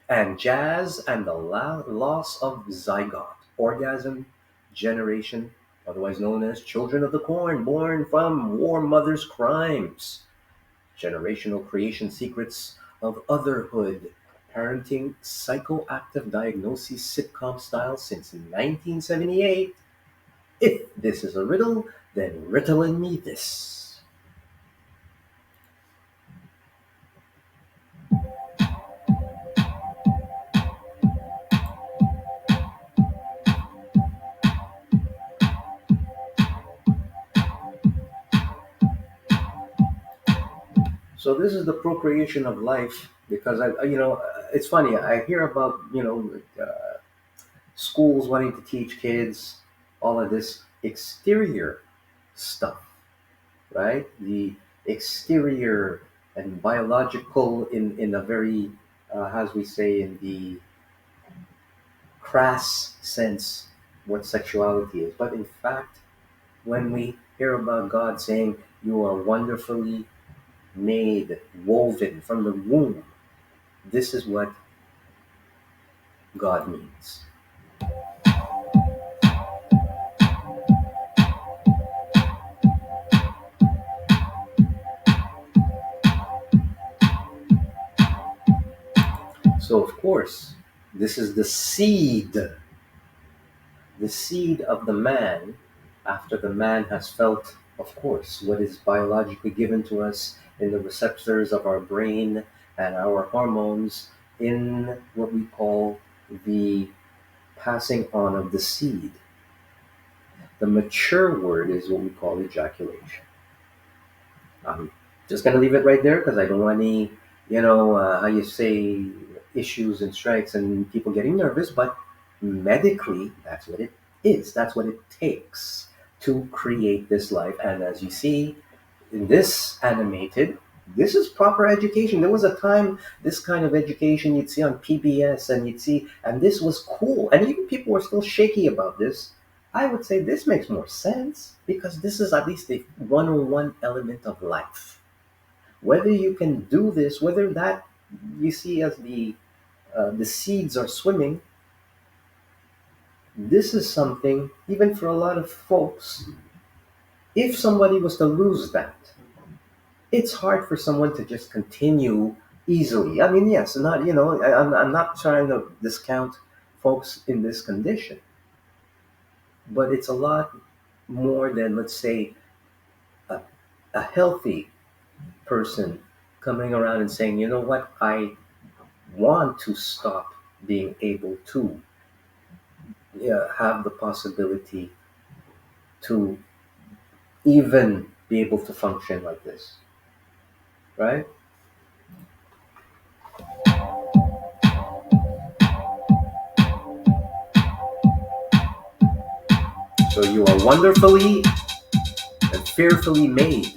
and jazz and the loss of zygote, orgasm, generation, otherwise known as children of the corn, born from war mother's crimes, generational creation secrets of otherhood, parenting psychoactive diagnosis sitcom style since 1978. If this is a riddle, then riddle me this. So this is the procreation of life because it's funny. I hear about schools wanting to teach kids all of this exterior stuff, right? The exterior and biological in a very, as we say in the crass sense, what sexuality is. But in fact, when we hear about God saying, "You are wonderfully made, woven from the womb," this is what God means. So, of course, this is the seed of the man, after the man has felt, of course, what is biologically given to us in the receptors of our brain and our hormones in what we call the passing on of the seed. The mature word is what we call ejaculation. I'm just going to leave it right there because I don't want any, how you say, issues and strikes and people getting nervous. But medically, that's what it is. That's what it takes to create this life. And as you see in this animated, this is proper education. There was a time this kind of education you'd see on PBS and you'd see, and this was cool. And even people were still shaky about this. I would say this makes more sense because this is at least a 101 element of life. Whether you can do this, whether that you see as the seeds are swimming, this is something even for a lot of folks. If somebody was to lose that, it's hard for someone to just continue easily. I mean, yes, not I'm not trying to discount folks in this condition, but it's a lot more than, let's say, a, a healthy person coming around and saying, you know what, I want to stop being able to, yeah, have the possibility to even be able to function like this, right? So you are wonderfully and fearfully made.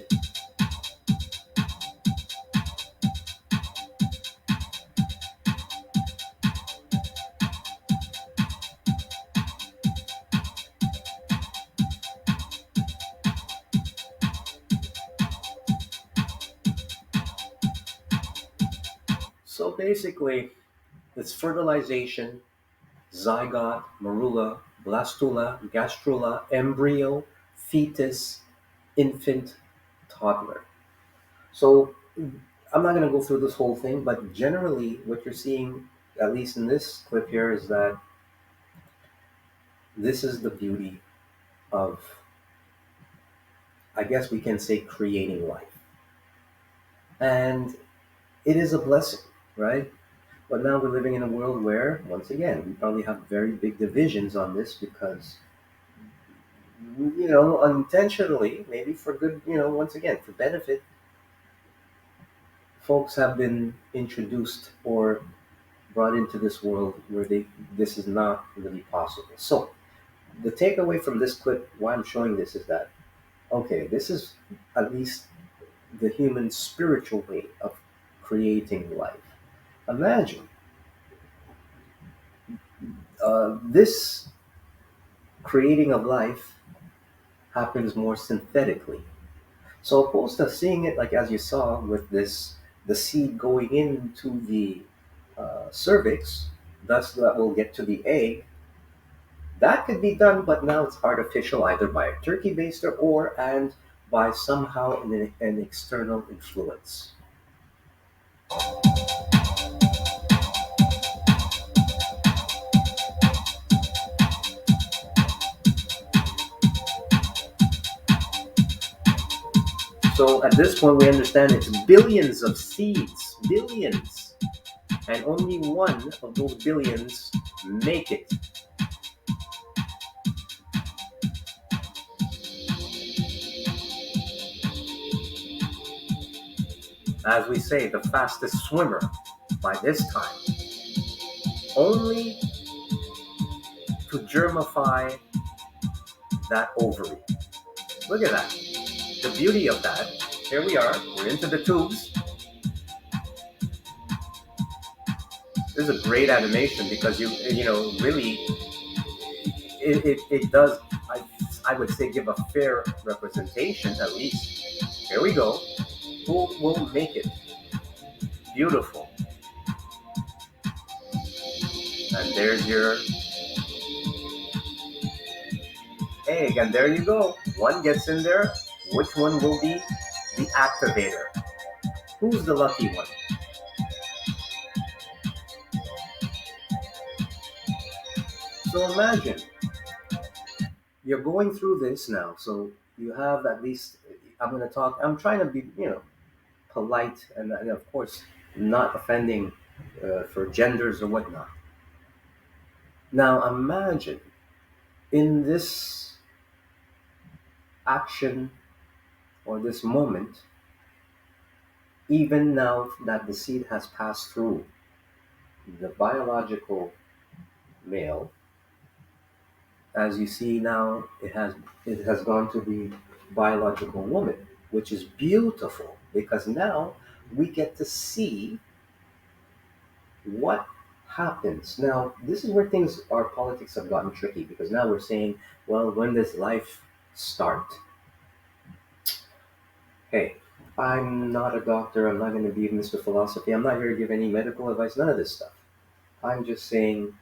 So basically, it's fertilization, zygote, morula, blastula, gastrula, embryo, fetus, infant, toddler. So I'm not going to go through this whole thing, but generally, what you're seeing, at least in this clip here, is that this is the beauty of, I guess we can say, creating life. And it is a blessing, right? But now we're living in a world where, once again, we probably have very big divisions on this because, unintentionally, maybe for good, once again, for benefit, folks have been introduced or brought into this world where this is not really possible. So the takeaway from this clip, why I'm showing this, is that okay, this is at least the human spiritual way of creating life. Imagine this creating of life happens more synthetically. So opposed to seeing it like as you saw with this, the seed going into the cervix, thus that will get to the egg. That could be done, but now it's artificial, either by a turkey baster or and by somehow an external influence. So at this point, we understand it's billions of seeds, billions, and only one of those billions make it. As we say, the fastest swimmer by this time, only to germify that ovary. Look at that. The beauty of that. Here we are. We're into the tubes. This is a great animation because really it does, I would say, give a fair representation at least. Here we go. Who will make it? Beautiful. And there's your egg, and there you go. One gets in there. Which one will be the activator? Who's the lucky one? So imagine you're going through this now. So you have at least, I'm going to talk, I'm trying to be, polite and of course, not offending for genders or whatnot. Now imagine in this action or this moment, even now that the seed has passed through the biological male, as you see now, it has gone to the biological woman, which is beautiful because now we get to see what happens. Now, this is where things, our politics have gotten tricky because now we're saying, well, when does life start? Hey, I'm not a doctor. I'm not going to be Mr. Philosophy. I'm not here to give any medical advice, none of this stuff. I'm just saying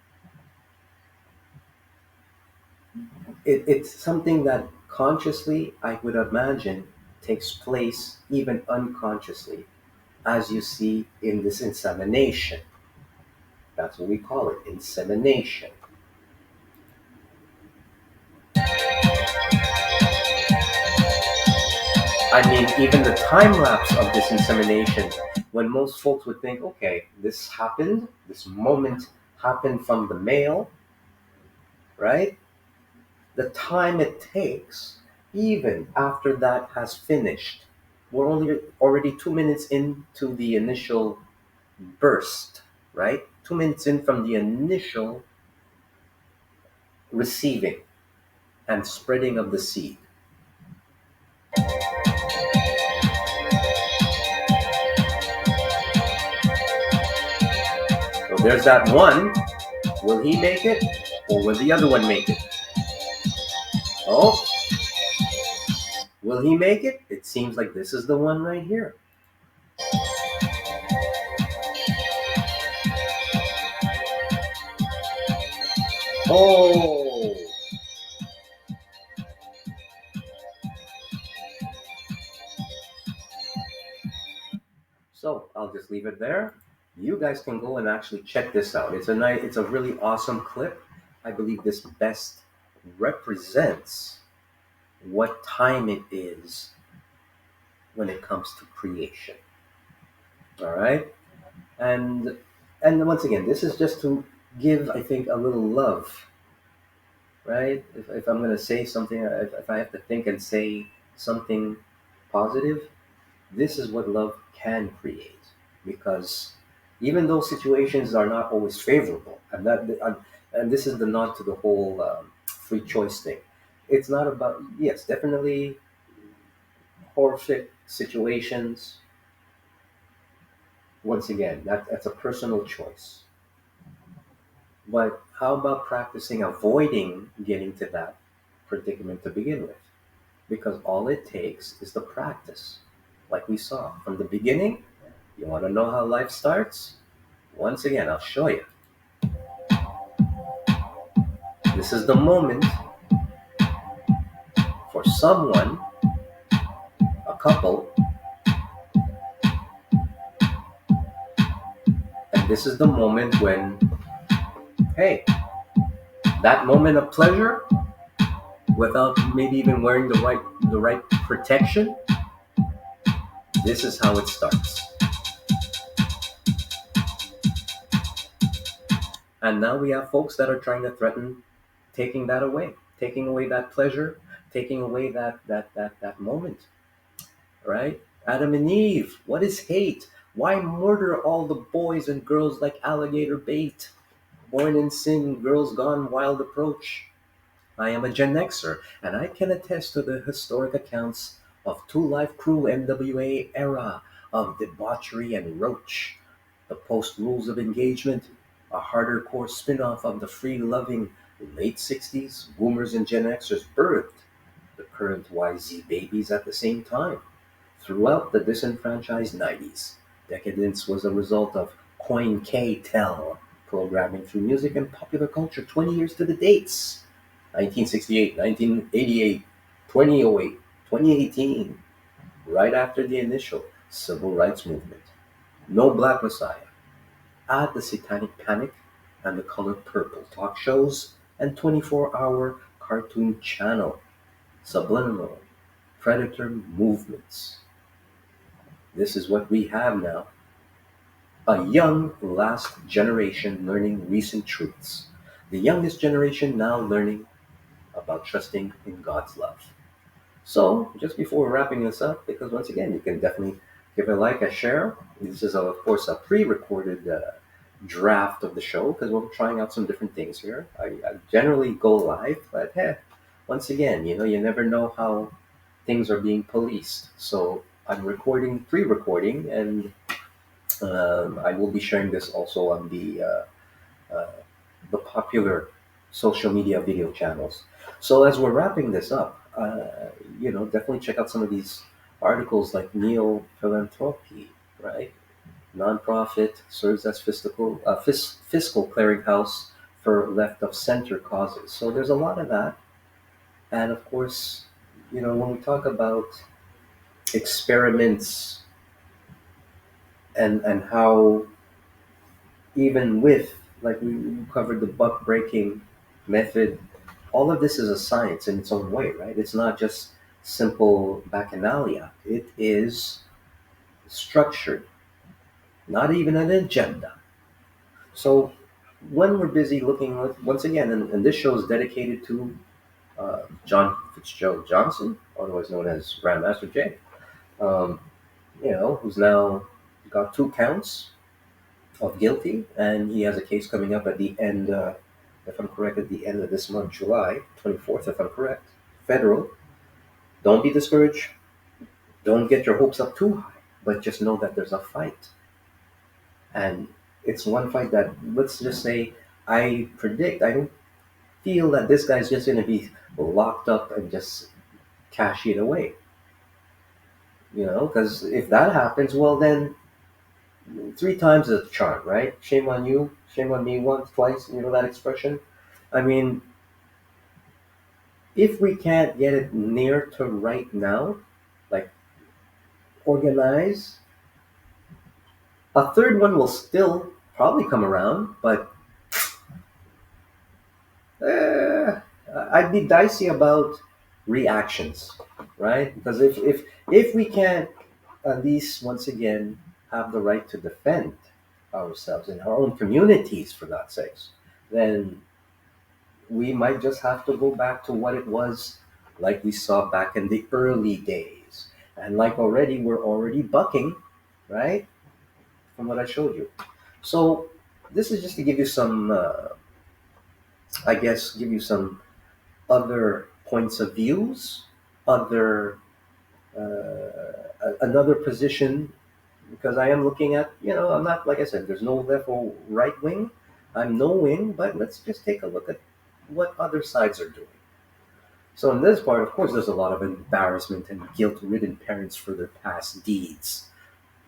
it's something that consciously, I would imagine, takes place even unconsciously, as you see in this insemination. That's what we call it, insemination. I mean, even the time lapse of this insemination, when most folks would think, okay, this happened, this moment happened from the male, right? The time it takes, even after that has finished, we're only already 2 minutes into the initial burst, right? 2 minutes in from the initial receiving and spreading of the seed. So there's that one. Will he make it, or will the other one make it? Oh, will he make it? It seems like this is the one right here. Oh, so I'll just leave it there. You guys can go and actually check this out. It's a really awesome clip. I believe this best represents what time it is when it comes to creation. All right, and and once again, this is just to give, I think, a little love, right? If I'm going to say something, if I have to think and say something positive, this is what love can create. Because even though situations are not always favorable, and this is the nod to the whole free choice thing. It's not about, yes, definitely horrific situations. Once again, that's a personal choice. But how about practicing avoiding getting to that predicament to begin with? Because all it takes is the practice. Like we saw from the beginning, you want to know how life starts? Once again, I'll show you. This is the moment for someone, a couple, and this is the moment when, hey, that moment of pleasure, without maybe even wearing the right protection, this is how it starts. And now we have folks that are trying to threaten taking away that pleasure, taking away that moment, right? Adam and Eve, what is hate? Why murder all the boys and girls like alligator bait? Born in sin, girls gone wild approach. I am a Gen Xer, and I can attest to the historic accounts of Two Life Crew NWA era of debauchery and roach. The post rules of engagement, a harder core spin off of the free loving late 60s boomers and Gen Xers birthed the current YZ babies at the same time. Throughout the disenfranchised 90s, decadence was a result of Coin K Tell programming through music and popular culture 20 years to the dates: 1968, 1988, 2008, 2018, right after the initial civil rights movement. No Black Messiah. Add the Satanic Panic and the Color Purple talk shows and 24-hour cartoon channel, subliminal, predator movements. This is what we have now. A young last generation learning recent truths. The youngest generation now learning about trusting in God's love. So, just before wrapping this up, because once again, you can definitely give a like, a share. This is, of course, a pre recorded draft of the show because we're trying out some different things here. I generally go live, but hey, once again, you never know how things are being policed. So, I'm recording, pre recording, and I will be sharing this also on uh, the popular social media video channels. So as we're wrapping this up, definitely check out some of these articles like Neo Philanthropy, right? Nonprofit serves as fiscal clearinghouse for left of center causes. So there's a lot of that, and of course, when we talk about experiments and how even with like we covered the buck breaking method, all of this is a science in its own way, right? It's not just simple bacchanalia. It is structured, not even an agenda. So when we're busy looking at, once again, and this show is dedicated to John Fitzgerald Johnson, otherwise known as Grandmaster Jay, um, who's now got 2 counts of guilty, and he has a case coming up at the end, if I'm correct, at the end of this month, July 24th, if I'm correct, federal. Don't be discouraged. Don't get your hopes up too high, but just know that there's a fight. And it's one fight that, let's just say, I don't feel that this guy's just going to be locked up and just cash it away. Because if that happens, well, then 3 times is a charm, right? Shame on you, shame on me once, twice, that expression. I mean, if we can't get it near to right now, like organize, a third one will still probably come around, but eh, I'd be dicey about reactions, right? Because if we can't at least once again have the right to defend ourselves in our own communities, for God's sakes, then we might just have to go back to what it was like we saw back in the early days. And like already, we're already bucking, right? From what I showed you. So this is just to give you some, I guess, give you some other points of views, other another position, because I am looking at, I'm not, like I said, there's no left or right wing. I'm no wing, but let's just take a look at what other sides are doing. So in this part, of course, there's a lot of embarrassment and guilt-ridden parents for their past deeds.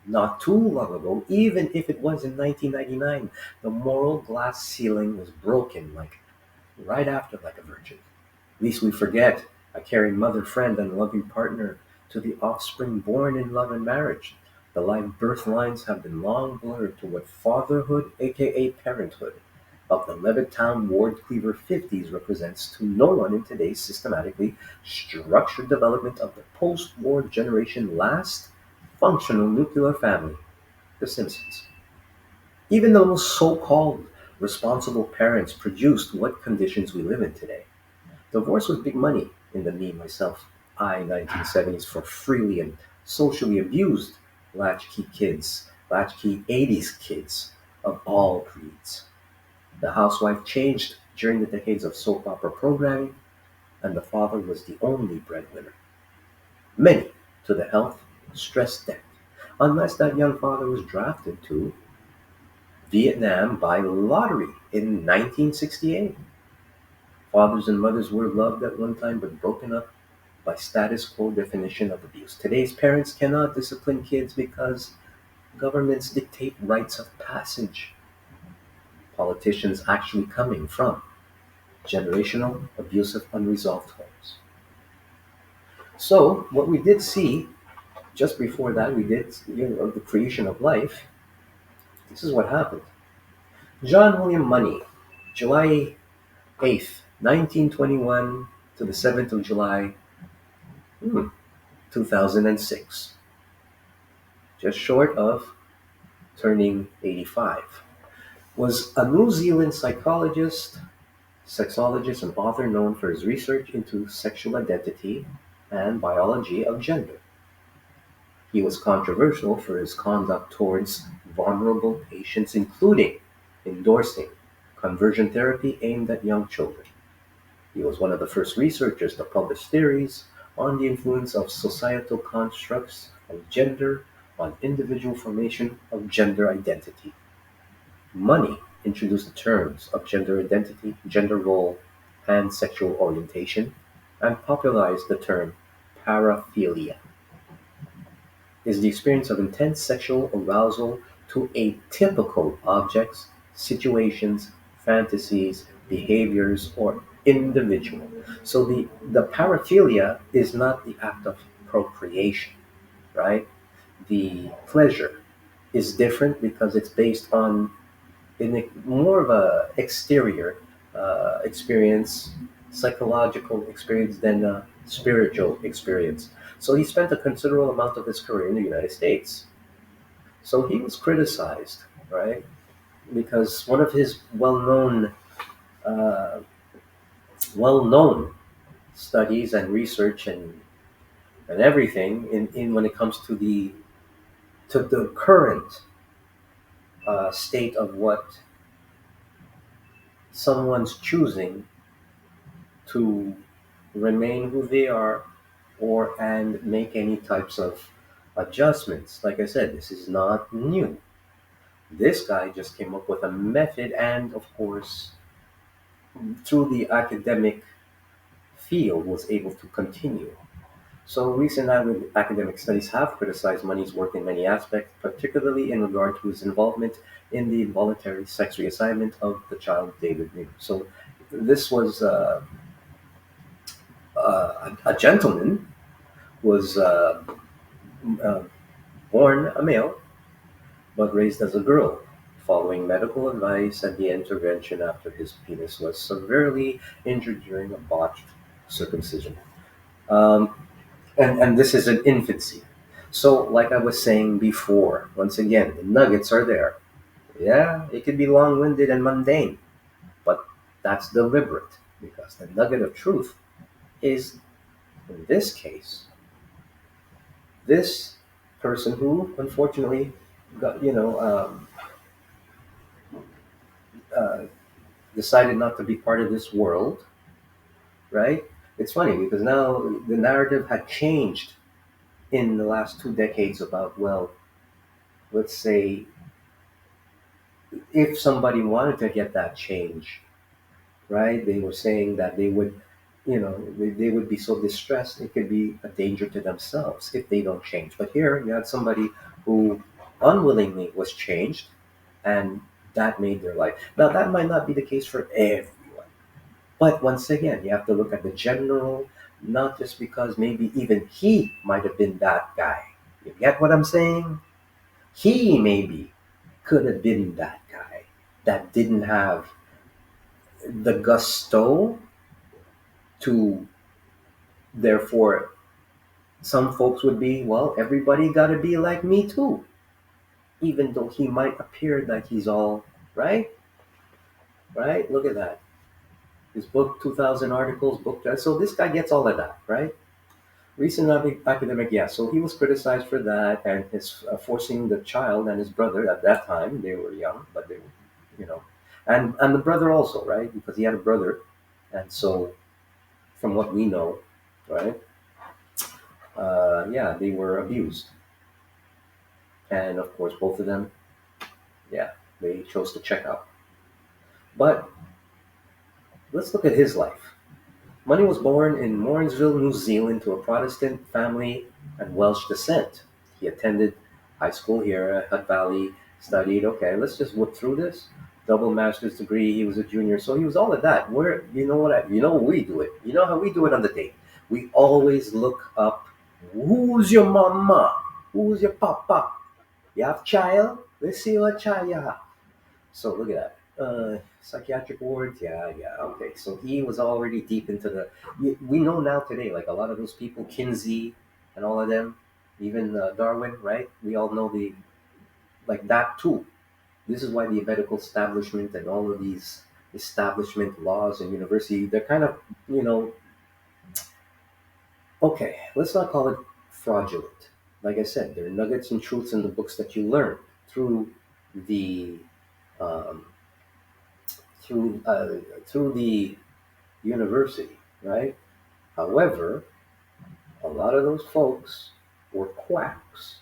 Not too long ago, even if it was in 1999, the moral glass ceiling was broken, like right after Like a Virgin. Least we forget a caring mother, friend, and loving partner to the offspring born in love and marriage. The live birth lines have been long blurred to what fatherhood, aka parenthood, of the Levittown Ward Cleaver 50s represents to no one in today's systematically structured development of the post-war generation last functional nuclear family, the Simpsons. Even the most so-called responsible parents produced what conditions we live in today. Divorce was big money in the me, myself, I 1970s for freely and socially abused latchkey kids, latchkey 80s kids of all creeds. The housewife changed during the decades of soap opera programming, and the father was the only breadwinner. Many to the health, stress debt, unless that young father was drafted to Vietnam by lottery in 1968. Fathers and mothers were loved at one time but broken up by status quo definition of abuse. Today's parents cannot discipline kids because governments dictate rites of passage. Politicians actually coming from generational, abusive, unresolved homes. So, what we did see just before that, we did, the creation of life. This is what happened. John William Money, July 8th, 1921 to the 7th of July, 2006, just short of turning 85, was a New Zealand psychologist, sexologist, and author known for his research into sexual identity and biology of gender. He was controversial for his conduct towards vulnerable patients, including endorsing conversion therapy aimed at young children. He was one of the first researchers to publish theories on the influence of societal constructs of gender on individual formation of gender identity. Money introduced the terms of gender identity, gender role, and sexual orientation, and popularized the term paraphilia is the experience of intense sexual arousal to atypical objects, situations, fantasies, behaviors, or individual. So the paraphilia is not the act of procreation, right? The pleasure is different because it's based on more of a exterior experience, psychological experience than a spiritual experience. So he spent a considerable amount of his career in the United States. So he was criticized, right? Because one of his uh, well-known studies and research and everything in when it comes to the current state of what someone's choosing to remain who they are or and make any types of adjustments. Like I said, this is not new. This guy just came up with a method, and of course, through the academic field, was able to continue. So, recent academic studies have criticized Money's work in many aspects, particularly in regard to his involvement in the involuntary sex reassignment of the child David Negros. So, this was a gentleman was uh, born a male but raised as a girl, following medical advice and the intervention after his penis was severely injured during a botched circumcision. Um, and this is in infancy. So, like I was saying before, once again, the nuggets are there. Yeah, it could be long winded and mundane, but that's deliberate because the nugget of truth is, in this case, this person who unfortunately got, uh, decided not to be part of this world, right? It's funny because now the narrative had changed in the last 2 decades about, well, let's say if somebody wanted to get that change, right? They were saying that they would, they would be so distressed it could be a danger to themselves if they don't change. But here you had somebody who unwillingly was changed, and that made their life. Now that might not be the case for everyone, but once again, you have to look at the general, not just because maybe even he might have been that guy. You get what I'm saying? He maybe could have been that guy that didn't have the gusto to, therefore, some folks would be, well, everybody got to be like me too, even though he might appear like he's all right, right? Look at that. His book, 2,000 articles, book. So this guy gets all of that, right? Recent academic, yeah. So he was criticized for that and his forcing the child and his brother at that time. They were young, but they were, you know, and the brother also, right? Because he had a brother, and so from what we know, right? Yeah, they were abused, and of course, both of them, yeah. they chose to check out. But let's look at his life. Money was born in Morrinsville, New Zealand, to a Protestant family and Welsh descent. He attended high school here at Hutt Valley, studied, okay, let's just whip through this. Double master's degree, he was a junior, so he was all of that. Where you know we do it. You know how we do it on the date. We always look up who's your mama? Who's your papa? You have child? Let's see what child you have. So look at that. Psychiatric wards, yeah, yeah, okay. So he was already deep into the. We know now today, like a lot of those people, Kinsey and all of them, even Darwin, right? We all know the like that too. This is why the medical establishment and all of these establishment laws and university, they're kind of, you know, okay. Let's not call it fraudulent. Like I said, there are nuggets and truths in the books that you learn through the um, through through the university, right? However, a lot of those folks were quacks,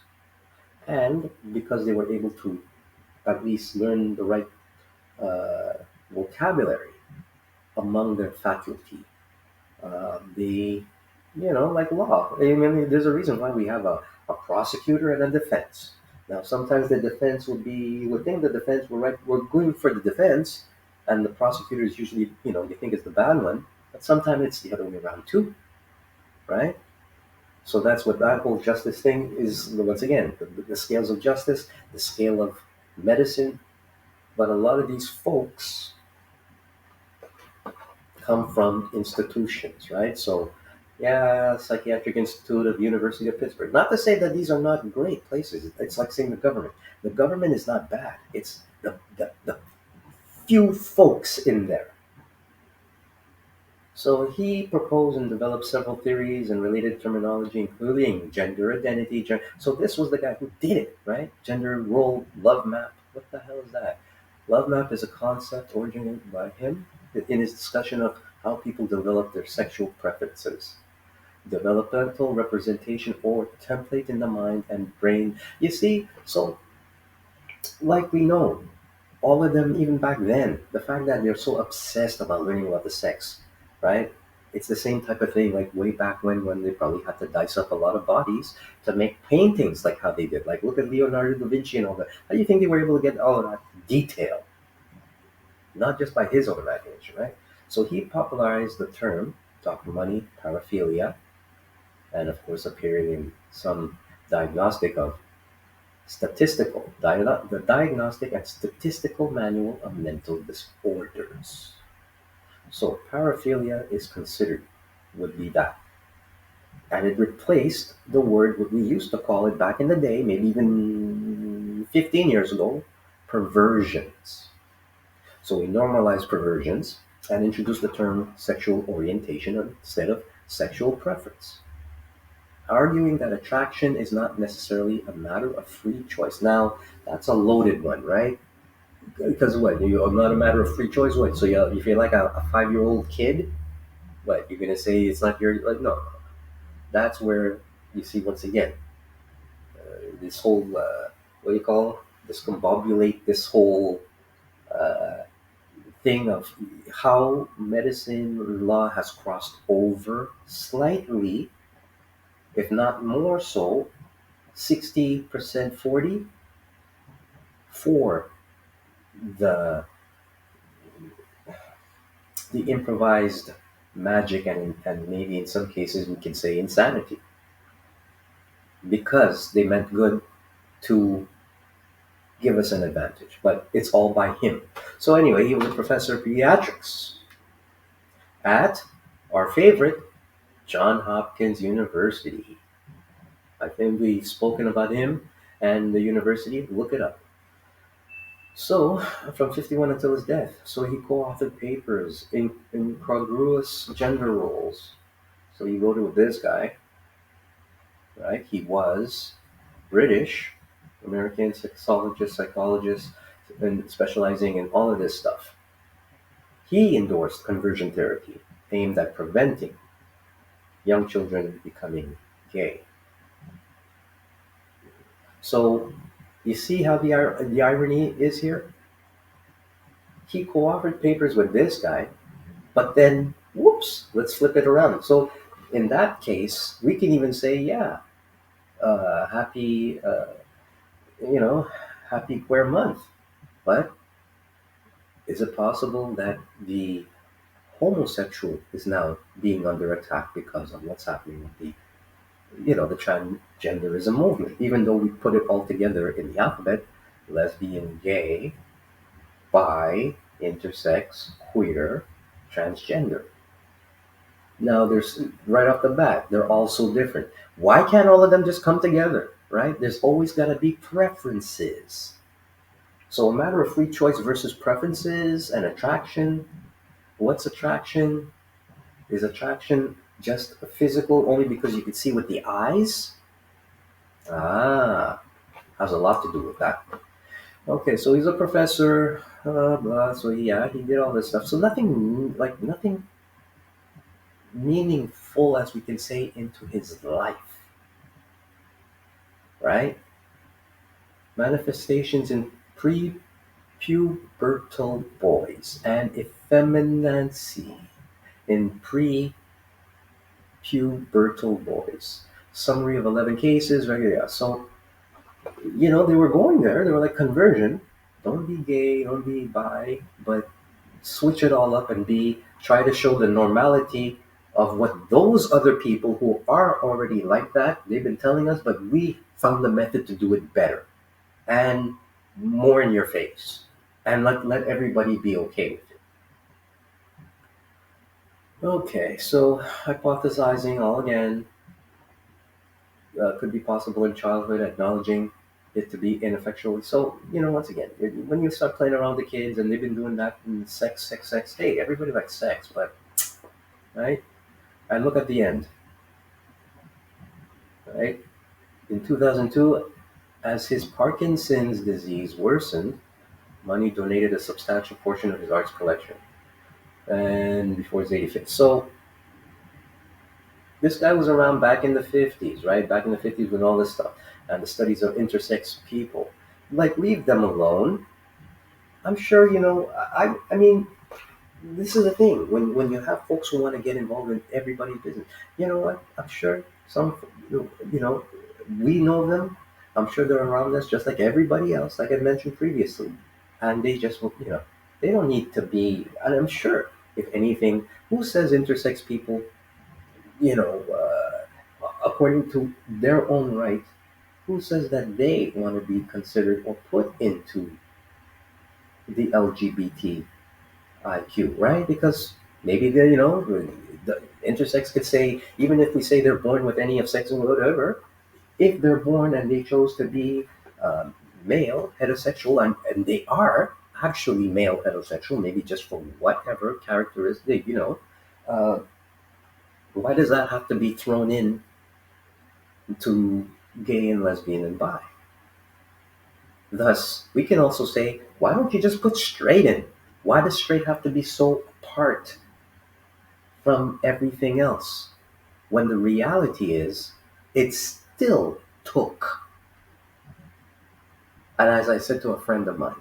and because they were able to at least learn the right uh, vocabulary among their faculty, they, you know, like law. I mean, there's a reason why we have a prosecutor and a defense. Now, sometimes the defense would be, you would think the defense, we're going for the defense, and the prosecutor is usually, you know, you think it's the bad one, but sometimes it's the other way around too, right? So that's what that whole justice thing is. Once again, the scales of justice, the scale of medicine. But a lot of these folks come from institutions, right? So, yeah, Psychiatric Institute of University of Pittsburgh. Not to say that these are not great places. It's like saying the government. The government is not bad. It's the few folks in there. So he proposed and developed several theories and related terminology, including gender identity. So this was the guy who did it, right? Gender role, love map. What the hell is that? Love map is a concept originated by him in his discussion of how people develop their sexual preferences. Developmental representation or template in the mind and brain. You see, so like we know, all of them, even back then, the fact that they're so obsessed about learning about the sex, right? It's the same type of thing like way back when they probably had to dice up a lot of bodies to make paintings like how they did. Like look at Leonardo da Vinci and all that. How do you think they were able to get all of that detail? Not just by his own imagination, right? So he popularized the term "talk money paraphilia," and of course appearing in some diagnostic of the Diagnostic and Statistical Manual of Mental Disorders. So paraphilia is considered would be that. And it replaced the word what we used to call it back in the day, maybe even 15 years ago, perversions. So we normalized perversions and introduced the term sexual orientation instead of sexual preference, arguing that attraction is not necessarily a matter of free choice. Now, that's a loaded one, right? Because what? You're not a matter of free choice. What? So you, if you're like a 5-year-old kid, what? You're gonna say it's not your like? No, that's where you see once again this whole what do you call discombobulate this whole uh, thing of how medicine law has crossed over slightly, if not more so, 60% 40 for the the improvised magic and maybe in some cases we can say insanity because they meant good to give us an advantage, but it's all by him. So anyway, he was a professor of pediatrics at our favorite John Hopkins University. I think we've spoken about him and the university. Look it up. So, from 51 until his death, so he co-authored papers in incongruous gender roles. So he wrote it with this guy, right? He was British, American sexologist, psychologist, and specializing in all of this stuff. He endorsed conversion therapy aimed at preventing young children becoming gay. So, you see how the irony is here? he co-authored papers with this guy, but then, whoops, let's flip it around. So in that case, we can even say, yeah, happy, you know, happy queer month. But is it possible that the homosexual is now being under attack because of what's happening with the transgenderism movement? Even though we put it all together in the alphabet: lesbian, gay, bi, intersex, queer, transgender. Now, there's right off the bat, they're all so different. Why can't all of them just come together, right? There's always got to be preferences. So, a matter of free choice versus preferences and attraction. What's attraction? Is attraction just physical only because you can see with the eyes? Ah, has a lot to do with that. Okay, so he's a professor, blah. So yeah, he did all this stuff. So nothing meaningful, as we can say, into his life, right? Manifestations in pre-pubertal boys and effeminacy in pre-pubertal boys. Summary of 11 cases, right here. Yeah. So, they were going there. They were like, conversion. Don't be gay, don't be bi, but switch it all up and try to show the normality of what those other people who are already like that, they've been telling us, but we found the method to do it better and more in your face, and let everybody be okay with it. Okay, so hypothesizing all again, could be possible in childhood, acknowledging it to be ineffectual. So, once again, when you start playing around with the kids and they've been doing that in sex, hey, everybody likes sex, but, right? And look at the end, right? In 2002, as his Parkinson's disease worsened, Money donated a substantial portion of his arts collection. And before his 85th. So, this guy was around back in the 50s, right? Back in the 50s with all this stuff and the studies of intersex people. Like, leave them alone. I'm sure, I mean, this is the thing. When you have folks who want to get involved in everybody's business, you know what? I'm sure some, you know, we know them. I'm sure they're around us just like everybody else, like I mentioned previously. And they just, they don't need to be, and I'm sure, if anything, who says intersex people, according to their own right, who says that they want to be considered or put into the LGBTIQ, right? Because maybe the intersex could say, even if we say they're born with any of sex or whatever, if they're born and they chose to be male, heterosexual, and they are actually male heterosexual, maybe just for whatever characteristic, uh, why does that have to be thrown in to gay and lesbian and bi? Thus, we can also say, why don't you just put straight in? Why does straight have to be so apart from everything else? When the reality is, it still took. And as I said to a friend of mine,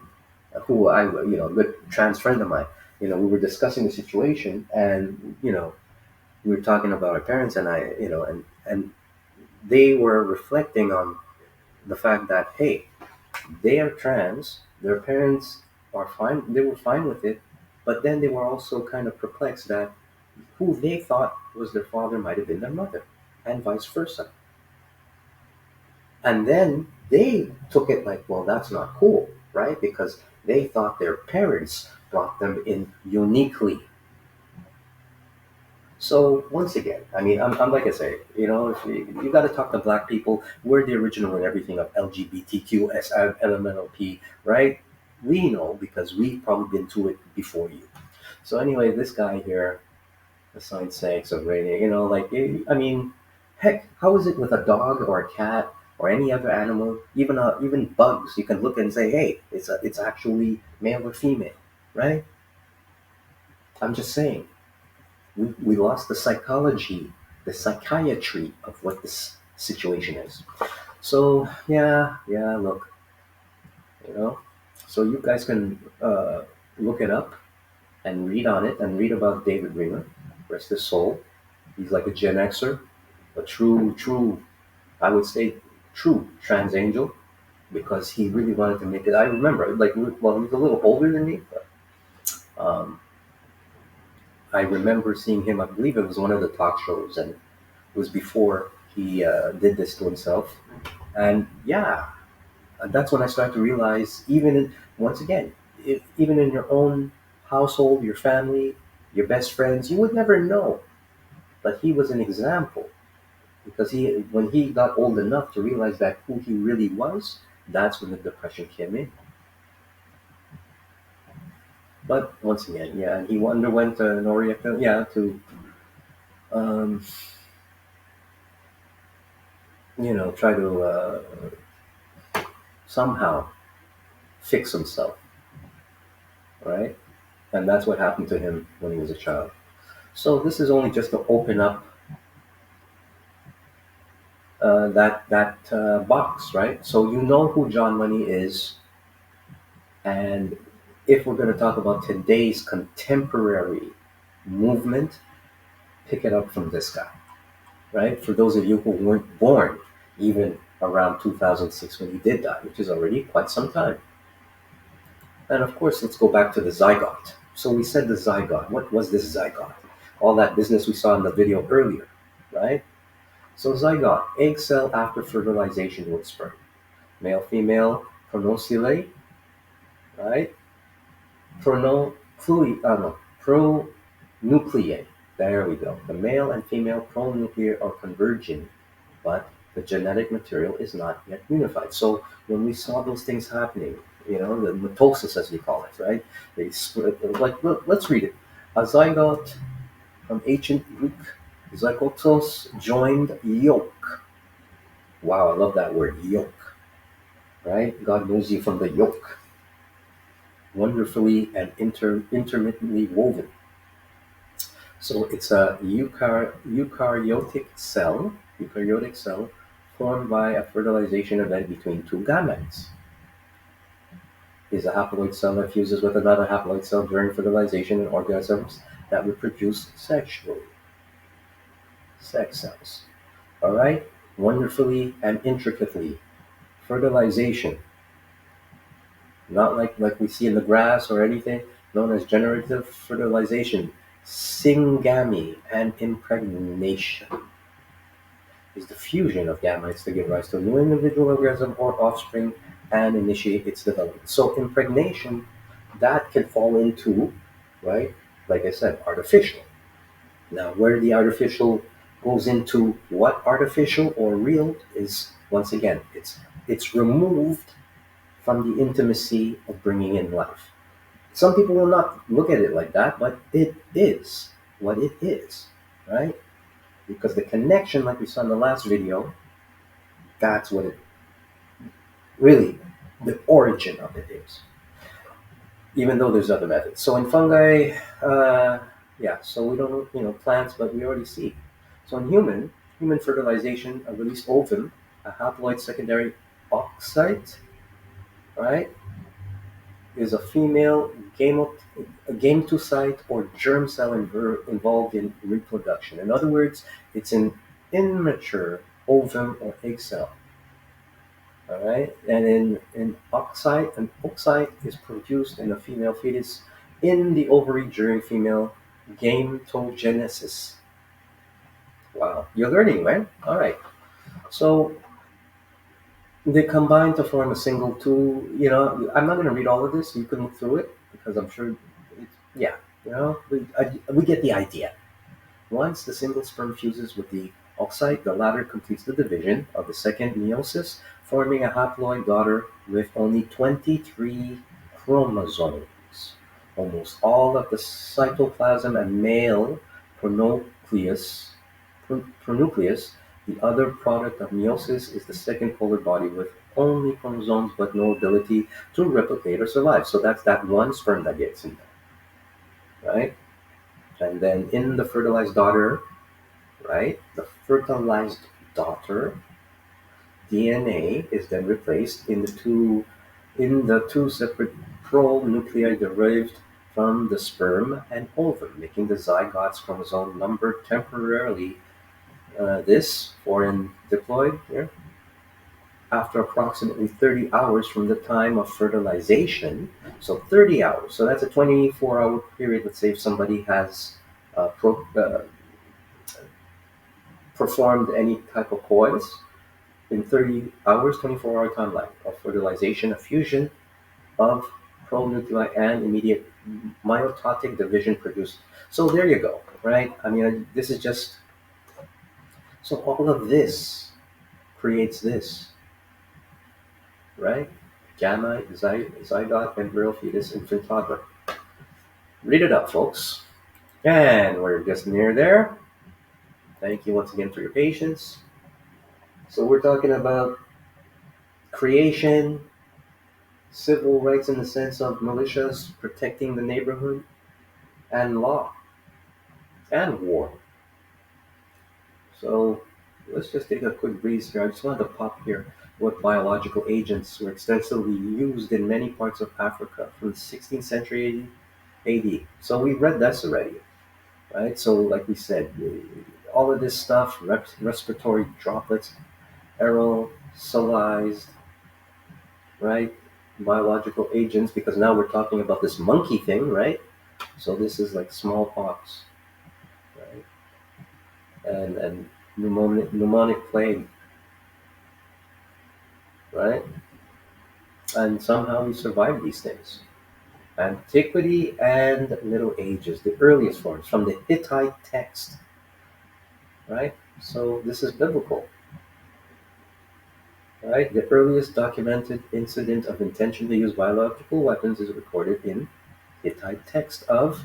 who a good trans friend of mine, we were discussing the situation, and we were talking about our parents, and and they were reflecting on the fact that, hey, they are trans, their parents are fine, they were fine with it, but then they were also kind of perplexed that who they thought was their father might have been their mother, and vice versa. And then they took it like, well, that's not cool, right? Because they thought their parents brought them in uniquely. So once again, I mean, I'm like I say, if you got to talk to black people. We're the original and everything of LGBTQ, LMNOP, right? We know because we've probably been to it before you. So anyway, this guy here, assigned sex of rating, I mean, heck, how is it with a dog or a cat or any other animal, even bugs? You can look and say, hey, it's actually male or female, right? I'm just saying. We lost the psychology, the psychiatry of what this situation is. So yeah, look, you know. So you guys can look it up and read on it and read about David Ringer, rest his soul. He's like a Gen Xer, a true, I would say, true trans angel because he really wanted to make it. I remember, like, well, he's a little older than me, but I remember seeing him. I believe it was one of the talk shows, and it was before he did this to himself. And yeah, that's when I started to realize, once again, even in your own household, your family, your best friends, you would never know. But he was an example because when he got old enough to realize that who he really was, that's when the depression came in. But once again, yeah, he underwent an orchiectomy, yeah, to um, try to somehow fix himself, right? And that's what happened to him when he was a child. So this is only just to open up that box, right? So you know who John Money is, and if we're going to talk about today's contemporary movement, pick it up from this guy, right? For those of you who weren't born even around 2006 when he did die, which is already quite some time. And of course, let's go back to the zygote. So we said the zygote. What was this zygote? All that business we saw in the video earlier, right? So zygote, egg cell after fertilization with sperm. Male, female, pronucleate, right? Pronucleate. There we go. The male and female pronucleate are converging, but the genetic material is not yet unified. So when we saw those things happening, the mitosis as we call it, right? They split. Like, let's read it. A zygote from ancient Greek, zygotos joined yolk. Wow, I love that word, yolk. Right? God knows you from the yolk, wonderfully and intermittently woven. So it's a eukaryotic cell formed by a fertilization event between two gametes. Is a haploid cell that fuses with another haploid cell during fertilization in organisms that reproduce sexually. Sex cells. All right? Wonderfully and intricately. Fertilization. Not like we see in the grass or anything, known as generative fertilization. Syngamy and impregnation is the fusion of gametes to give rise to a new individual organism or offspring and initiate its development. So impregnation, that can fall into, right, like I said, artificial. Now, where the artificial goes into what artificial or real is, once again, it's removed from the intimacy of bringing in life. Some people will not look at it like that, but it is what it is, right? Because the connection, like we saw in the last video, that's what it really, the origin of it is. Even though there's other methods. So in fungi, yeah, so we don't, plants, but we already see. So in human fertilization, a released ovum, a haploid secondary oocyte, right, is a female gametocyte or germ cell involved in reproduction. In other words, it's an immature ovum or egg cell. All right, and an oocyte is produced in a female fetus in the ovary during female gametogenesis. Wow, you're learning, right? All right, so they combine to form a single two. I'm not going to read all of this. You can look through it because I'm sure, yeah, we get the idea. Once the single sperm fuses with the oocyte, the latter completes the division of the second meiosis, forming a haploid daughter with only 23 chromosomes. Almost all of the cytoplasm and male pronucleus. The other product of meiosis is the second polar body with only chromosomes but no ability to replicate or survive. So that's that one sperm that gets in there, right? And then in the fertilized daughter, right? The fertilized daughter DNA is then replaced in the two separate pronuclei derived from the sperm and ovum, making the zygote's chromosome number temporarily this foreign diploid here after approximately 30 hours from the time of fertilization. So 30 hours. So that's a 24-hour period. Let's say if somebody has performed any type of poise in 30 hours, 24-hour timeline of fertilization, a fusion of pronuclei and immediate mitotic division produced. So there you go, right? I mean, this is just so all of this creates this, right? Gamete, zygote, embryo, fetus, infant, toddler. Read it up, folks. And we're just near there. Thank you once again for your patience. So we're talking about creation, civil rights in the sense of militias protecting the neighborhood, and law and war. So let's just take a quick breeze here. I just wanted to pop here what biological agents were extensively used in many parts of Africa from the 16th century AD. So we read this already, right? So like we said, all of this stuff, respiratory droplets, aerosolized, right? Biological agents, because now we're talking about this monkey thing, right? So this is like smallpox, right? And pneumonic plague, right? And somehow we survived these things. Antiquity and Middle Ages, the earliest forms from the Hittite text, right? So this is biblical, right? The earliest documented incident of intentionally used biological weapons is recorded in Hittite text of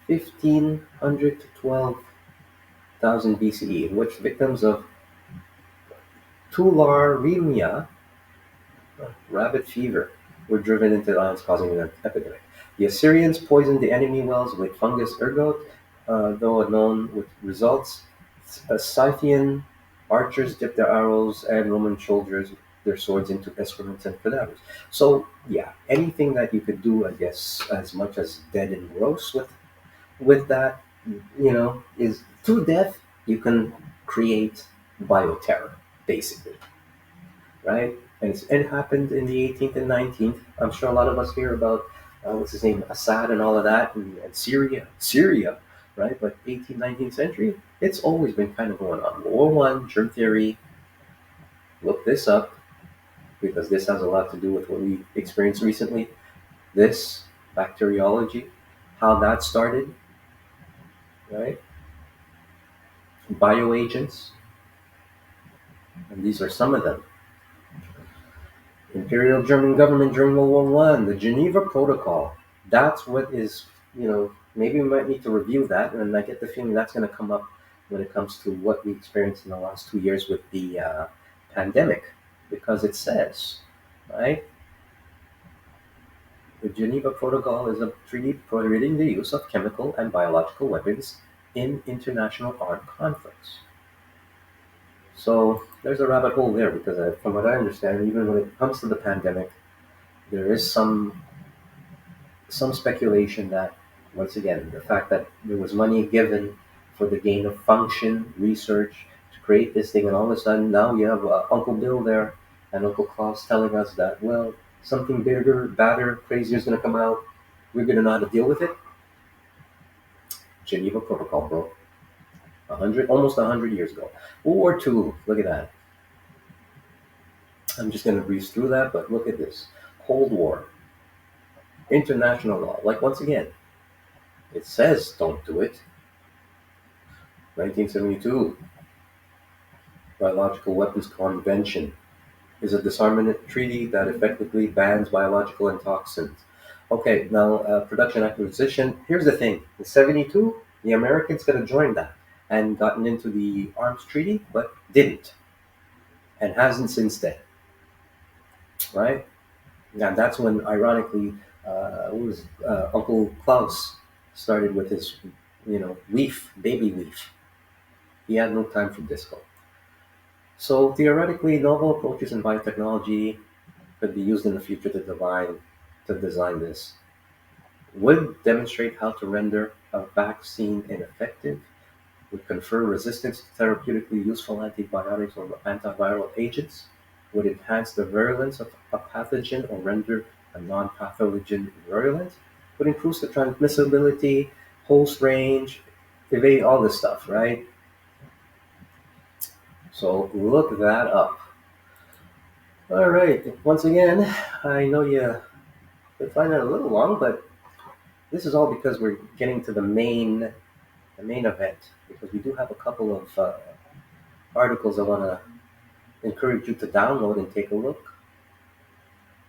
1500 to 12,000 BCE, in which victims of tularemia, rabbit fever, were driven into the islands, causing an epidemic. The Assyrians poisoned the enemy wells with fungus ergot, though unknown with results. Scythian archers dipped their arrows, and Roman soldiers their swords into excrements and cadavers. So yeah, anything that you could do, I guess, as much as dead and gross with that, is through death you can create bioterror, basically, right? And it happened in the 18th and 19th. I'm sure a lot of us hear about what's his name, Assad and all of that, and Syria, right? But 18th, 19th century, it's always been kind of going on. World War One, germ theory. Look this up because this has a lot to do with what we experienced recently. This bacteriology, how that started, right? Bioagents, and these are some of them. Imperial German government during World War One, the Geneva Protocol. That's what is, maybe we might need to review that, and I get the feeling that's going to come up when it comes to what we experienced in the last 2 years with the pandemic, because it says, right, the Geneva Protocol is a treaty prohibiting the use of chemical and biological weapons in international armed conflicts. So there's a rabbit hole there because from what I understand, even when it comes to the pandemic, there is some speculation that, once again, the fact that there was money given for the gain of function research to create this thing, and all of a sudden now you have Uncle Bill there and Uncle Klaus telling us that, well, something bigger, badder, crazier is going to come out. We're going to know how to deal with it. Geneva Protocol, bro. Almost 100 years ago. World War II. Look at that. I'm just going to breeze through that, but look at this. Cold War. International law. Like, once again, it says don't do it. 1972. Biological Weapons Convention is a disarmament treaty that effectively bans biological and toxins. Okay, now production acquisition. Here's the thing. In 72, the Americans could have joined that and gotten into the arms treaty, but didn't. And hasn't since then. Right? And that's when, ironically, Uncle Klaus started with his, baby leaf. He had no time for disco. So theoretically, novel approaches in biotechnology could be used in the future to design this. would demonstrate how to render a vaccine ineffective, would confer resistance to therapeutically useful antibiotics or antiviral agents, would enhance the virulence of a pathogen or render a non-pathogen virulent, would increase the transmissibility, host range, evade all this stuff, right? So look that up. All right. Once again, I know you find that a little long, but this is all because we're getting to the main event. Because we do have a couple of articles I want to encourage you to download and take a look.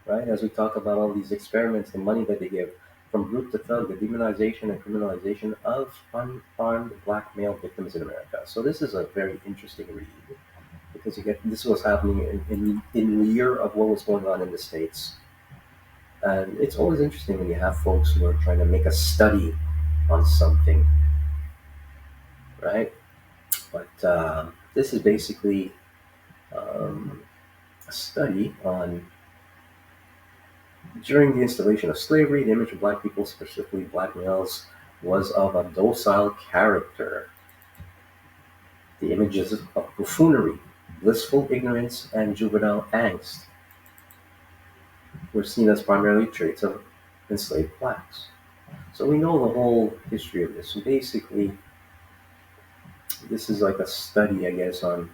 Right, as we talk about all these experiments, the money that they give, from group to thug, the demonization and criminalization of unarmed black male victims in America. So this is a very interesting read because you get this was happening in the year of what was going on in the states. And it's always interesting when you have folks who are trying to make a study on something, right? But this is basically a study on during the installation of slavery, the image of black people, specifically black males, was of a docile character. The images of buffoonery, blissful ignorance, and juvenile angst were seen as primarily traits of enslaved blacks. So we know the whole history of this. So basically, this is like a study, I guess, on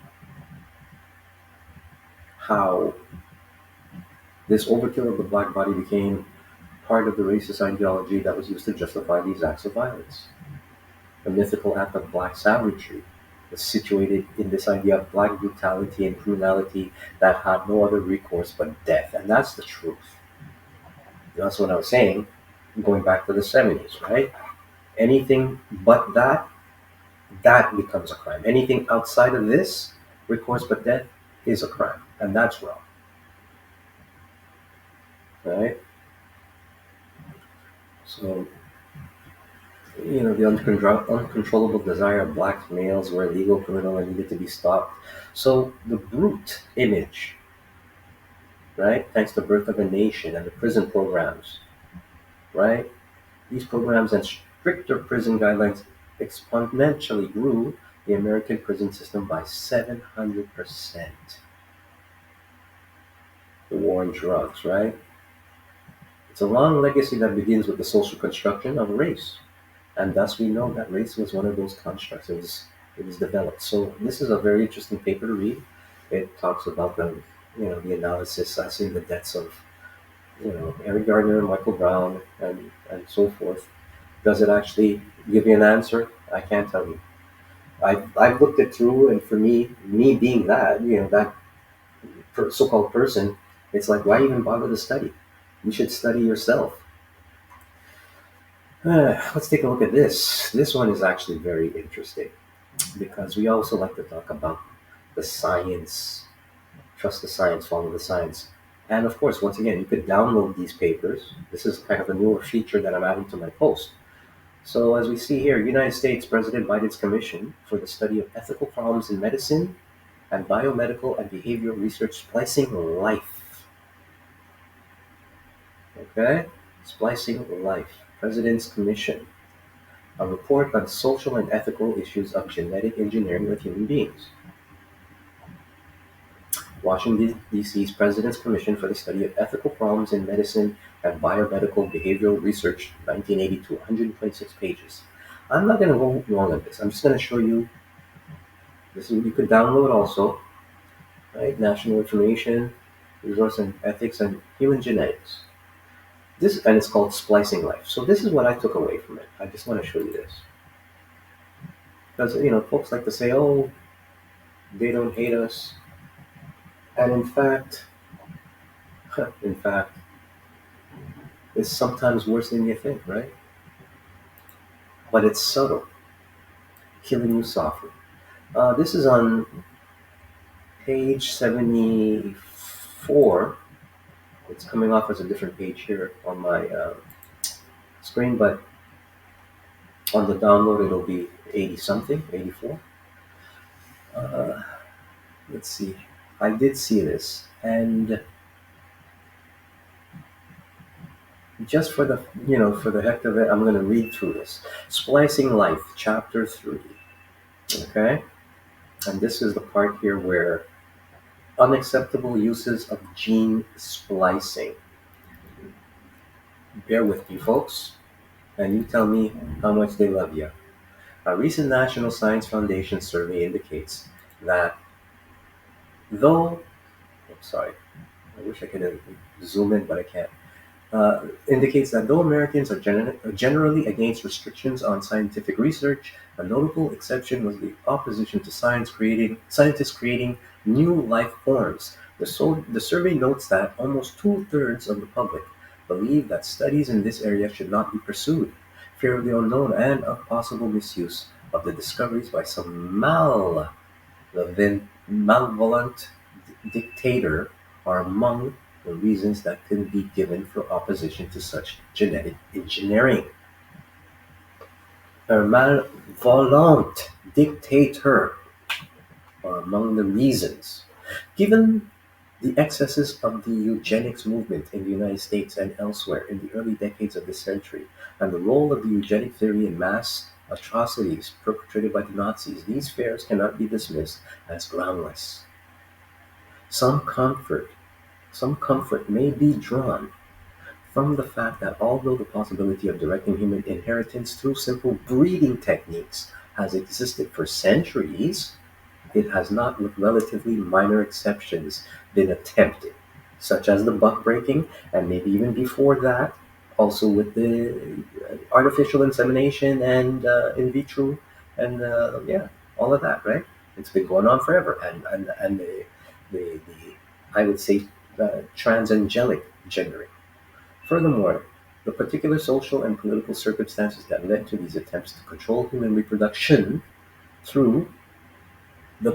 how this overkill of the black body became part of the racist ideology that was used to justify these acts of violence. The mythical act of black savagery was situated in this idea of black brutality and criminality that had no other recourse but death. And that's the truth. That's what I was saying, going back to the 70s, right? Anything but that becomes a crime. Anything outside of this, recourse but death, is a crime. And that's wrong, right? So, the uncontrollable desire of black males were illegal, criminal, and needed to be stopped. So the brute image, right? Thanks to Birth of a Nation and the prison programs, right? These programs and stricter prison guidelines exponentially grew the American prison system by 700%. The war on drugs, right? It's a long legacy that begins with the social construction of race. And thus we know that race was one of those constructs. It was developed. So this is a very interesting paper to read. It talks about the analysis, assessing the deaths of Eric Gardner, Michael Brown, and so forth. Does it actually give you an answer? I can't tell you. I've looked it through, and for me being that so-called person, it's like, why even bother to study? You should study yourself. Let's take a look at this. This one is actually very interesting because we also like to talk about the science. Trust the science, follow the science. And of course, once again, you could download these papers. This is kind of a newer feature that I'm adding to my post. So as we see here, United States President Biden's Commission for the Study of Ethical Problems in Medicine and Biomedical and Behavioral Research Splicing Life. Okay? Splicing Life. President's Commission. A report on social and ethical issues of genetic engineering with human beings. Washington, D.C.'s President's Commission for the Study of Ethical Problems in Medicine and Biomedical Behavioral Research, 1982, 126 pages. I'm not going to go long on this. I'm just going to show you. This is what you could download also, right? National Information, Resource and Ethics, and Human Genetics. And it's called Splicing Life. So this is what I took away from it. I just want to show you this. Because, folks like to say, oh, they don't hate us. And in fact, it's sometimes worse than you think, right? But it's subtle, killing you softly. This is on page 74. It's coming off as a different page here on my screen, but on the download it'll be 80 something, 84. Uh, let's see. I did see this, and Just for the for the heck of it, I'm going to read through this. Splicing Life, Chapter 3. Okay, and this is the part here where unacceptable uses of gene splicing. Bear with me, folks, and you tell me how much they love you. A recent National Science Foundation survey indicates that though, I'm sorry, I wish I could zoom in, but I can't. Indicates that though Americans are generally against restrictions on scientific research, a notable exception was the opposition to scientists creating new life forms. The survey notes that almost two-thirds of the public believe that studies in this area should not be pursued. Fear of the unknown and of possible misuse of the discoveries by some malevolent dictator are among the reasons that could be given for opposition to such genetic engineering. A malevolent dictator are among the reasons. Given the excesses of the eugenics movement in the United States and elsewhere in the early decades of this century, and the role of the eugenic theory in mass atrocities perpetrated by the Nazis, these fears cannot be dismissed as groundless. Some comfort some comfort may be drawn from the fact that although the possibility of directing human inheritance through simple breeding techniques has existed for centuries, it has not, with relatively minor exceptions, been attempted, such as the buck breaking, and maybe even before that, also with the artificial insemination and in vitro, and yeah, all of that, right? It's been going on forever, and the I would say transangelic gendering. Furthermore, the particular social and political circumstances that led to these attempts to control human reproduction through the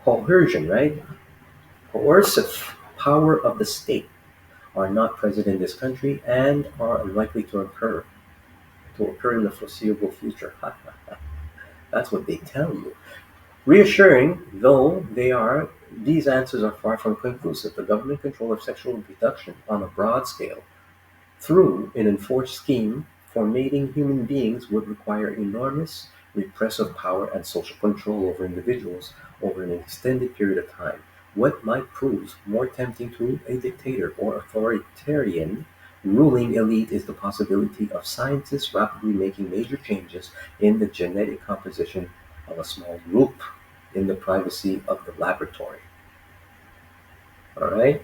coercion, right? Coercive power of the state are not present in this country and are unlikely to occur in the foreseeable future. That's what they tell you. Reassuring though they are, these answers are far from conclusive. The government control of sexual reproduction on a broad scale through an enforced scheme for mating human beings would require enormous repressive power and social control over individuals over an extended period of time. What might prove more tempting to a dictator or authoritarian ruling elite is the possibility of scientists rapidly making major changes in the genetic composition of a small group in the privacy of the laboratory. All right.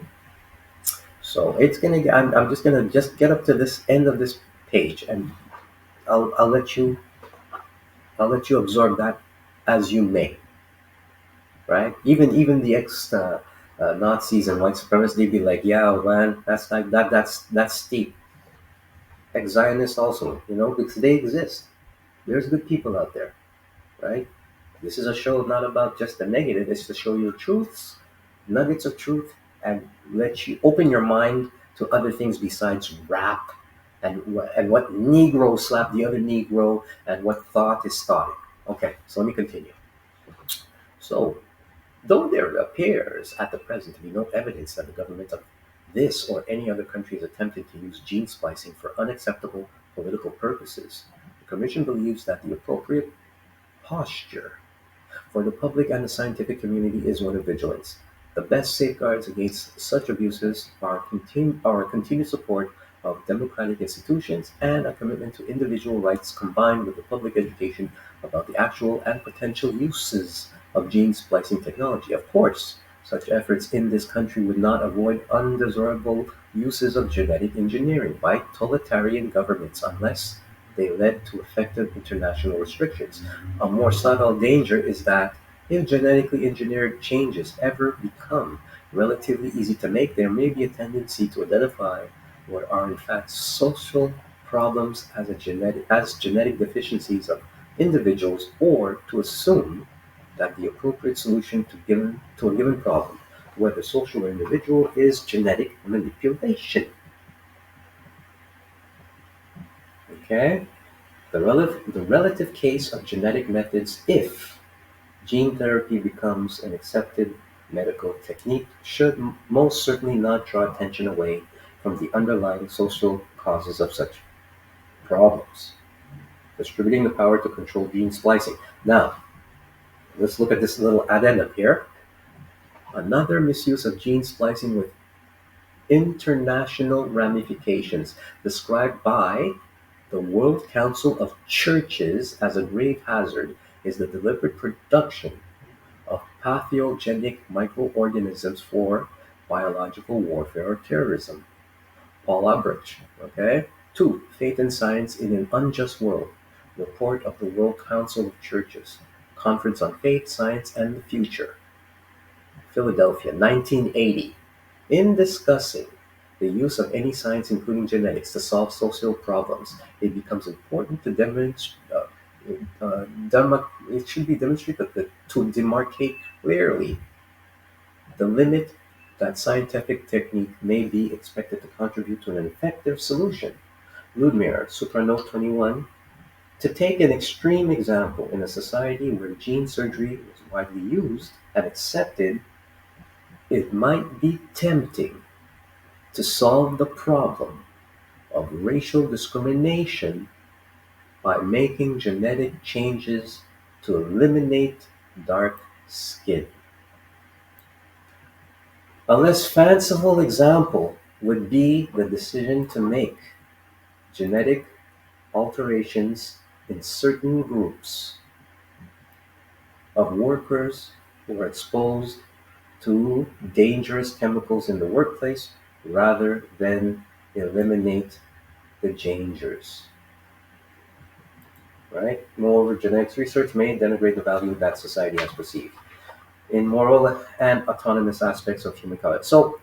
So it's gonna. I'm just gonna just get up to this end of this page, and I'll let you absorb that as you may. Right? Even the ex Nazis and white supremacists, they'd be like, yeah, man, that's like that's steep. Ex Zionists also, because they exist. There's good people out there, right? This is a show not about just the negative. It's to show you truths, nuggets of truth, and let you open your mind to other things besides rap and what Negro slapped the other Negro and what thought is thought. Okay, so let me continue. So, though there appears at the present to be no evidence that the government of this or any other country is attempting to use gene splicing for unacceptable political purposes, the Commission believes that the appropriate posture for the public and the scientific community is one of vigilance. The best safeguards against such abuses are continued support of democratic institutions and a commitment to individual rights combined with the public education about the actual and potential uses of gene splicing technology. Of course, such efforts in this country would not avoid undesirable uses of genetic engineering by totalitarian governments unless they led to effective international restrictions. A more subtle danger is that if genetically engineered changes ever become relatively easy to make, there may be a tendency to identify what are in fact social problems as genetic deficiencies of individuals, or to assume that the appropriate solution to a given problem, whether social or individual, is genetic manipulation. Okay? The relative case of genetic methods, if gene therapy becomes an accepted medical technique, should most certainly not draw attention away from the underlying social causes of such problems, distributing the power to control gene splicing. Now, let's look at this little addendum here. Another misuse of gene splicing with international ramifications, described by the World Council of Churches as a grave hazard, is the deliberate production of pathogenic microorganisms for biological warfare or terrorism. Paul Albrecht. Okay. 2. Faith and Science in an Unjust World. Report of the World Council of Churches. Conference on Faith, Science, and the Future. Philadelphia, 1980. In discussing the use of any science, including genetics, to solve social problems, it becomes important to demonstrate. It should be demonstrated to demarcate clearly the limit that scientific technique may be expected to contribute to an effective solution. Ludmir, Supranote 21. To take an extreme example, in a society where gene surgery is widely used and accepted, it might be tempting to solve the problem of racial discrimination by making genetic changes to eliminate dark skin. A less fanciful example would be the decision to make genetic alterations in certain groups of workers who are exposed to dangerous chemicals in the workplace rather than eliminate the dangers. Right? Moreover, genetics research may denigrate the value that society has perceived in moral and autonomous aspects of human conduct. So,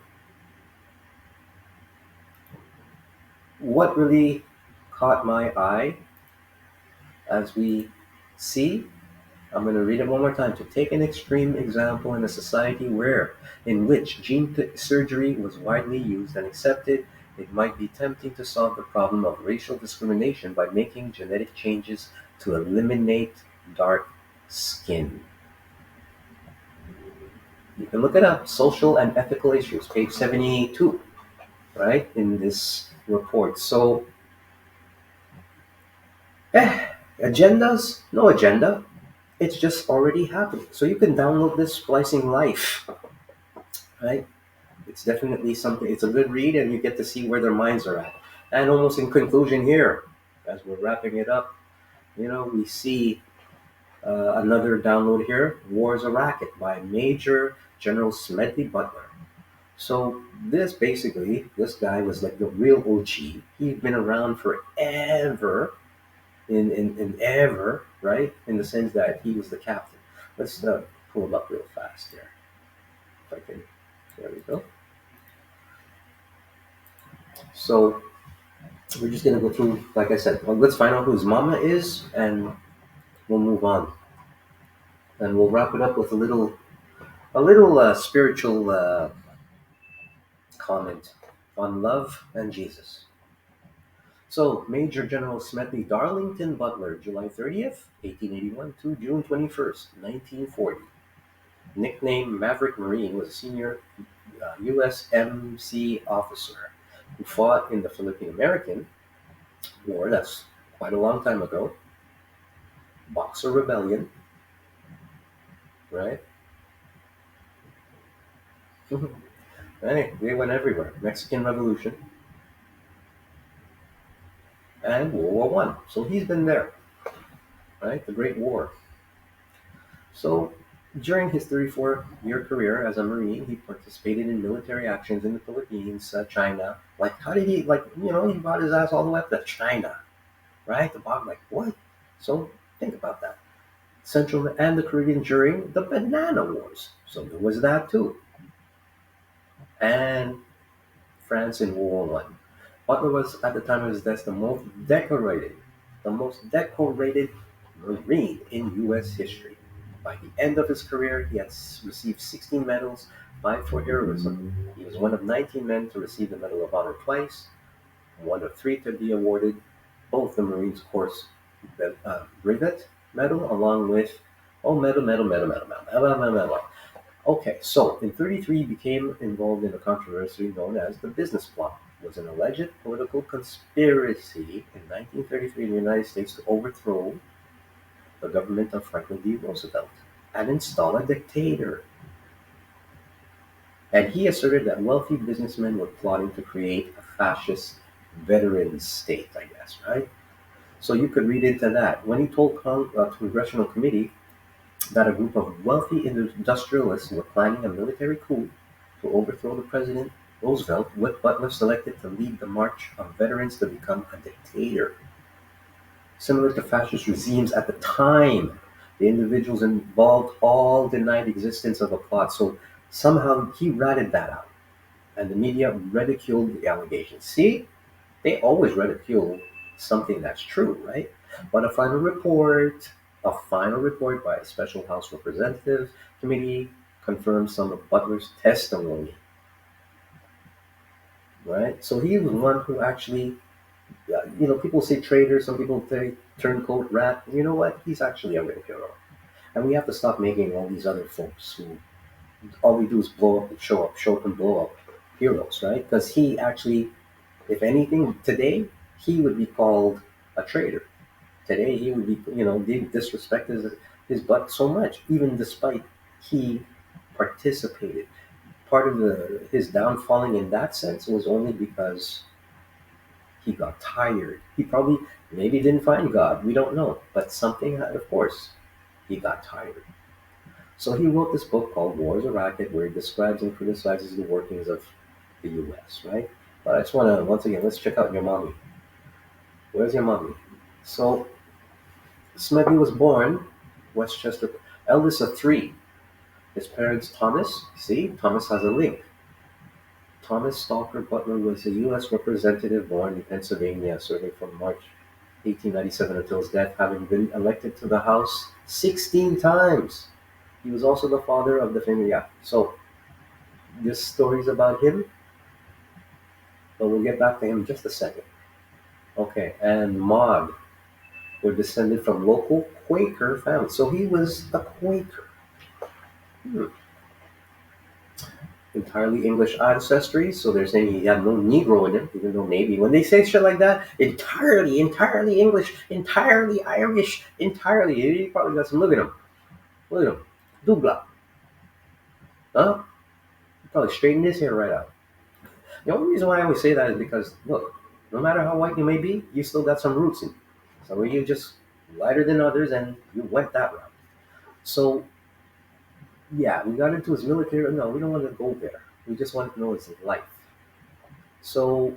what really caught my eye as we see, I'm going to read it one more time. To take an extreme example, in a society in which gene surgery was widely used and accepted, it might be tempting to solve the problem of racial discrimination by making genetic changes to eliminate dark skin. You can look it up, social and ethical issues, page 72, right, in this report. So, agendas? No agenda. It's just already happening. So you can download this Splicing Life, right? It's definitely something, it's a good read, and you get to see where their minds are at. And almost in conclusion here, as we're wrapping it up, we see another download here, War is a Racket by Major General Smedley Butler. So this guy was like the real OG. He'd been around forever, in ever, right? In the sense that he was the captain. Let's pull him up real fast here. If I can, there we go. So we're just gonna go through, like I said, let's find out who his mama is, and we'll move on, and we'll wrap it up with a little spiritual comment on love and Jesus. So, Major General Smedley Darlington Butler, July 30th, 1881 to June 21st, 1940. Nicknamed Maverick Marine, was a senior USMC officer who fought in the Philippine-American War, that's quite a long time ago, Boxer Rebellion, right? Hey, they went everywhere. Mexican Revolution, and World War One. So he's been there, right? The Great War. So during his 34-year career as a Marine, he participated in military actions in the Philippines, China. Like, how did he, he brought his ass all the way up to China, right? The bottom, like, what? So think about that. Central and the Caribbean during the Banana Wars. So there was that too. And France in World War One. Butler was, at the time of his death, the most decorated Marine in U.S. history. By the end of his career, he had received 16 medals, 5 for heroism. He was one of 19 men to receive the Medal of Honor twice, one of 3 to be awarded both the Marines Corps Brevet Medal, along with medal. Okay, so in 33 he became involved in a controversy known as the business plot. was an alleged political conspiracy in 1933 in the United States to overthrow the government of Franklin D. Roosevelt and install a dictator. And he asserted that wealthy businessmen were plotting to create a fascist veterans state, I guess, right? So you could read into that. When he told Congressional Committee that a group of wealthy industrialists were planning a military coup to overthrow the President Roosevelt, with Butler selected to lead the march of veterans to become a dictator. Similar to fascist regimes at the time, the individuals involved all denied existence of a plot, so somehow he ratted that out, and the media ridiculed the allegations. See, they always ridicule something that's true, right? But a final report by a special House Representatives Committee confirmed some of Butler's testimony, right? So he was one who actually, people say traitor, some people say turncoat rat. You know what? He's actually a real hero. And we have to stop making all these other folks who all we do is show up and blow up heroes, right? Because he actually, if anything, today he would be called a traitor. Today he would be, they disrespect his butt so much, even despite he participated. Part of his downfalling in that sense was only because he got tired. He probably maybe didn't find God. We don't know, but something, of course, he got tired. So he wrote this book called War is a Racket, where he describes and criticizes the workings of the U.S., right? But I just want to, once again, let's check out your mommy. Where's your mommy? So Smedley was born Westchester, eldest of three. His parents, Thomas, see, Thomas has a link. Thomas Stalker Butler was a U.S. representative born in Pennsylvania, serving from March 1897 until his death, having been elected to the House 16 times. He was also the father of the family. Yeah. So this story is about him, but we'll get back to him in just a second. Okay, and Maud were descended from local Quaker families. So he was a Quaker. Hmm. Entirely English ancestry, so they're saying he had no Negro in him, even though maybe when they say shit like that, entirely English, entirely Irish, entirely, he probably got some, look at him, Dubla, huh? He probably straightened his hair right out. The only reason why I always say that is because, look, no matter how white you may be, you still got some roots in you. Some of you just lighter than others, and you went that route. So, yeah, we got into his military. No, we don't want to go there. We just want to know his life. So,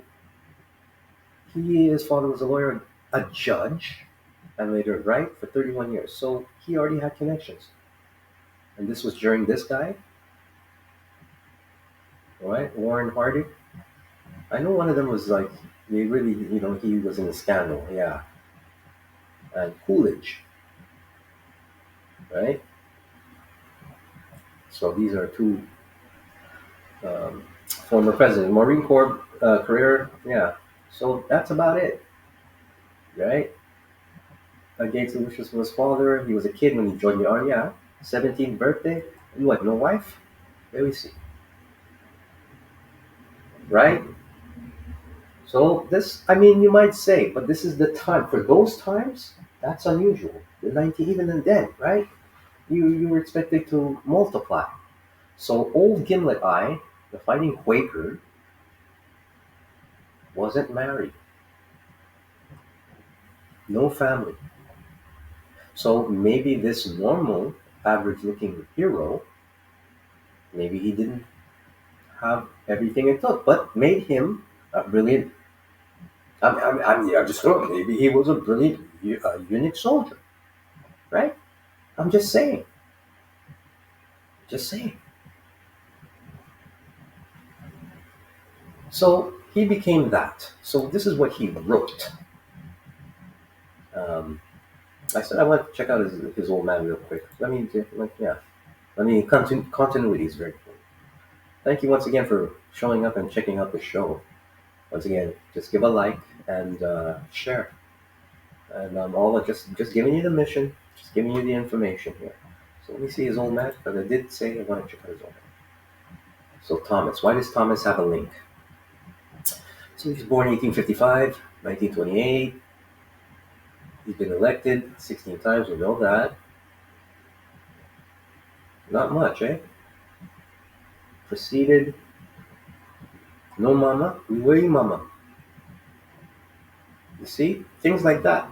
his father was a lawyer, a judge, and later, right, for 31 years. So, he already had connections. And this was during this guy, right? Warren Harding. I know one of them was like, they really, he was in a scandal, yeah. And Coolidge, right? So these are two former presidents. Marine Corps career, yeah. So that's about it, right? Against the wishes of his father, he was a kid when he joined the army. Yeah, 17th birthday. And what? No wife? Let me see. Right. So this, I mean, you might say, but this is the time for those times. That's unusual. The 19, even then, right? You were expected to multiply. So old Gimlet Eye, the fighting Quaker, wasn't married, no family. So maybe this normal, average-looking hero, maybe he didn't have everything it took, but made him a brilliant. I'm just going. Maybe he was a brilliant unit soldier, right? I'm just saying. Just saying. So he became that. So this is what he wrote. Um, I said I want to check out his old man real quick. Yeah. Continuity is very important. Thank you once again for showing up and checking out the show. Once again, just give a like and share. And all of just giving you the mission, just giving you the information here. So let me see his old man, because I did say I want to check out his old man. So Thomas, why does Thomas have a link? So he was born 1855, 1928. He's been elected 16 times, we know that. Not much, eh? Proceeded, no mama, we were you mama. You see? Things like that.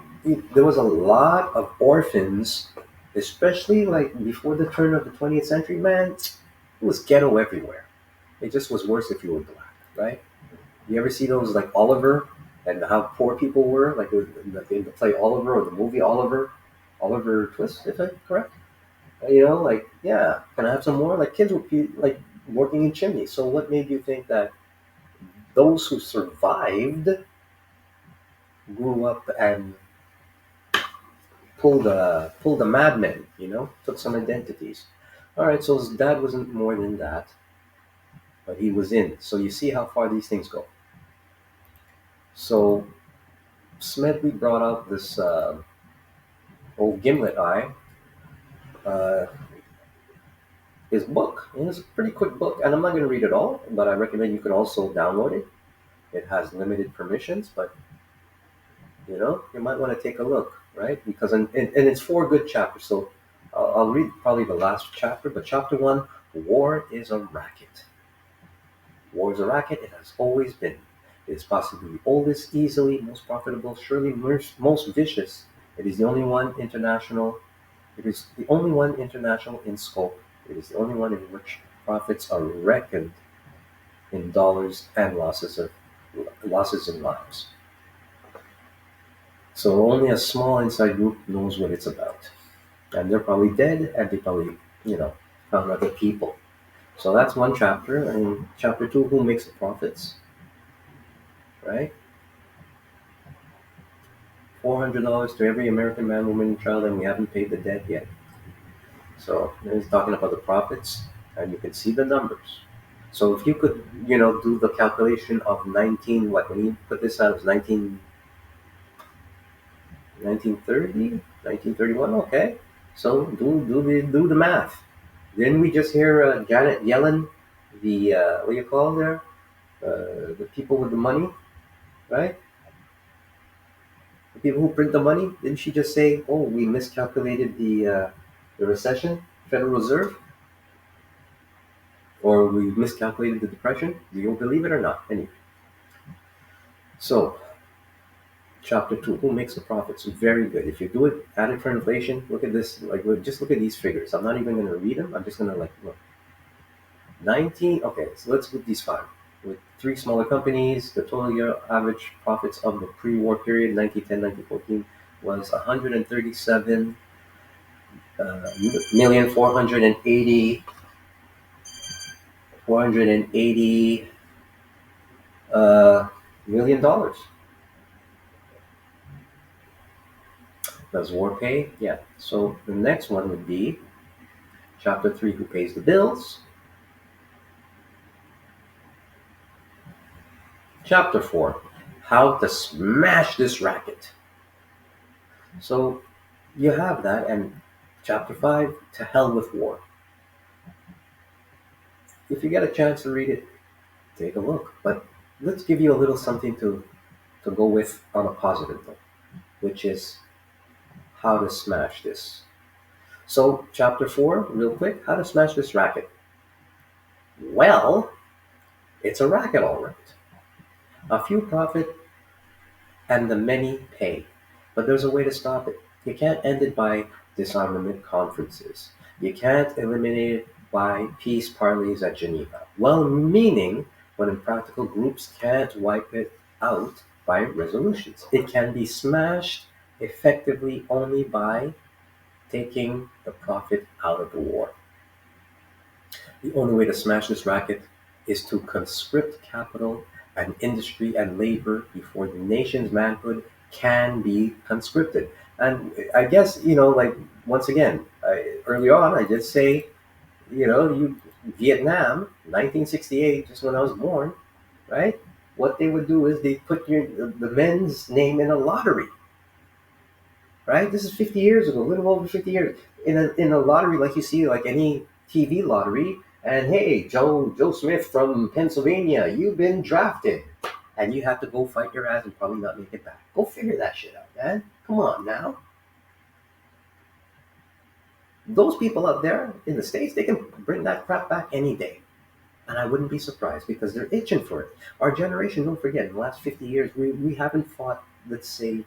There was a lot of orphans, especially like before the turn of the 20th century, man. It was ghetto everywhere. It just was worse if you were black, right? You ever see those like Oliver and how poor people were, like in the play Oliver or the movie Oliver, Oliver Twist, if I'm correct? Like, yeah, can I have some more? Like kids would be like working in chimneys. So what made you think that those who survived grew up and pulled a madman? Took some identities. All right, so his dad wasn't more than that, but he was in. So you see how far these things go. So Smedley brought out this old gimlet eye, uh, his book. And it's a pretty quick book, and I'm not going to read it all, but I recommend you can also download it. It has limited permissions, but you might want to take a look, right? Because and it's 4 good chapters. So I'll read probably the last chapter, but chapter 1: War is a racket. War is a racket. It has always been. It is possibly the oldest, easily most profitable, surely most vicious. It is the only one international. It is the only one international in scope. It is the only one in which profits are reckoned in dollars and losses in lives. So only a small inside group knows what it's about. And they're probably dead, and they probably, found other people. So that's one chapter. And chapter 2: Who makes the profits? Right? $400 to every American man, woman, and child, and we haven't paid the debt yet. So he's talking about the profits, and you can see the numbers. So if you could, do the calculation of 19, what, when he put this out, it was 1930, 1931. Okay. So do the math. Didn't we just hear Janet Yellen, the what do you call there? The people with the money, right? The people who print the money. Didn't she just say, "Oh, we miscalculated the recession, Federal Reserve, or we miscalculated the depression"? Do you believe it or not? Anyway, so chapter 2: Who makes the profits? Very good. If you do it added for inflation, look at this. Like, just look at these figures. I'm not even going to read them. I'm just going to look. 19. Okay, so let's put these 5. With 3 smaller companies, the total year average profits of the pre-war period, 1910-1914, was 137 million 480 million dollars. Does war pay? Yeah. So the next one would be chapter 3: Who pays the bills? Chapter 4: How to smash this racket. So you have that, and chapter 5: To hell with war. If you get a chance to read it, take a look. But let's give you a little something to go with on a positive note, which is how to smash this. So chapter 4, real quick: How to smash this racket. Well, it's a racket, all right. A few profit and the many pay. But there's a way to stop it. You can't end it by disarmament conferences. You can't eliminate it by peace parleys at Geneva. Well meaning, but impractical groups can't wipe it out by resolutions. It can be smashed effectively only by taking the profit out of the war. The only way to smash this racket is to conscript capital and industry and labor before the nation's manhood can be conscripted. And I guess, like, once again, early on, I did say, Vietnam, 1968, just when I was born, right? What they would do is they put the men's name in a lottery, right? This is 50 years ago, a little over 50 years. In a lottery, like you see, like any TV lottery, and hey, Joe Smith from Pennsylvania, you've been drafted. and you have to go fight your ass and probably not make it back. Go figure that shit out, man. Come on now. Those people out there in the States, they can bring that crap back any day. And I wouldn't be surprised because they're itching for it. Our generation, don't forget, in the last 50 years, we haven't fought, let's say,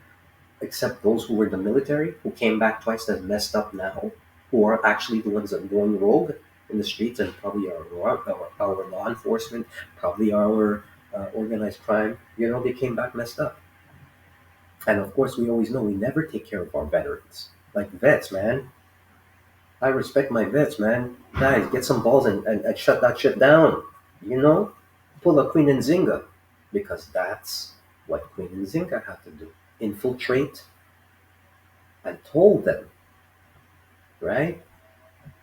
except those who were in the military, who came back twice that messed up now, who are actually the ones that are going rogue in the streets, and probably our law enforcement, probably our organized crime. They came back messed up. And of course, we always know we never take care of our veterans. Like vets, man. I respect my vets, man. Guys, get some balls and shut that shit down. You know? Pull a Queen Nzinga. Because that's what Queen Nzinga had to do. Infiltrate and told them, right?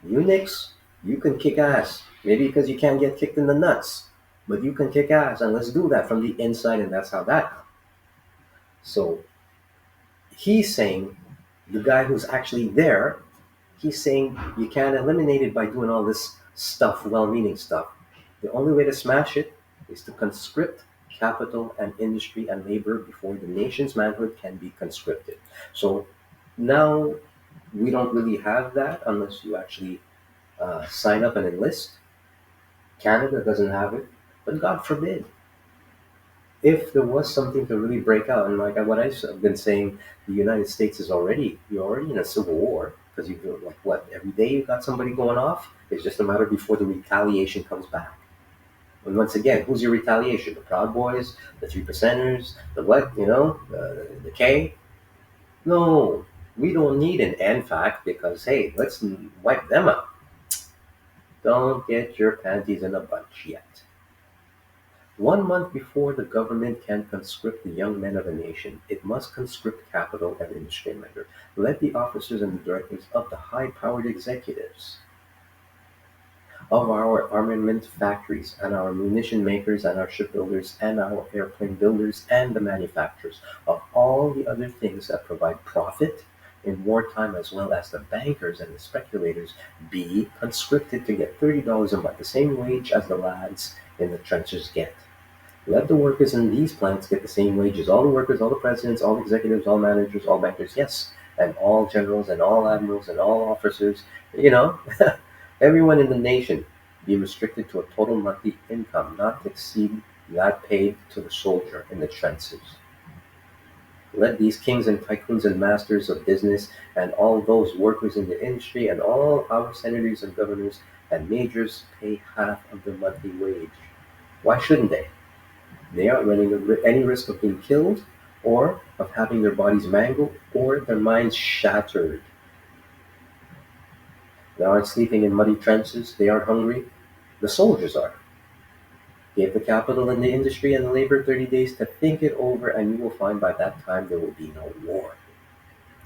Eunuchs, you can kick ass. Maybe because you can't get kicked in the nuts. But you can kick ass, and let's do that from the inside, and that's how that happened. So he's saying, the guy who's actually there, he's saying you can't eliminate it by doing all this stuff, well-meaning stuff. The only way to smash it is to conscript capital and industry and labor before the nation's manhood can be conscripted. So now we don't really have that unless you actually sign up and enlist. Canada doesn't have it, but God forbid. If there was something to really break out, and like what I've been saying, the United States is you're already in a civil war because you do like what every day you got somebody going off. It's just a matter before the retaliation comes back. And once again, who's your retaliation? The Proud Boys, the Three Percenters, the what? The K. No, we don't need an NFAC because hey, let's wipe them out. Don't get your panties in a bunch yet. 1 month before the government can conscript the young men of a nation, it must conscript capital and industry and labor. Let the officers and the directors of the high-powered executives of our armament factories and our munition makers and our shipbuilders and our airplane builders and the manufacturers of all the other things that provide profit in wartime, as well as the bankers and the speculators, be conscripted to get $30 a month, the same wage as the lads in the trenches get. Let the workers in these plants get the same wages. All the workers, all the presidents, all executives, all managers, all bankers, yes, and all generals and all admirals and all officers, everyone in the nation be restricted to a total monthly income not to exceed that paid to the soldier in the trenches. Let these kings and tycoons and masters of business and all those workers in the industry and all our senators and governors and majors pay half of the monthly wage. Why shouldn't they? They aren't running any risk of being killed or of having their bodies mangled or their minds shattered. They aren't sleeping in muddy trenches. They aren't hungry. The soldiers are. Give the capital and the industry and the labor 30 days to think it over, and you will find by that time there will be no war.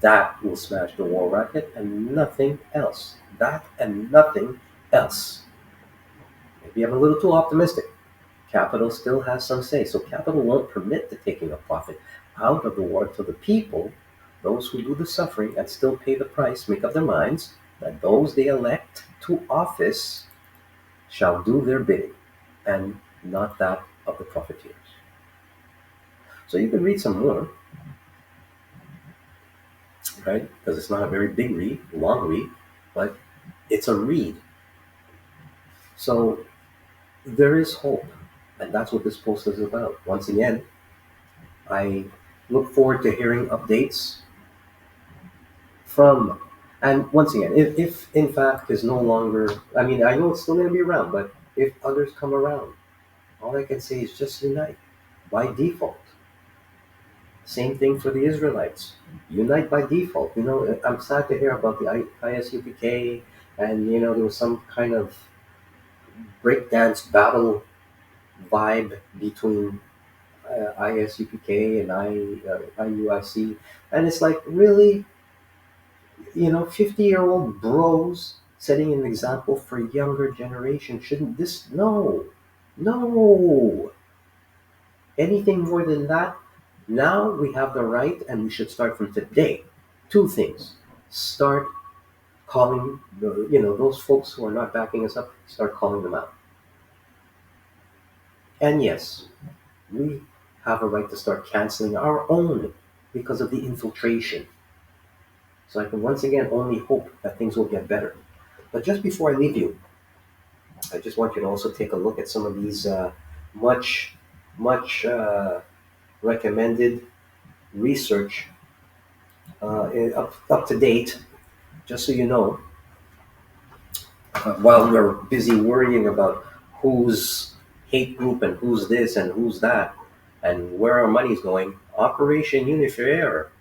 That will smash the war racket and nothing else. That and nothing else. Maybe I'm a little too optimistic. Capital still has some say, so capital won't permit the taking of profit out of the war until the people, those who do the suffering and still pay the price, make up their minds that those they elect to office shall do their bidding, and not that of the profiteers. So you can read some more, right? Because it's not a very big read, long read, but it's a read. So there is hope, and that's what this post is about. Once again, I look forward to hearing updates from, and once again, if in fact is no longer, I mean, I know it's still going to be around, but if others come around, all I can say is just unite by default. Same thing for the Israelites. Unite by default. I'm sad to hear about the ISUPK, and there was some kind of breakdance battle vibe between ISUPK and IUIC, and it's like, really, 50-year-old bros setting an example for younger generation. Shouldn't this? No, anything more than that. Now we have the right, and we should start from today. Two things: start calling those folks who are not backing us up. Start calling them out. And yes, we have a right to start canceling our own because of the infiltration. So I can once again only hope that things will get better. But just before I leave you, I just want you to also take a look at some of these much, much recommended research up to date, just so you know, while we're busy worrying about who's hate group and who's this and who's that and where our money's going. Operation Unifier.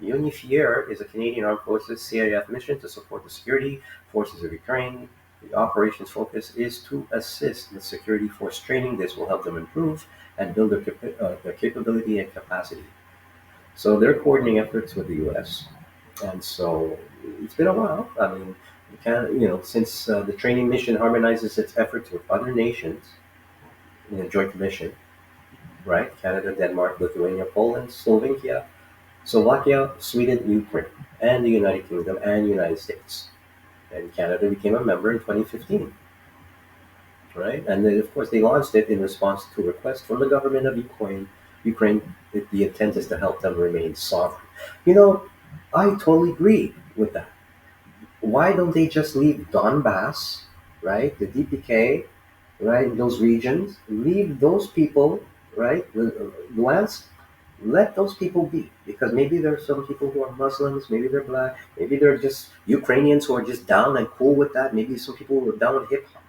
Unifier is a Canadian Armed Forces CIF mission to support the security forces of Ukraine. The operations focus is to assist with security force training. This will help them improve and build their capability and capacity. So they're coordinating efforts with the U.S. And so it's been a while. I mean, you can since the training mission harmonizes its efforts with other nations in a joint mission, right? Canada, Denmark, Lithuania, Poland, Slovakia, Sweden, Ukraine, and the United Kingdom and United States. And Canada became a member in 2015, right? And then, of course, they launched it in response to a request from the government of Ukraine. The intent is to help them remain sovereign. You know, I totally agree with that. Why don't they just leave Donbass, right? The DPK, right? Those regions, leave those people, right? Luhansk, let those people be, because maybe there are some people who are Muslims, maybe they're black, maybe they're just Ukrainians who are just down and cool with that. Maybe some people who are down with hip hop.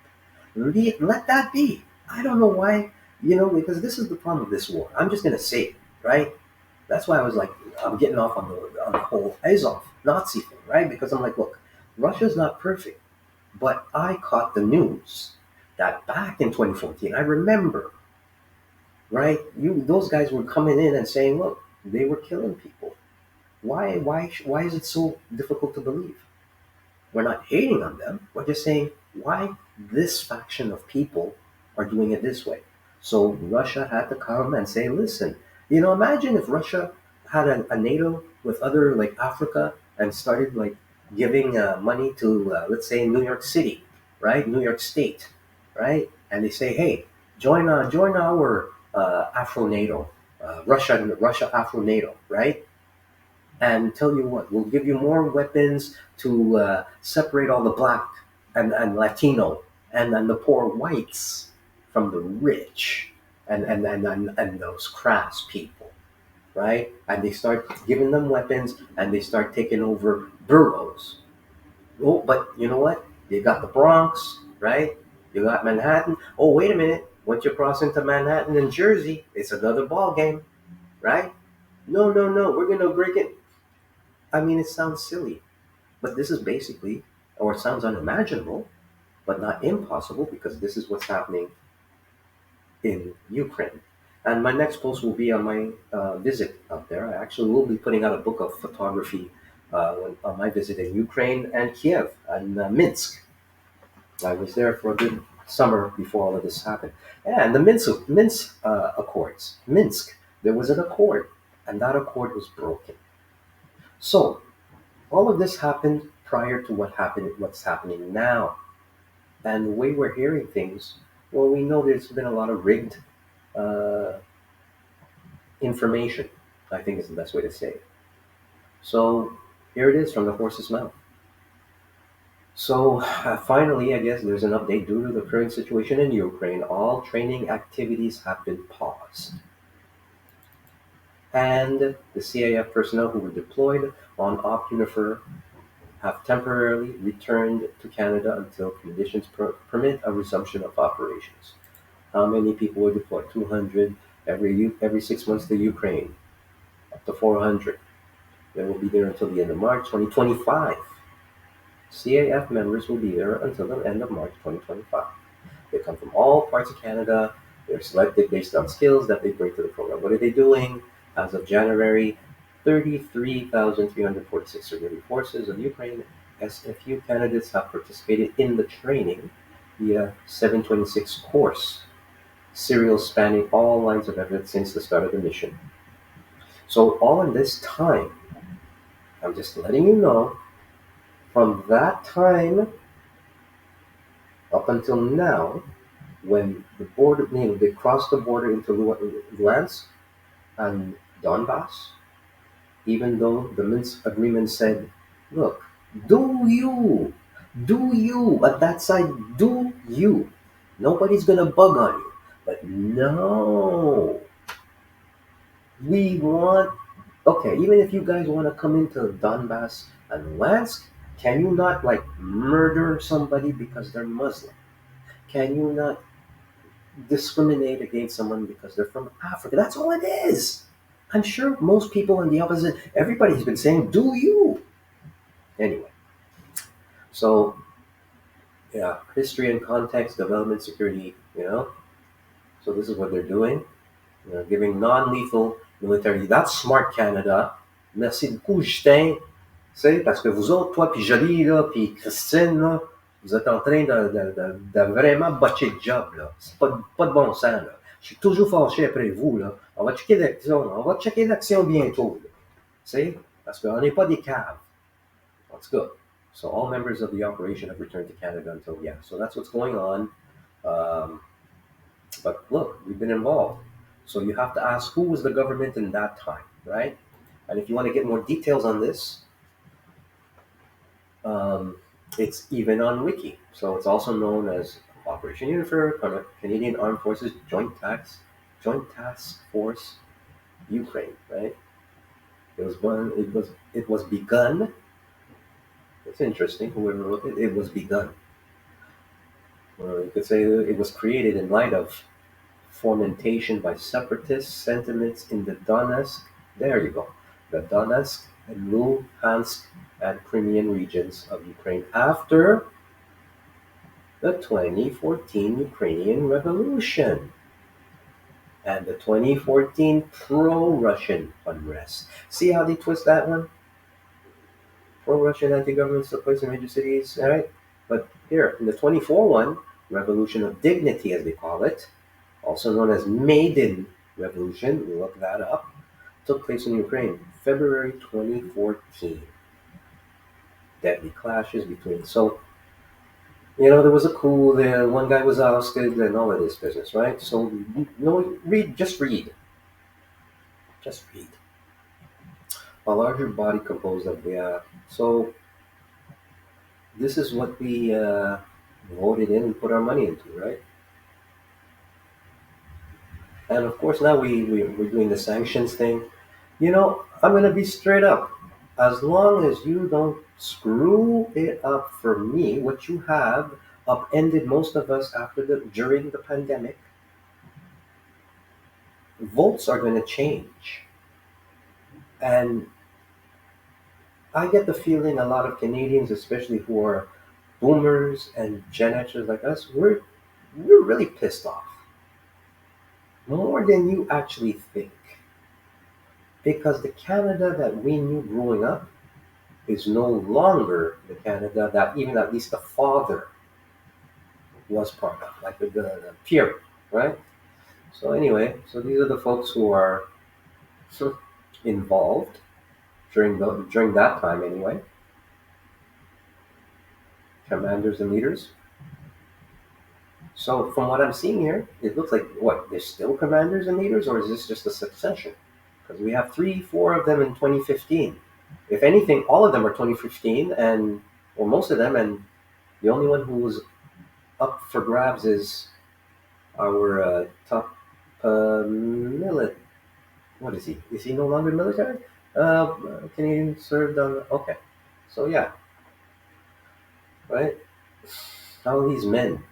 Let that be. I don't know why, because this is the problem of this war. I'm just gonna say it, right? That's why I was like, I'm getting off on the whole Azov Nazi thing, right? Because I'm like, look, Russia's not perfect, but I caught the news that back in 2014, I remember, right? Those guys were coming in and saying, look, they were killing people. Why is it so difficult to believe? We're not hating on them. We're just saying why this faction of people are doing it this way. So Russia had to come and say, listen, imagine if Russia had a NATO with other like Africa and started like giving money to let's say New York City, right? New York State, right? And they say, hey, join our Afro NATO, Russia Afro NATO, right? And tell you what, we'll give you more weapons to separate all the black and Latino and the poor whites from the rich and those crass people, right? And they start giving them weapons and they start taking over boroughs. Oh, but you know what? You got the Bronx, right? You got Manhattan. Oh, wait a minute. Once you cross into Manhattan and Jersey, it's another ball game, right? No, no, no. We're gonna break it. I mean, it sounds silly, but this is basically, or it sounds unimaginable, but not impossible because this is what's happening in Ukraine. And my next post will be on my visit up there. I actually will be putting out a book of photography on my visit in Ukraine and Kiev and Minsk. I was there for a good summer before all of this happened. And the Minsk Accords. Minsk, there was an accord, and that accord was broken. So all of this happened prior to what's happening now. And the way we're hearing things, well, we know there's been a lot of rigged uh, information, I think is the best way to say it. So here it is from the horse's mouth. So finally, I guess there's an update due to the current situation in Ukraine. All training activities have been paused. And the CIF personnel who were deployed on Op Unifer have temporarily returned to Canada until conditions permit a resumption of operations. How many people were deployed? 200 every 6 months to Ukraine, up to 400. They will be there until the end of March 2025. CAF members will be there until the end of March 2025. They come from all parts of Canada. They're selected based on skills that they bring to the program. What are they doing? As of January, 33,346 civilian forces of Ukraine SFU candidates have participated in the training via 726 course, serials spanning all lines of effort since the start of the mission. So all in this time, I'm just letting you know, from that time up until now, when the border, they crossed the border into Luhansk, And Donbass, even though the Minsk agreement said, look, do you, at that side, do you. Nobody's going to bug on you. But no, we want, okay, even if you guys want to come into Donbass and Luhansk, can you not like murder somebody because they're Muslim? Can you not discriminate against someone because they're from Africa? That's all it is. I'm sure most people in the opposite, everybody's been saying, do you? Anyway, so yeah, history and context, development, security, you know. So this is what they're doing. You know, giving non-lethal military. That's smart, Canada. Merci beaucoup, Justin. C'est parce que vous autres, toi, puis Jolie, là, puis Christine, là, vous êtes en train de vraiment botcher le job, là. C'est pas de bon sens, là. Je suis toujours fâché après vous, là. On va checker l'action bientôt, là. C'est parce qu'on n'est pas des caves. That's good. So all members of the operation have returned to Canada until, yeah. So that's what's going on. Um, but look, we've been involved. So you have to ask who was the government in that time, right? And if you want to get more details on this, um, it's even on Wiki. So it's also known as Operation Unifor, Canadian Armed Forces Joint Task Force, Ukraine, right? It was begun. It's interesting. Whoever wrote it, it was begun. Or you could say it was created in light of fomentation by separatist sentiments in the Donetsk. There you go, the Donetsk and Luhansk and Crimean regions of Ukraine after the 2014 Ukrainian Revolution and the 2014 pro-Russian unrest. See how they twist that one? Pro-Russian anti-government took place in major cities, all right? But here, in the 24 one, Revolution of Dignity, as they call it, also known as Maidan Revolution, look that up, took place in Ukraine, February 2014. Deadly clashes between. So, there was a coup, one guy was ousted, and all of this business, right? So, no, just read. Just read. A larger body composed of, yeah. So, this is what we voted in and put our money into, right? And of course, now we're doing the sanctions thing. I'm going to be straight up. As long as you don't screw it up for me, what you have upended most of us during the pandemic, votes are going to change. And I get the feeling a lot of Canadians, especially who are boomers and Gen Xers like us, we're really pissed off. More than you actually think. Because the Canada that we knew growing up is no longer the Canada that even at least the father was part of, like the peer, right? So anyway, so these are the folks who are involved during that time anyway. Commanders and leaders. So from what I'm seeing here, it looks like what, there's still commanders and leaders, or is this just a succession? Because we have 3, 4 of them in 2015. If anything, all of them are 2015, or most of them, and the only one who's up for grabs is our top military. What is he? Is he no longer military? Canadian served on. Okay, so yeah, right. All these men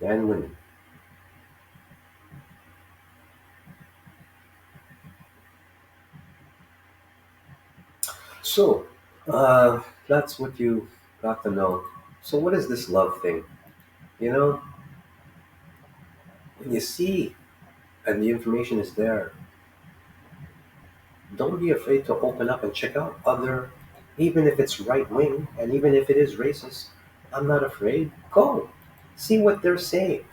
and women. So that's what you got to know. So what is this love thing? You know, when you see and the information is there, don't be afraid to open up and check out other, even if it's right wing and even if it is racist. I'm not afraid. Go see what they're saying,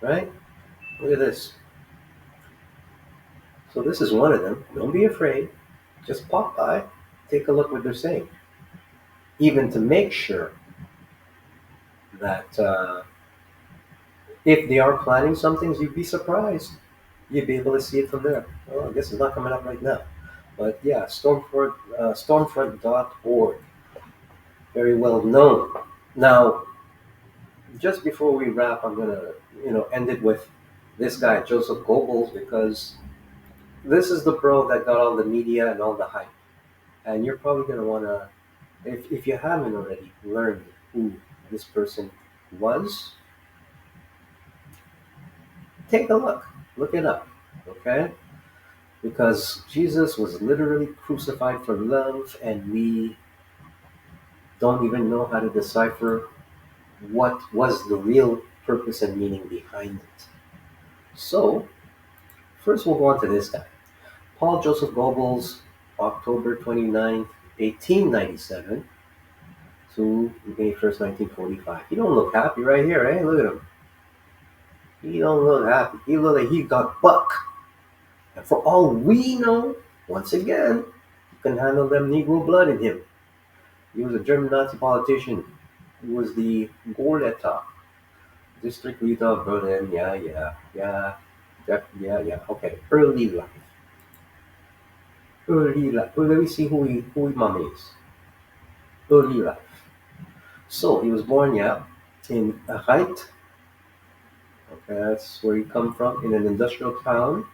right? Look at this. So this is one of them. Don't be afraid. Just pop by, take a look what they're saying, even to make sure that If they are planning some things, you'd be surprised. You'd be able to see it from there. Oh, I guess it's not coming up right now. But yeah, stormfront.org, very well known. Now, just before we wrap, I'm gonna, end it with this guy, Joseph Goebbels, because this is the bro that got all the media and all the hype. And you're probably gonna wanna, if you haven't already learned who this person was, take a look. Look it up. Okay? Because Jesus was literally crucified for love, and we don't even know how to decipher what was the real purpose and meaning behind it. So, first we'll go on to this guy. Paul Joseph Goebbels, October 29th, 1897 to May 1st, 1945. He don't look happy right here, eh? Look at him. He don't look happy. He look like he got buck. And for all we know, once again, you can handle them Negro blood in him. He was a German Nazi politician. He was the Gorleta, district leader of Berlin. Yeah. Okay, early life. Early life. Well, let me see who he mom is. Early life. So he was born, in Reit. Okay, that's where he come from, in an industrial town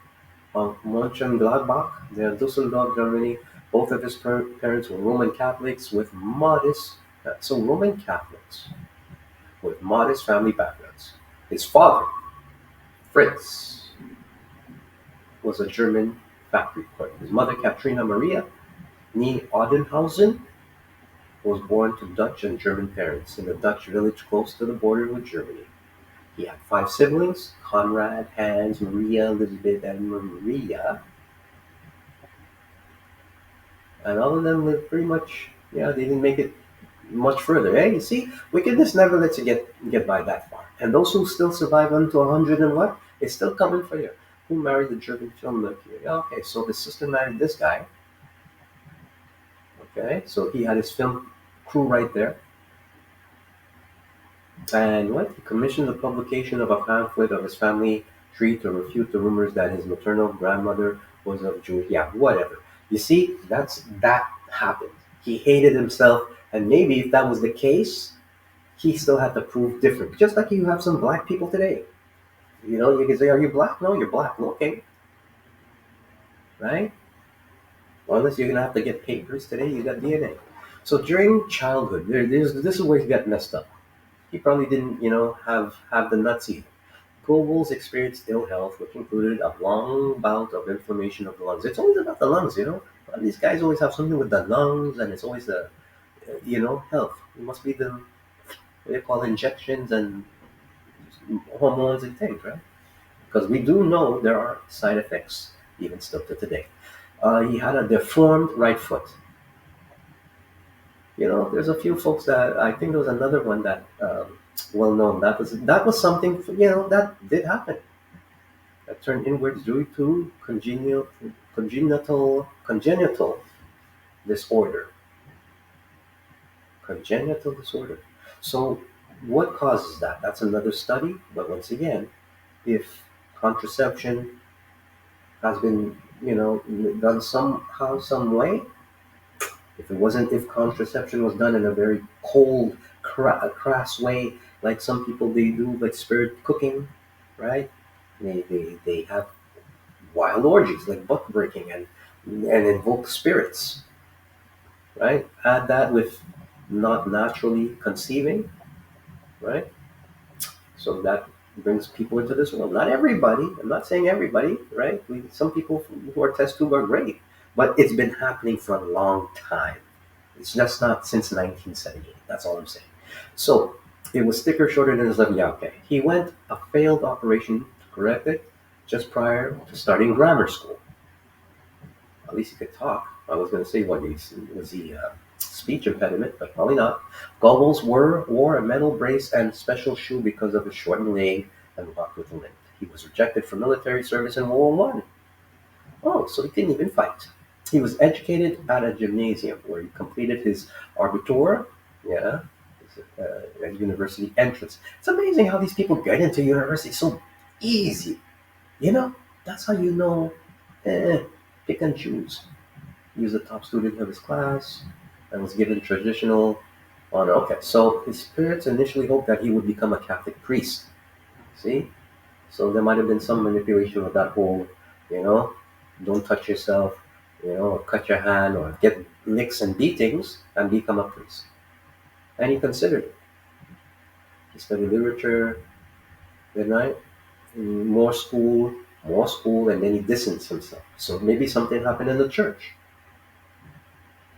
of Mönchengladbach, near Dusseldorf, Germany. Both of his parents were Roman Catholics with Roman Catholics with modest family backgrounds. His father, Fritz, was a German factory clerk. His mother, Katrina Maria Nee Odenhausen, was born to Dutch and German parents in a Dutch village close to the border with Germany. He had five siblings: Conrad, Hans, Maria, Elizabeth, and Maria. And all of them lived pretty much, they didn't make it much further. You see, wickedness never lets you get by that far. And those who still survive unto 100 and what, it's still coming for you. Who married the German filmmaker? Okay, so his sister married this guy. Okay, so he had his film crew right there. And what? He commissioned the publication of a pamphlet of his family tree to refute the rumors that his maternal grandmother was of Jewish. Yeah, whatever. You see, that happened. He hated himself, and maybe if that was the case, he still had to prove different. Just like you have some black people today. You can say, "Are you black?" No, you're black. Okay, right? Well, unless you're gonna have to get papers today, you got DNA. So during childhood, this is where he got messed up. He probably didn't, have the nuts either. Goebbels experienced ill health, which included a long bout of inflammation of the lungs. It's always about the lungs. A lot of these guys always have something with the lungs, and it's always health. It must be the, what do you call it, injections and hormones they take, right? Because we do know there are side effects, even still to today. He had a deformed right foot. There's a few folks that I think there was another one that well known. That was something that did happen. That turned inwards due to congenital disorder. Congenital disorder. So, what causes that? That's another study. But once again, if contraception has been done somehow, some way, if contraception was done in a very cold, crass way, like some people they do, like spirit cooking, right? They have wild orgies, like buck breaking, and invoke spirits, right? Add that with not naturally conceiving, right? So that brings people into this world. Not everybody. I'm not saying everybody, right? Some people who are test tube are great, but it's been happening for a long time. It's just not since 1978. That's all I'm saying. So it was thicker, shorter than his left. Yeah, okay. He went a failed operation to correct it just prior to starting grammar school. At least he could talk. I was going to say, was he speech impediment, but probably not. Goebbels wore a metal brace and special shoe because of his shortened leg and walked with a limp. He was rejected for military service in World War One. Oh, so he didn't even fight. He was educated at a gymnasium where he completed his Abitur, his university entrance. It's amazing how these people get into university so easy. You know, that's how you know, eh, pick and choose. He was the top student of his class and was given traditional honor. Okay, so his parents initially hoped that he would become a Catholic priest. See? So there might have been some manipulation with that whole, you know, don't touch yourself, or cut your hand or get licks and beatings and become a priest. And he considered it. He studied literature, then right? More school, and then he distanced himself. So maybe something happened in the church.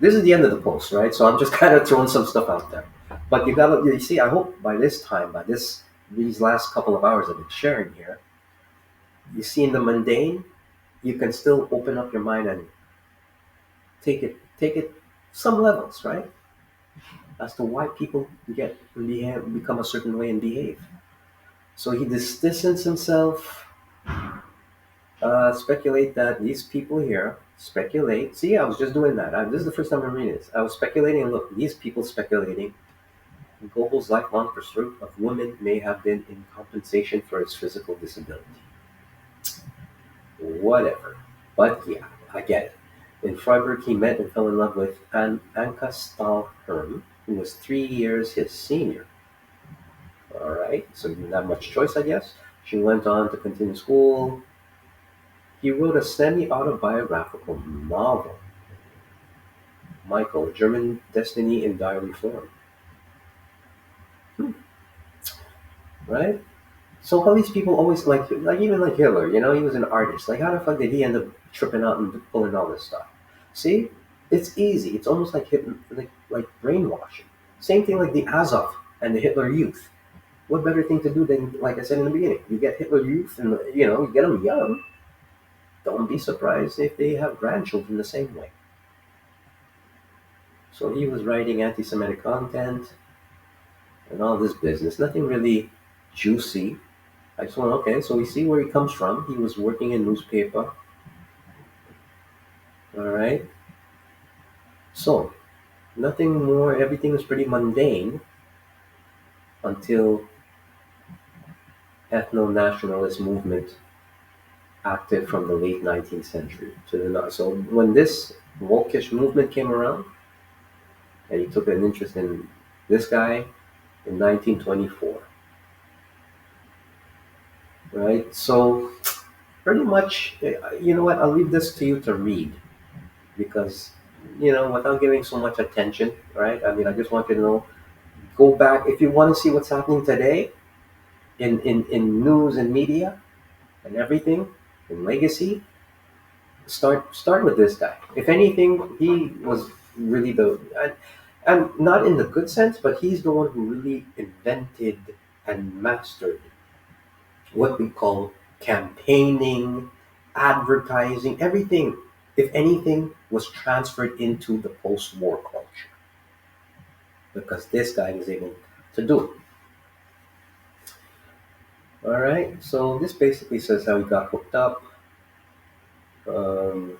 This is the end of the post, right? So I'm just kind of throwing some stuff out there. But you see, I hope by this time, these last couple of hours I've been sharing here, you see in the mundane, you can still open up your mind and take it some levels, right? As to why people become a certain way and behave. So he distanced himself, speculate that these people here speculate. See, I was just doing that. This is the first time I'm reading this. I was speculating, and look, these people speculating Goebbels' lifelong pursuit of women may have been in compensation for his physical disability. Whatever. But yeah, I get it. In Freiburg, he met and fell in love with Anka Stahlherm, who was 3 years his senior. All right, so you didn't have much choice, I guess. She went on to continue school. He wrote a semi-autobiographical novel, Michael, German Destiny in Diary Form. Hmm, right? So all these people always like even like Hitler, he was an artist. Like how the fuck did he end up tripping out and pulling all this stuff? See, it's easy. It's almost like like brainwashing. Same thing like the Azov and the Hitler Youth. What better thing to do than, like I said in the beginning, you get Hitler Youth and you get them young. Don't be surprised if they have grandchildren the same way. So he was writing anti-Semitic content and all this business. Nothing really juicy. I just want okay. So we see where he comes from. He was working in newspaper. All right. So nothing more. Everything was pretty mundane until ethno-nationalist movement active from the late 19th century to the so when this wokish movement came around and he took an interest in this guy in 1924, right? So pretty much, you know what? I'll leave this to you to read because without giving so much attention, right? I mean, I just want you to know. Go back if you want to see what's happening today in news and media and everything in legacy. Start with this guy. If anything, he was really and not in the good sense, but he's the one who really invented and mastered what we call campaigning, advertising, everything. If anything, was transferred into the post-war culture because this guy was able to do it. All right, so this basically says how he got hooked up.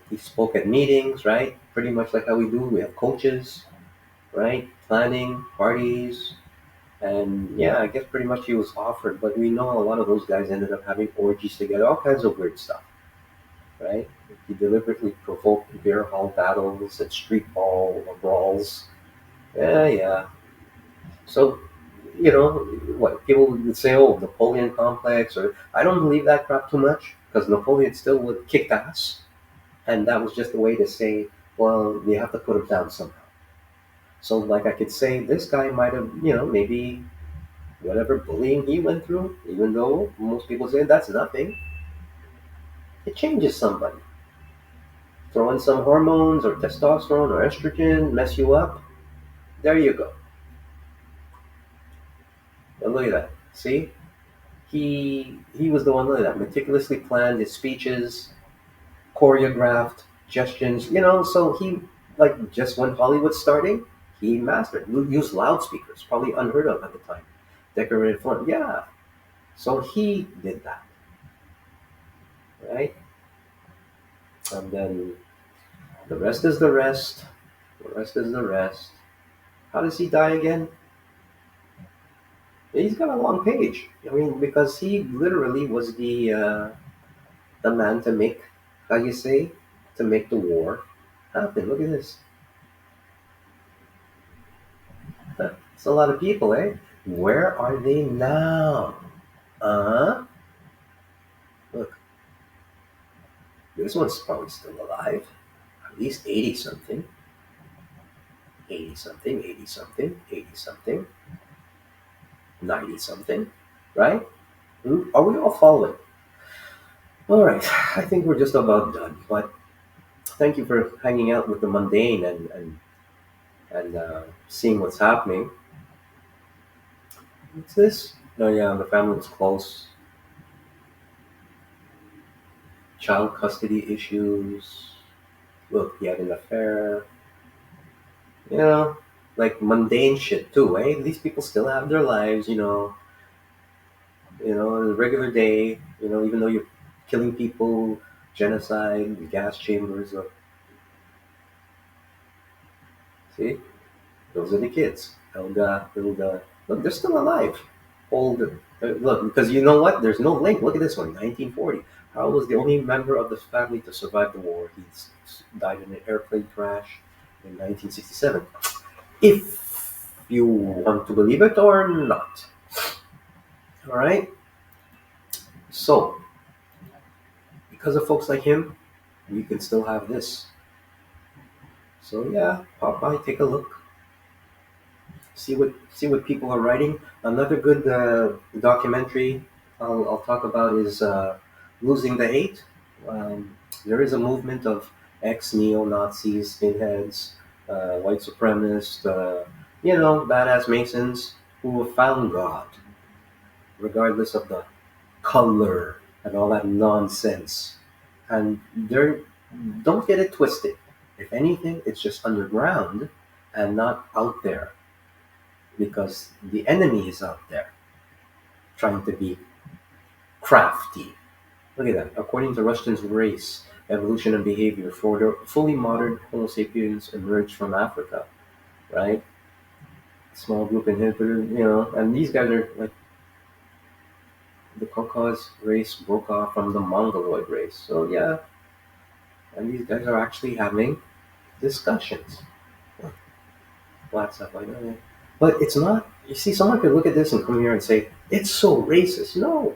He spoke at meetings, right? Pretty much like how we do. We have coaches, right? Planning, parties, and yeah, I guess pretty much he was offered. But we know a lot of those guys ended up having orgies together, all kinds of weird stuff, right? He deliberately provoked beer hall battles and street brawls. Yeah, yeah. So, what people would say, oh, Napoleon complex, or I don't believe that crap too much because Napoleon still would kick ass, and that was just a way to say, well, you have to put him down somehow. So, like I could say, this guy might have, maybe whatever bullying he went through, even though most people say that's nothing, it changes somebody. Throw in some hormones or testosterone or estrogen, mess you up. There you go. And look at that. See, he was the one that meticulously planned his speeches, choreographed gestures, so he like just when Hollywood's starting, he mastered used loudspeakers, probably unheard of at the time. Decorated form, yeah. So he did that, right? And then the rest is the rest. The rest is the rest. How does he die again? He's got a long page. I mean, because he literally was the man to make, how you say, to make the war happen. Look at this. It's a lot of people, eh? Where are they now? Look, this one's probably still alive. At least 80 something, 80 something, 80 something, 80 something, 90 something, right? Are we all following? All right, I think we're just about done. But thank you for hanging out with the mundane and seeing what's happening. What's this? Oh yeah, the family was close. Child custody issues. Look, he had an affair. You know, like mundane shit too, eh? These people still have their lives, a regular day, even though you're killing people, genocide, gas chambers. See, those are the kids. Elga, Hilda. Look, they're still alive. Old. Look, because you know what? There's no link. Look at this one, 1940. Harold was the only member of the family to survive the war. He died in an airplane crash in 1967. If you want to believe it or not. All right. So, because of folks like him, we can still have this. So yeah, pop by, take a look, see what people are writing. Another good documentary I'll talk about is "Losing the Hate." There is a movement of ex neo Nazis, skinheads, white supremacists, badass Masons who have found God, regardless of the color and all that nonsense. And they're don't get it twisted. If anything, it's just underground and not out there because the enemy is out there trying to be crafty. Look at that. According to Rushton's Race, Evolution and Behavior, for the fully modern Homo sapiens emerged from Africa, right? Small group inhibitor, and these guys are like the Caucasus race broke off from the Mongoloid race. So yeah, and these guys are actually having discussions. Black stuff like that. But it's not. You see, someone could look at this and come here and say it's so racist. No,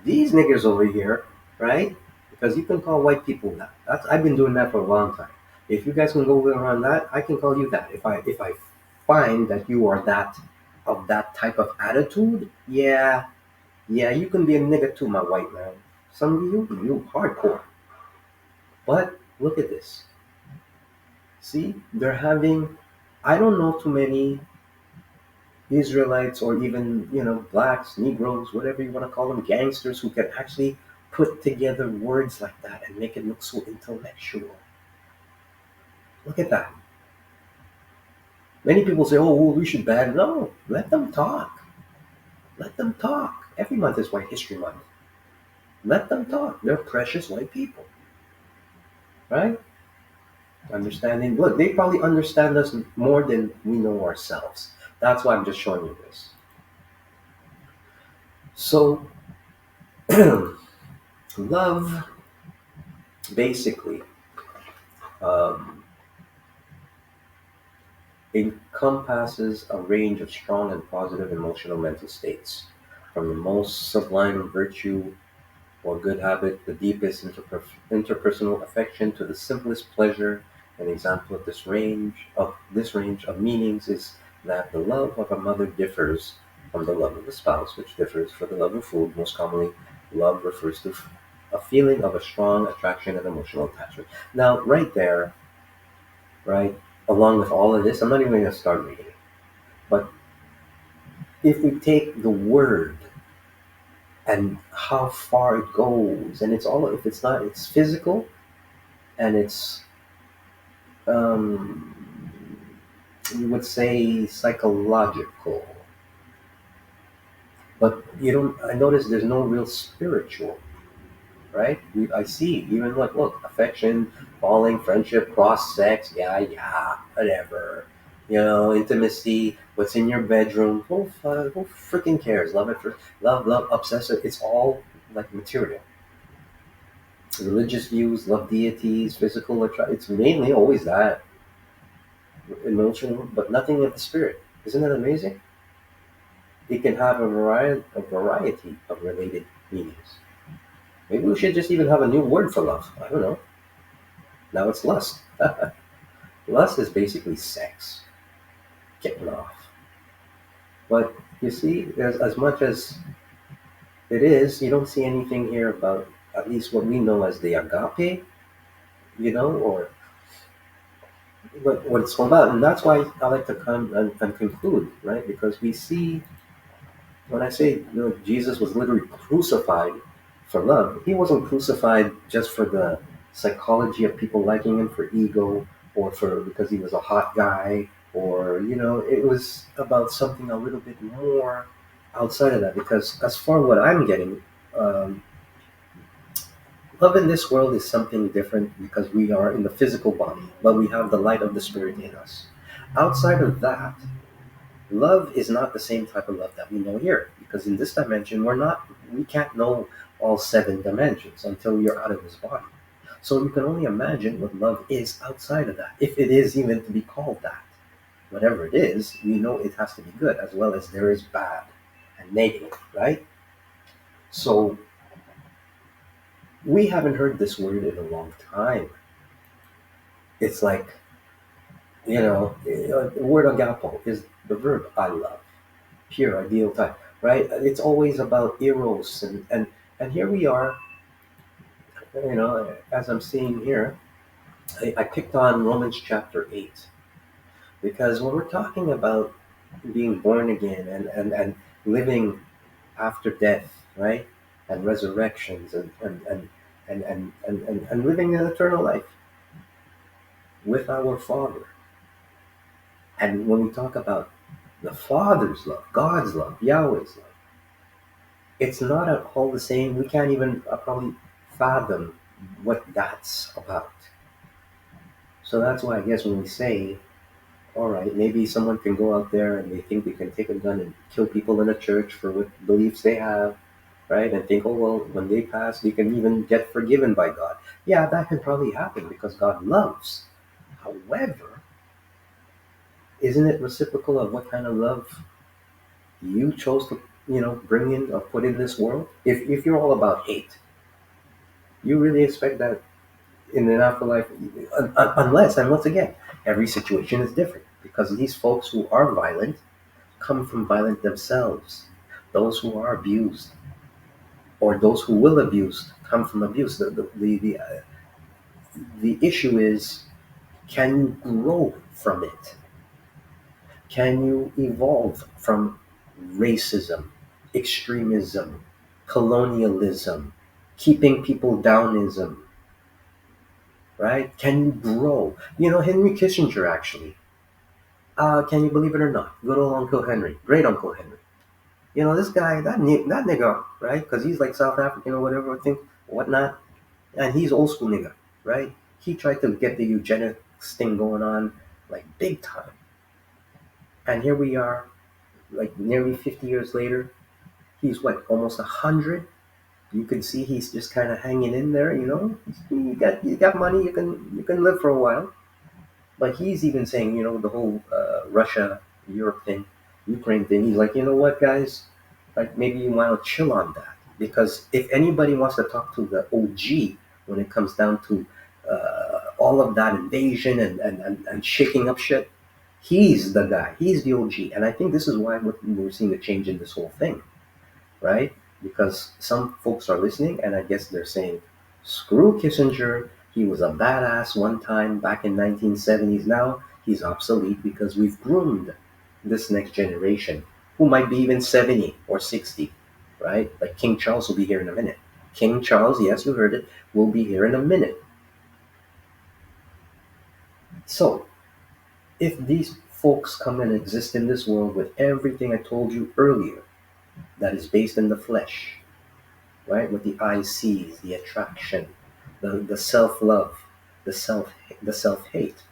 these niggers over here, right? Because you can call white people that. I've been doing that for a long time. If you guys can go around that, I can call you that. If I find that you are that type of attitude, yeah, yeah, you can be a nigger too, my white man. Some of you hardcore. But look at this. See, they're having. I don't know too many Israelites or even, blacks, Negroes, whatever you want to call them, gangsters who can actually put together words like that and make it look so intellectual. Look at that. Many people say, oh, well, we should ban. No, let them talk. Let them talk. Every month is White History Month. Let them talk. They're precious white people, right? Understanding. Look, they probably understand us more than we know ourselves. That's why I'm just showing you this. So, love basically um, encompasses a range of strong and positive emotional mental states, from the most sublime virtue or good habit, the deepest interpersonal affection, to the simplest pleasure. An example of this range of meanings is that the love of a mother differs from the love of a spouse, which differs from the love of food. Most commonly, love refers to a feeling of a strong attraction and emotional attachment. Now, right there, right, along with all of this, I'm not even going to start reading it. But if we take the word and how far it goes, and it's all, if it's not, it's physical and it's, um, we would say psychological. But I notice there's no real spiritual, right? I see, even look, affection, falling, friendship, cross sex, yeah, yeah, whatever. Intimacy, what's in your bedroom. Who freaking cares? Love it for love, obsessive. It's all like material. Religious views, love deities, physical attraction. It's mainly always that emotional, but nothing of the spirit. Isn't that amazing? It can have a variety of related meanings. Maybe we should just even have a new word for love. I don't know. Now it's lust. Lust is basically sex, getting off. But you see, as much as it is, you don't see anything here about at least what we know as the agape, or what it's all about. And that's why I like to come and conclude, right? Because we see, when I say Jesus was literally crucified for love, he wasn't crucified just for the psychology of people liking him for ego or for because he was a hot guy or it was about something a little bit more outside of that. Because as far what I'm getting, um, love in this world is something different because we are in the physical body, but we have the light of the spirit in us. Outside of that, love is not the same type of love that we know here because in this dimension we can't know all seven dimensions until you're out of this body. So you can only imagine what love is outside of that, if it is even to be called that. Whatever it is, we know it has to be good as well as there is bad and negative, right? So we haven't heard this word in a long time. It's like, the word agapo is the verb I love, pure, ideal type, right? It's always about eros, and here we are, as I'm seeing here, I picked on Romans chapter 8 because when we're talking about being born again and living after death, right? And resurrections and living an eternal life with our Father. And when we talk about the Father's love, God's love, Yahweh's love, it's not at all the same. We can't even probably fathom what that's about. So that's why I guess when we say, all right, maybe someone can go out there and they think they can take a gun and kill people in a church for what beliefs they have, right? And think, oh, well, when they pass, they can even get forgiven by God. Yeah, that can probably happen because God loves. However, isn't it reciprocal of what kind of love you chose to, bring in or put in this world? If you're all about hate, you really expect that in an afterlife, unless, and once again, every situation is different because these folks who are violent come from violent themselves. Those who are abused or those who will abuse come from abuse. The issue is, can you grow from it? Can you evolve from racism, extremism, colonialism, keeping people downism, right? Can you grow? Henry Kissinger actually, can you believe it or not? Good old Uncle Henry, great Uncle Henry. This guy, that nigga, right? Because he's like South African or whatever, I think, whatnot. And he's old school nigga, right? He tried to get the eugenics thing going on, like big time. And here we are, like nearly 50 years later. He's what, almost 100. You can see he's just kind of hanging in there. You got money, you can live for a while. But he's even saying, the whole Russia, Europe thing, Ukraine thing. He's like, you know what, guys, like maybe you want to chill on that because if anybody wants to talk to the OG when it comes down to all of that invasion and shaking up shit, he's the guy. He's the OG, and I think this is why we're seeing a change in this whole thing, right? Because some folks are listening, and I guess they're saying, "Screw Kissinger. He was a badass one time back in 1970s. Now he's obsolete because we've groomed this next generation, who might be even 70 or 60, right? Like King Charles will be here in a minute. King Charles, yes, you heard it, will be here in a minute. So if these folks come and exist in this world with everything I told you earlier, that is based in the flesh, right? What the eye sees, the attraction, the self love, the self hate,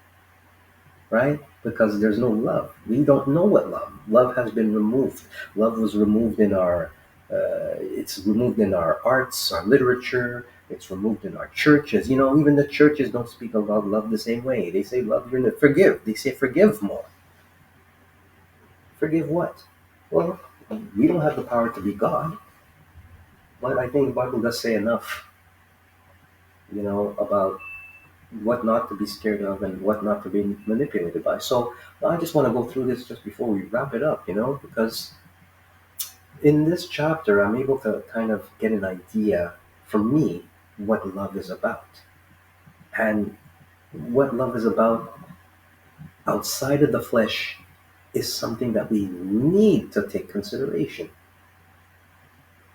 right? because there's no love. We don't know what love has been removed. Love was removed in our it's removed in our arts, our literature. It's removed in our churches. Even the churches don't speak about love the same way. They say love your neighbor. Forgive. They say forgive more. Forgive what? Well, we don't have the power to be God, but I think the Bible does say enough, about what not to be scared of and what not to be manipulated by. So I just want to go through this just before we wrap it up, because in this chapter I'm able to kind of get an idea for me what love is about. And what love is about outside of the flesh is something that we need to take consideration,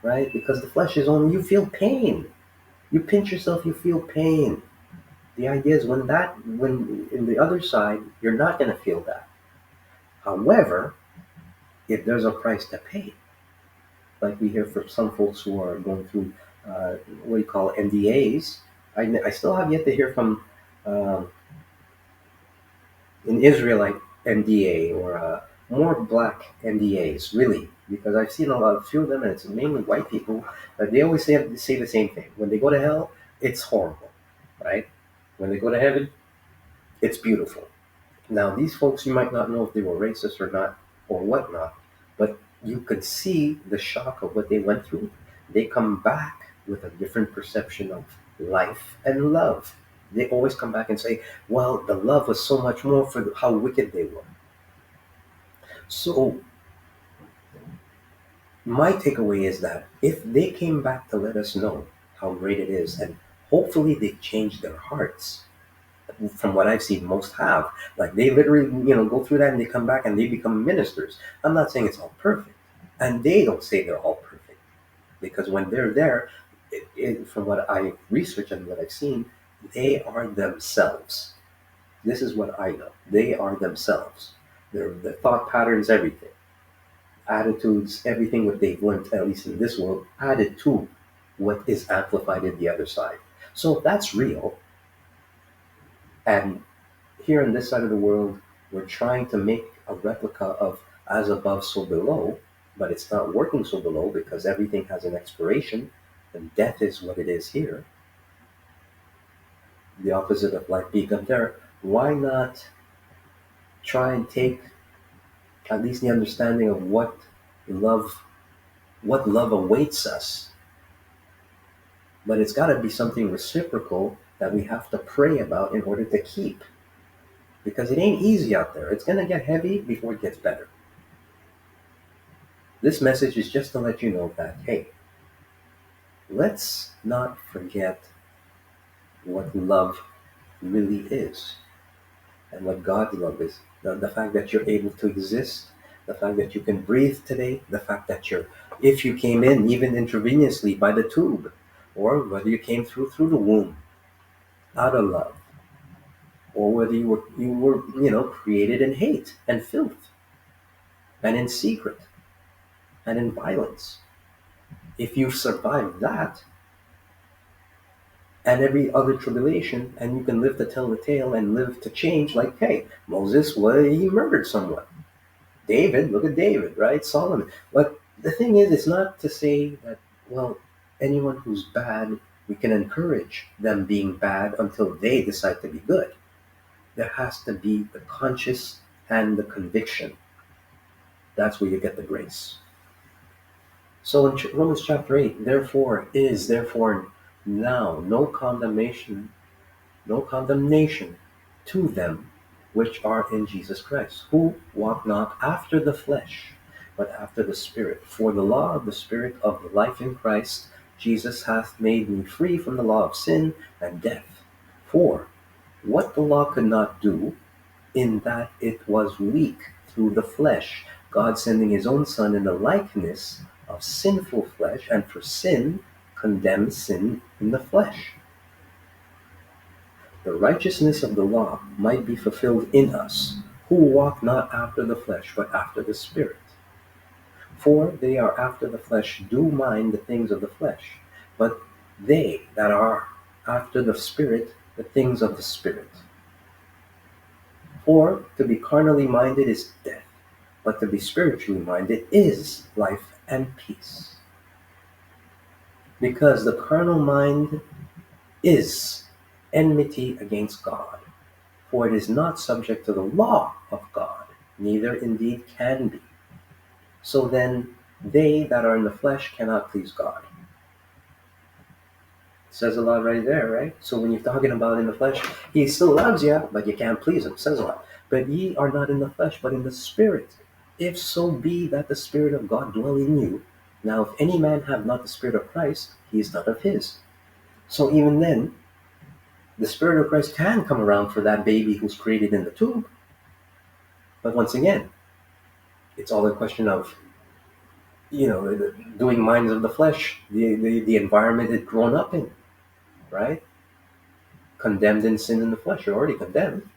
right? Because the flesh is only, you feel pain. You pinch yourself, you feel pain. The idea is when in the other side, you're not going to feel that. However, if there's a price to pay, like we hear from some folks who are going through what do you call NDAs. I still have yet to hear from um, an Israelite NDA or more black NDAs, really, because I've seen a few of them, and it's mainly white people. But they always say the same thing. When they go to hell, it's horrible, right? When they go to heaven, it's beautiful. Now, these folks, you might not know if they were racist or not, or whatnot, but you could see the shock of what they went through. They come back with a different perception of life and love. They always come back and say, well, the love was so much more for how wicked they were. So, my takeaway is that if they came back to let us know how great it is, and hopefully they changed their hearts, from what I've seen, most have. Like they literally, go through that and they come back and they become ministers. I'm not saying it's all perfect, and they don't say they're all perfect because when they're there, from what I researched and what I've seen, they are themselves. This is what I know. They are themselves. Their thought patterns, everything, attitudes, everything what they've learned, at least in this world, added to what is amplified in the other side. So that's real. And here on this side of the world, we're trying to make a replica of as above, so below, but it's not working so below because everything has an expiration, and death is what it is here. The opposite of life being up there. Why not try and take at least the understanding of love, what love awaits us? But it's got to be something reciprocal that we have to pray about in order to keep. Because it ain't easy out there. It's going to get heavy before it gets better. This message is just to let you know that, hey, let's not forget what love really is and what God's love is. The fact that you're able to exist, the fact that you can breathe today, the fact that if you came in even intravenously by the tube, or whether you came through the womb out of love, or whether you were created in hate and filth and in secret and in violence. If you've survived that and every other tribulation, and you can live to tell the tale and live to change, like, hey, Moses, he murdered someone. David, look at David, right? Solomon. But the thing is, it's not to say that, well, anyone who's bad, we can encourage them being bad until they decide to be good. There has to be the conscious and the conviction. That's where you get the grace. So in Romans chapter 8, therefore now no condemnation to them which are in Jesus Christ, who walk not after the flesh, but after the Spirit. For the law of the Spirit of the life in Christ Jesus hath made me free from the law of sin and death. For what the law could not do, in that it was weak through the flesh, God sending his own Son in the likeness of sinful flesh, and for sin condemned sin in the flesh. The righteousness of the law might be fulfilled in us, who walk not after the flesh, but after the Spirit. For they are after the flesh do mind the things of the flesh, but they that are after the Spirit, the things of the Spirit. For to be carnally minded is death, but to be spiritually minded is life and peace. Because the carnal mind is enmity against God, for it is not subject to the law of God, neither indeed can be. So then, they that are in the flesh cannot please God. Says a lot right there, right? So when you're talking about in the flesh, he still loves you, but you can't please him. Says a lot. But ye are not in the flesh, but in the spirit. If so be that the Spirit of God dwell in you. Now, if any man have not the Spirit of Christ, he is not of his. So even then, the Spirit of Christ can come around for that baby who's created in the tomb. But once again, it's all a question of, doing minds of the flesh, the environment it's grown up in, right? Condemned in sin in the flesh. You're already condemned.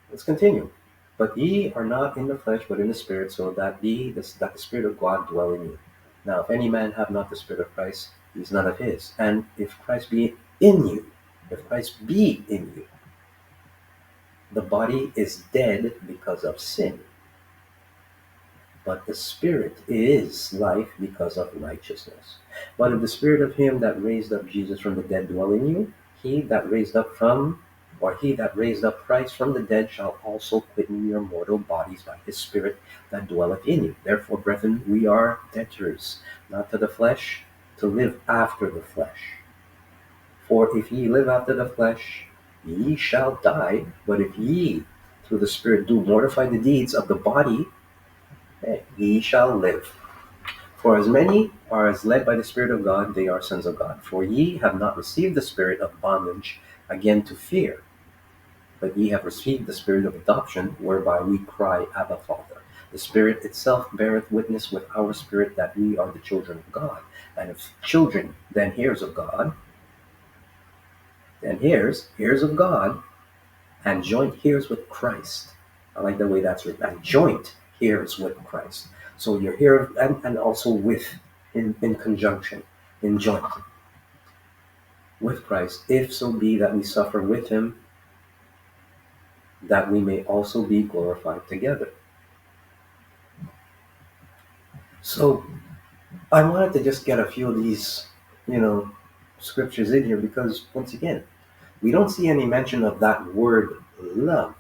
Let's continue. But ye are not in the flesh, but in the Spirit, so that that the Spirit of God dwell in you. Now, if any man have not the Spirit of Christ, he is none of his. And if Christ be in you, the body is dead because of sin, but the Spirit is life because of righteousness. But if the Spirit of him that raised up Jesus from the dead dwell in you, he that raised up Christ from the dead shall also quicken your mortal bodies by his Spirit that dwelleth in you. Therefore, brethren, we are debtors, not to the flesh, to live after the flesh. For if ye live after the flesh, ye shall die. But if ye through the Spirit do mortify the deeds of the body, ye shall live. For as many are as led by the Spirit of God, they are sons of God. For ye have not received the spirit of bondage again to fear, but ye have received the Spirit of adoption, whereby we cry, Abba, Father. The Spirit itself beareth witness with our spirit that we are the children of God. And if children, then heirs of God, heirs of God, and joint heirs with Christ. I like the way that's written. And joint heirs with Christ. So you're here and also with, in conjunction, in joint with Christ, if so be that we suffer with him, that we may also be glorified together. So I wanted to just get a few of these, scriptures in here because, once again, we don't see any mention of that word love,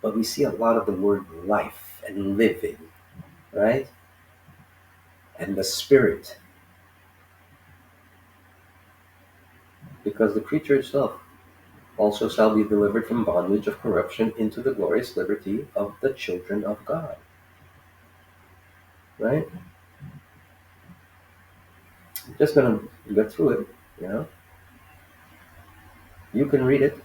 but we see a lot of the word life and living, right? And the Spirit. Because the creature itself also shall be delivered from bondage of corruption into the glorious liberty of the children of God. Right? I'm just going to go through it. You can read it,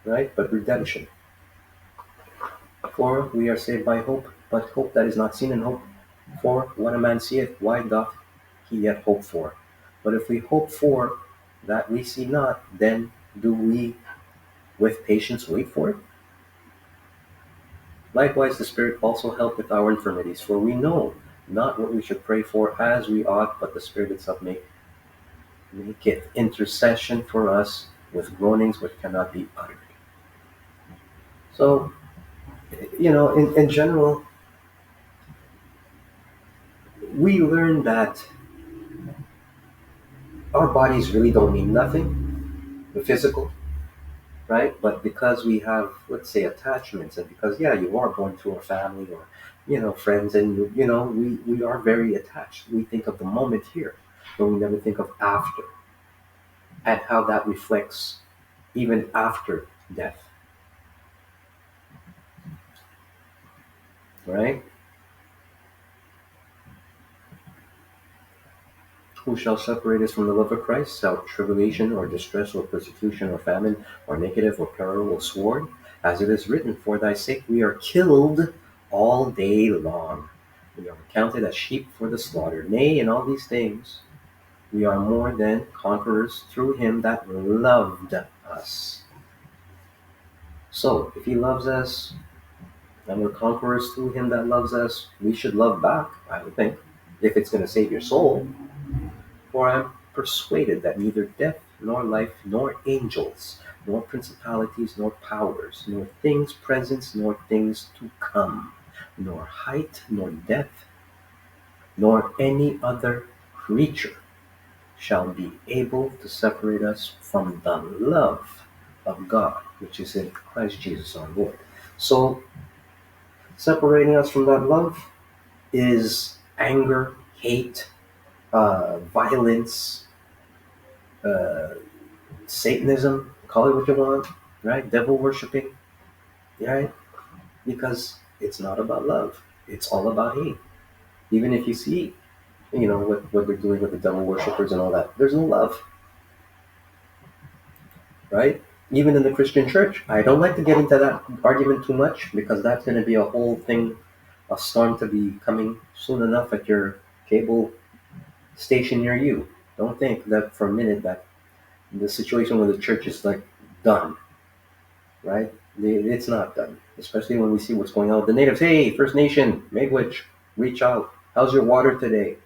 right? But redemption. For we are saved by hope, but hope that is not seen in hope. For what a man seeth, why doth he yet hope for? But if we hope for that we see not, then do we with patience wait for it? Likewise, the Spirit also helpeth our infirmities, for we know not what we should pray for as we ought, but the Spirit itself maketh intercession for us with groanings which cannot be uttered. So, in general, we learn that our bodies really don't mean nothing, the physical, right? But because we have, let's say, attachments, and because, yeah, you are born to a family or, friends, and, we are very attached. We think of the moment here, but we never think of after and how that reflects even after death, right? Who shall separate us from the love of Christ? Shall tribulation or distress or persecution or famine or negative or peril or sword? As it is written, for thy sake we are killed all day long. We are counted as sheep for the slaughter. Nay, in all these things we are more than conquerors through him that loved us. So, if he loves us and we're conquerors through him that loves us, we should love back, I would think, if it's going to save your soul. For I am persuaded that neither death, nor life, nor angels, nor principalities, nor powers, nor things present, nor things to come, nor height, nor depth, nor any other creature shall be able to separate us from the love of God, which is in Christ Jesus our Lord. So, separating us from that love is anger, hate, violence, uh, Satanism, call it what you want, right? Devil worshiping, right? Because it's not about love. It's all about hate. Even if you see, what they're doing with the devil worshippers and all that, there's no love, right? Even in the Christian church. I don't like to get into that argument too much because that's going to be a whole thing, a storm to be coming soon enough at your cable station near you. Don't think that for a minute that the situation with the church is like done, right? It's not done, especially when we see what's going on with the natives. Hey, First Nation, Miigwech, reach out. How's your water today?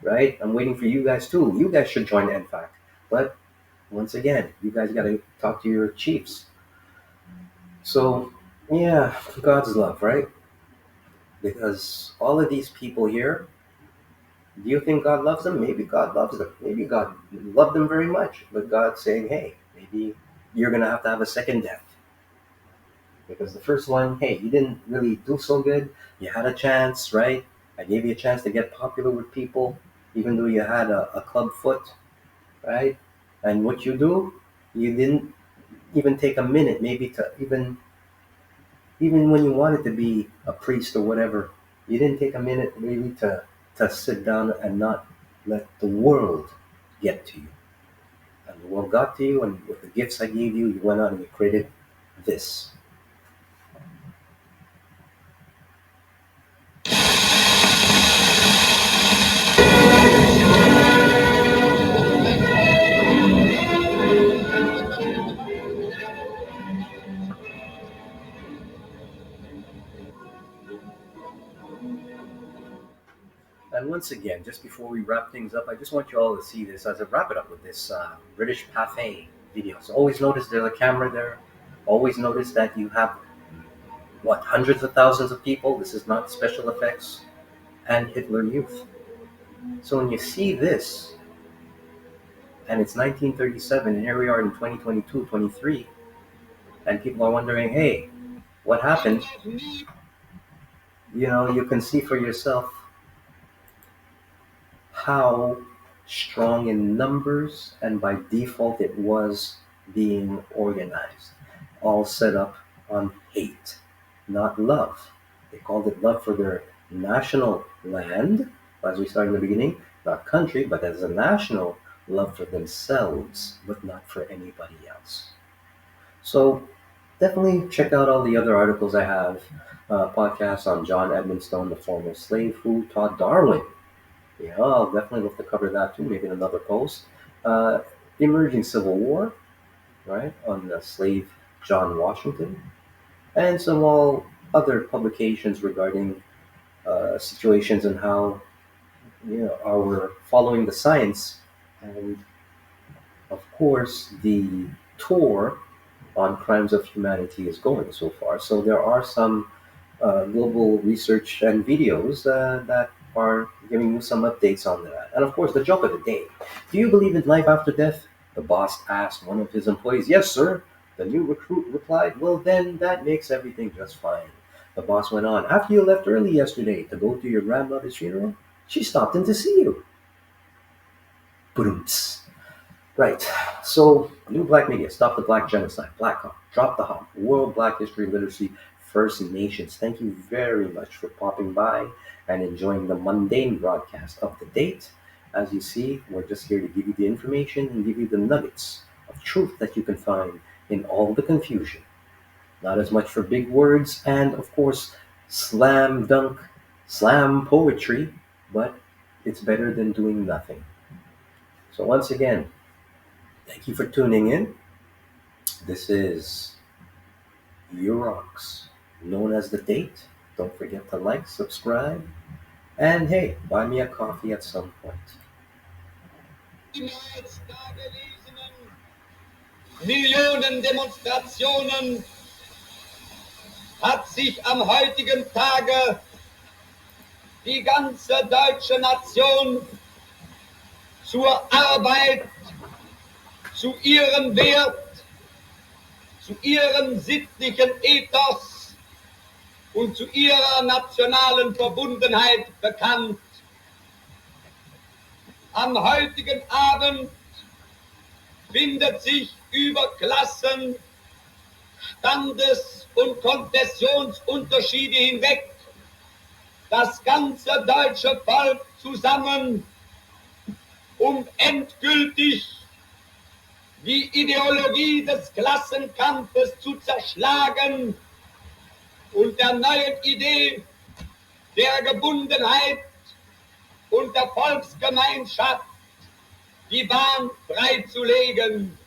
Right? I'm waiting for you guys too. You guys should join NFAC. But once again, you guys got to talk to your chiefs. So, yeah, God's love, right? Because all of these people here, do you think God loves them? Maybe God loves them. Maybe God loved them very much. But God's saying, hey, maybe you're going to have a second death. Because the first one, hey, you didn't really do so good. You had a chance, right? I gave you a chance to get popular with people, even though you had a club foot, right? And what you didn't even take a minute, maybe to even when you wanted to be a priest or whatever, you didn't take a minute maybe to sit down and not let the world get to you. And the world got to you, and with the gifts I gave you, you went out and you created this. And once again, just before we wrap things up, I just want you all to see this as I wrap it up with this British Pathé video. So always notice there's a camera there. Always notice that you have, what, hundreds of thousands of people. This is not special effects. And Hitler Youth. So when you see this, and it's 1937, and here we are in 2022, 23, and people are wondering, hey, what happened? You can see for yourself how strong in numbers and by default it was being organized, all set up on hate, not love. They called it love for their national land, as we started in the beginning, not country, but as a national love for themselves, but not for anybody else. So definitely check out all the other articles I have, podcasts on John Edmund Stone, the former slave who taught Darwin. Yeah, I'll definitely look to cover that too, maybe in another post. Uh, Emerging Civil War, right, on the slave John Washington, and some all other publications regarding situations and how our following the science, and of course the tour on crimes of humanity is going so far. So there are some global research and videos that are giving you some updates on that. And of course, the joke of the day: do you believe in life after death? The boss asked one of his employees. Yes, sir. The new recruit replied, well, then that makes everything just fine. The boss went on, after you left early yesterday to go to your grandmother's funeral, she stopped in to see you. Boomts. Right. So, New Black Media, Stop the Black Genocide, Black Hawk, Drop the Hop, World Black History Literacy, First Nations. Thank you very much for popping by and enjoying the mundane broadcast of the date. As you see, we're just here to give you the information and give you the nuggets of truth that you can find in all the confusion. Not as much for big words and, of course, slam dunk, slam poetry, but it's better than doing nothing. So, once again, thank you for tuning in. This is Urox, known as The Date. Don't forget to like, subscribe, and hey, buy me a coffee at some point. Millionen Demonstrationen hat sich am heutigen Tage die ganze deutsche Nation zur Arbeit, zu ihrem Wert, zu ihrem sittlichen Ethos und zu ihrer nationalen Verbundenheit bekannt. Am heutigen Abend findet sich über Klassen, Standes- und Konfessionsunterschiede hinweg das ganze deutsche Volk zusammen, um endgültig die Ideologie des Klassenkampfes zu zerschlagen und der neuen Idee der Gebundenheit und der Volksgemeinschaft die Bahn freizulegen.